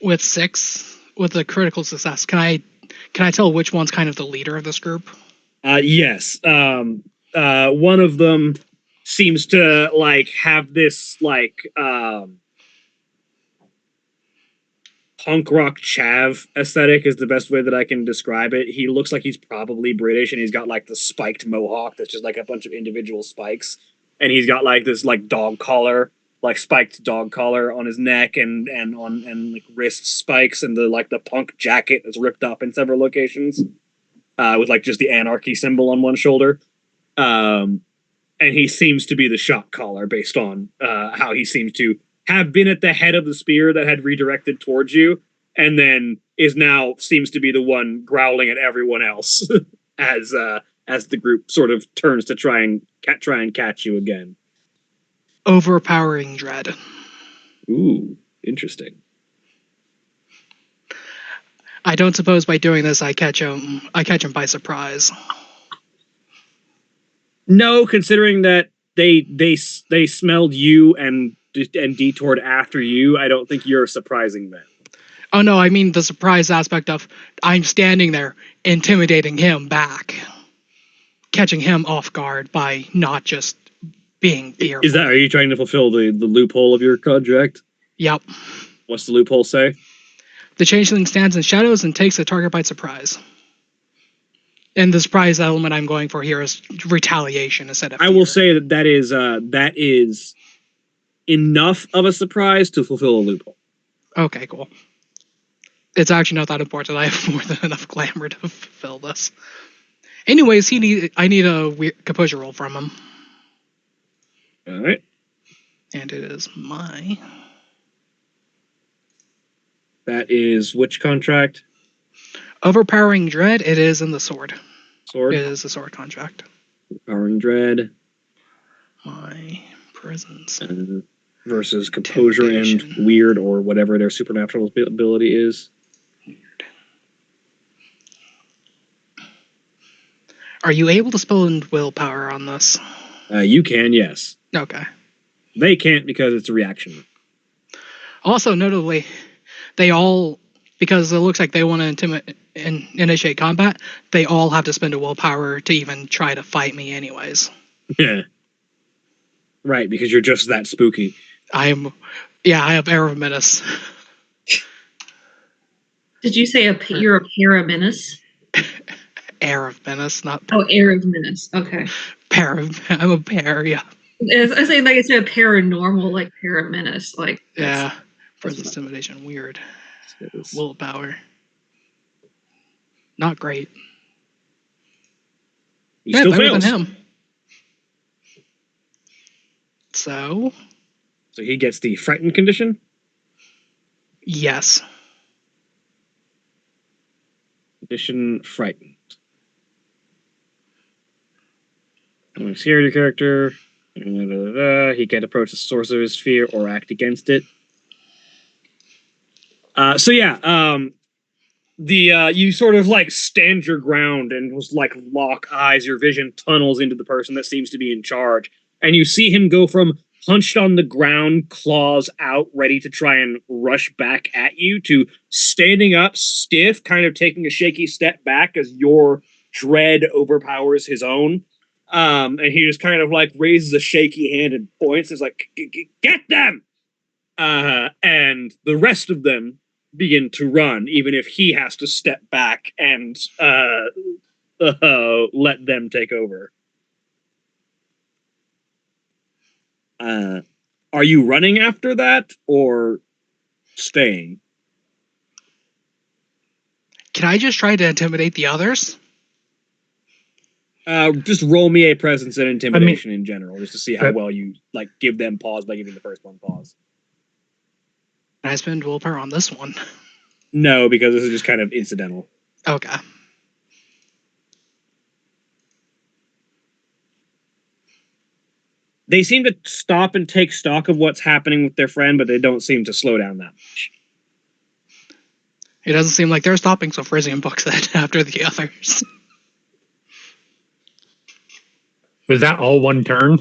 with 6, with a critical success, can I tell which one's kind of the leader of this group? Yes. One of them seems to like have this like punk rock chav aesthetic is the best way that I can describe it. He looks like he's probably British, and he's got like the spiked mohawk that's just like a bunch of individual spikes, and he's got like this like dog collar, like spiked dog collar on his neck and like wrist spikes, and the punk jacket that's ripped up in several locations, with like just the anarchy symbol on one shoulder. And he seems to be the shot caller based on how he seems to have been at the head of the spear that had redirected towards you, and then is now seems to be the one growling at everyone else as the group sort of turns to try and catch you again. Overpowering dread. Ooh, interesting. I don't suppose by doing this I catch him by surprise. No, considering that they smelled you and detoured after you, I don't think you're surprising them. Oh no, I mean the surprise aspect of I'm standing there intimidating him back, catching him off guard by not just being fearful. Are you trying to fulfill the loophole of your contract? Yep. What's the loophole say? The changeling stands in shadows and takes the target by surprise. And the surprise element I'm going for here is retaliation instead of fear. I will say that is enough of a surprise to fulfill a loophole. Okay, cool. It's actually not that important. I have more than enough glamour to fulfill this. Anyways, I need a composure roll from him. All right. And it is my... That is which contract? Overpowering dread. It is in the sword. Sword? It is a sword contract. Overpowering dread. My presence. Versus composure and weird or whatever their supernatural ability is. Weird. Are you able to spend willpower on this? You can, yes. Okay. They can't because it's a reaction. Also, notably, they all, because it looks like they want to initiate combat, they all have to spend a willpower to even try to fight me anyways. Yeah. Right, because you're just that spooky. I have Air of Menace. Did you say you're a paramenace? Air of Menace, not... Oh, Air of Menace. Okay. I'm a pair, yeah. I say like instead of paranormal, like paramenace, like yeah. Presence intimidation, weird. Willpower. Not great. He still better fails. than him. So he gets the frightened condition? Yes. Condition frightened. I'm a security character. He can't approach the source of his fear or act against it. You sort of like stand your ground and just like lock eyes. Your vision tunnels into the person that seems to be in charge, and you see him go from hunched on the ground, claws out, ready to try and rush back at you, to standing up, stiff, kind of taking a shaky step back as your dread overpowers his own. And he just kind of like raises a shaky hand and points. It's like, get them! And the rest of them begin to run, even if he has to step back and let them take over. Are you running after that or staying? Can I just try to intimidate the others? Just roll me a presence and intimidation in general, just to see how well you like give them pause by giving the first one pause. Can I spend willpower on this one? No, because this is just kind of incidental. Okay. They seem to stop and take stock of what's happening with their friend, but they don't seem to slow down that much. It doesn't seem like they're stopping, so Frisian books it after the others. Was that all one turn?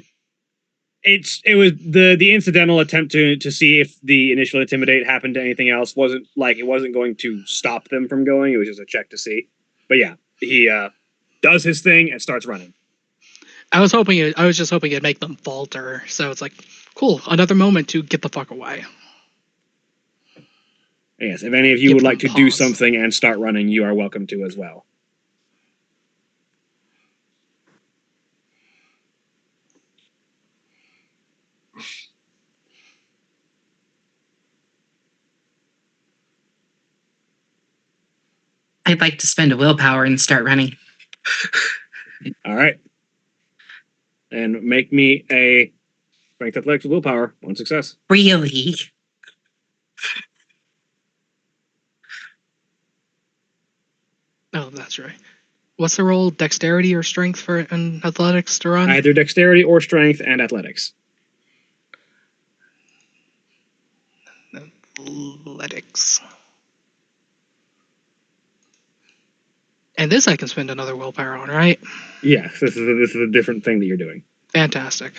It was the incidental attempt to see if the initial intimidate happened to anything else. Wasn't like it wasn't going to stop them from going. It was just a check to see. But yeah, he does his thing and starts running. I was just hoping it'd make them falter. So it's like, cool, another moment to get the fuck away. Yes, if any of you Give would like to them do pause. something and start running, you are welcome to as well. I'd like to spend a willpower and start running. All right. And make me a strength athletics with willpower. One success. Really? Oh, that's right. What's the role? Dexterity or strength for in athletics to run? Either dexterity or strength and athletics. Athletics. And this I can spend another willpower on, right? Yes, this is a different thing that you're doing. Fantastic.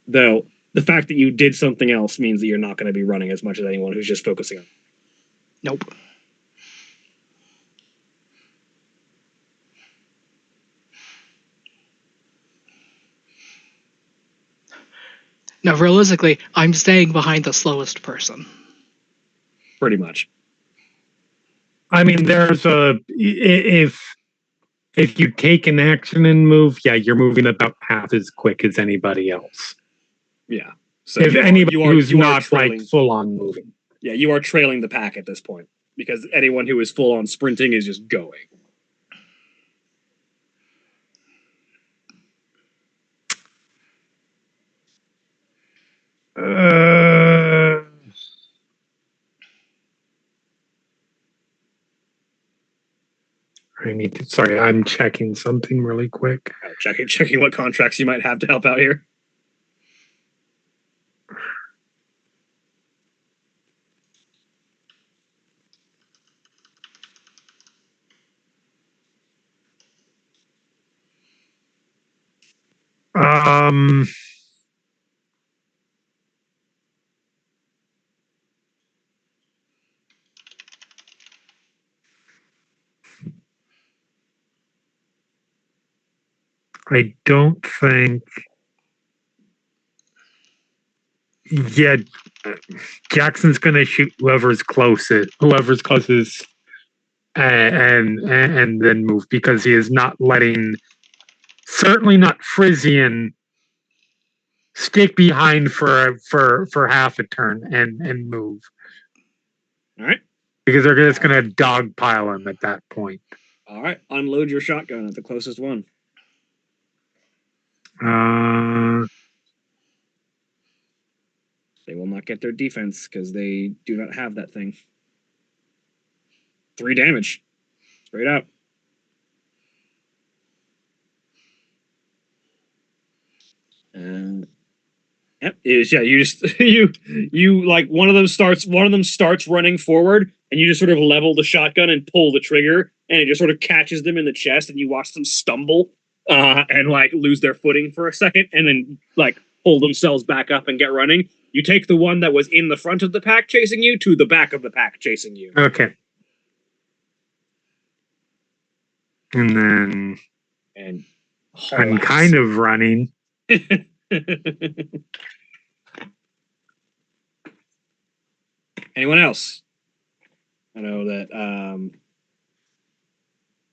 Though the fact that you did something else means that you're not going to be running as much as anyone who's just focusing on. Nope. No, realistically, I'm staying behind the slowest person. Pretty much. I mean, there's if you take an action and move, yeah, you're moving about half as quick as anybody else. Yeah. So If anybody who's you are not trailing, like full on moving. yeah, you are trailing the pack at this point because anyone who is full on sprinting is just going. I need to. Sorry, I'm checking something really quick. Checking what contracts you might have to help out here. Um. I don't think. Yeah, Jackson's gonna shoot whoever's closest, and then move because he is not letting, certainly not Frisian, stick behind for half a turn and move All right. because they're just gonna dogpile him at that point. All right. Unload your shotgun at the closest one. They will not get their defense because they do not have that thing. 3 damage. Straight out. Yep. You just you like one of them starts running forward and you just sort of level the shotgun and pull the trigger and it just sort of catches them in the chest and you watch them stumble and like lose their footing for a second and then like pull themselves back up and get running. You take the one that was in the front of the pack chasing you to the back of the pack chasing you. Okay. And then And I'm kind of running. Anyone else? I know that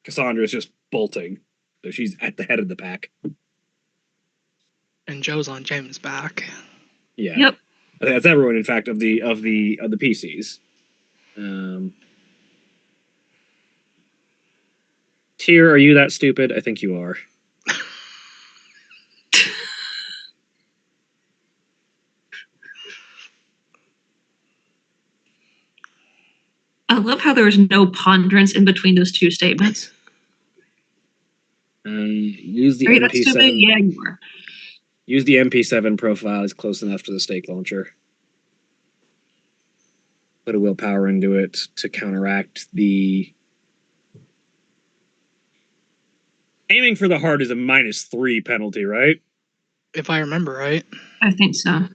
Cassandra is just bolting, so she's at the head of the pack. And Joe's on James' back. Yeah. Yep. I think that's everyone, in fact, of the PCs. Tyr, are you that stupid? I think you are. I love how there was no ponderance in between those two statements. Use the Are you that stupid? MP7. Yeah, you are. Use the MP7 profile. It's close enough to the stake launcher. Put a willpower into it to counteract the. Aiming for the heart is a -3 penalty, right? If I remember right. I think so.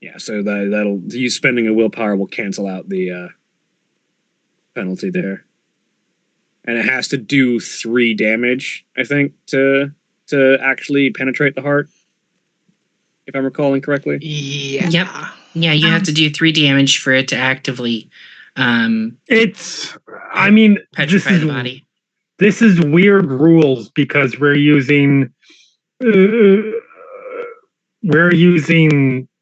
Yeah, so that'll you spending a willpower will cancel out the penalty there, and it has to do 3 damage, I think, to actually penetrate the heart. if I'm recalling correctly. Yeah. Yep. Yeah, you have to do 3 damage for it to actively It's, I mean, petrify the body. this is weird rules because we're using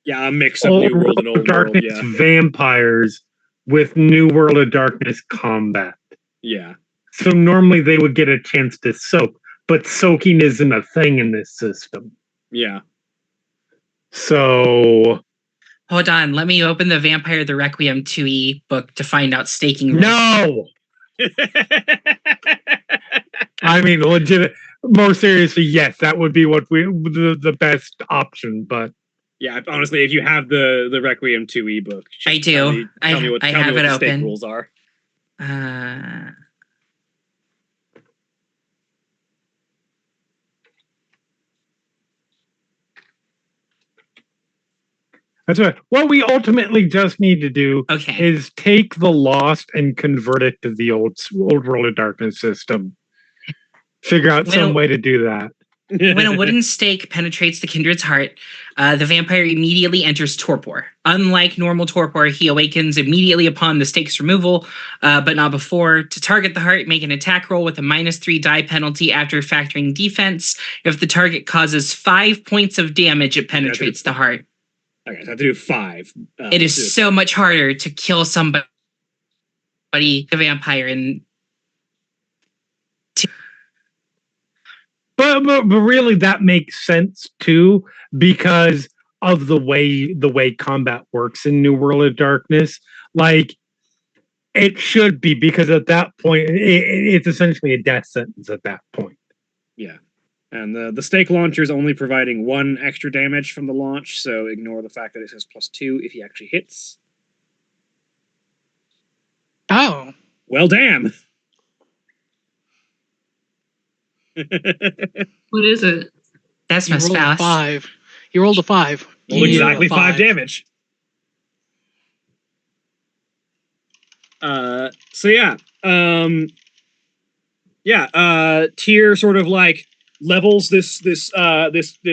Yeah, a mix of old New World World and of Old World. Darkness Yeah, vampires with New World of Darkness combat. yeah. So normally they would get a chance to soak, but soaking isn't a thing in this system. Yeah. So Hold on, let me open the Vampire the Requiem 2e book to find out staking rules. no, I mean legit. More seriously, yes, that would be what the best option. But Yeah, honestly, if you have the Requiem 2 ebook, I do. Tell me what I have it the stake open. rules are. that's what we ultimately just need to do Okay. is take the Lost and convert it to the old World of Darkness system. Figure out some way to do that. When a wooden stake penetrates the kindred's heart, the vampire immediately enters torpor. Unlike normal torpor, he awakens immediately upon the stake's removal, but not before. To target the heart, make an attack roll with a -3 die penalty after factoring defense. If the target causes 5 points of damage, it penetrates the heart. Okay, so I have to do 5. It is so much harder to kill somebody, the vampire, and But really, that makes sense too because of the way combat works in New World of Darkness. Like it should be because at that point, it's essentially a death sentence at that point. Yeah. And the stake launcher is only providing 1 extra damage from the launch, so ignore the fact that it says +2 if he actually hits. Oh. Well, damn. What is it? that's You my rolled a spouse. 5. You rolled a 5. Well, You exactly rolled a 5 damage. So yeah. Tyr sort of like levels this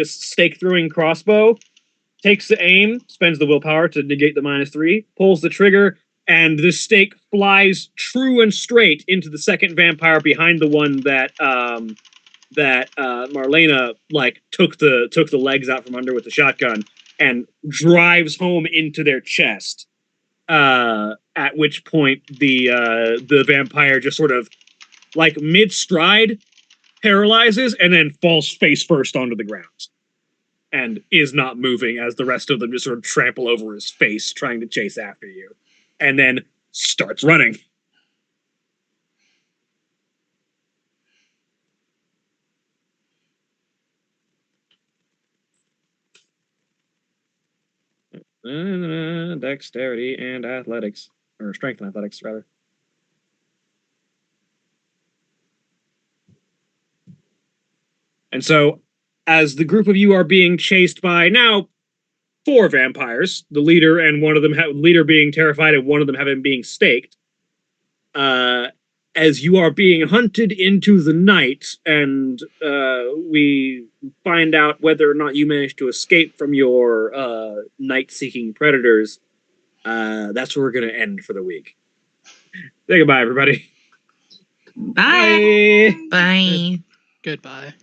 stake throwing crossbow, takes the aim, spends the willpower to negate the -3, pulls the trigger, and this stake flies true and straight into the second vampire behind the one that Marlena like took the legs out from under with the shotgun and drives home into their chest. At which point the vampire just sort of like mid-stride paralyzes and then falls face first onto the ground and is not moving as the rest of them just sort of trample over his face trying to chase after you, and then starts running. Dexterity and athletics, or strength and athletics rather. And so, as the group of you are being chased by now 4 vampires, the leader and one of them, leader being terrified and one of them having being staked, as you are being hunted into the night, and we find out whether or not you managed to escape from your night-seeking predators, that's where we're going to end for the week. Say goodbye, everybody. Bye. Bye. Goodbye.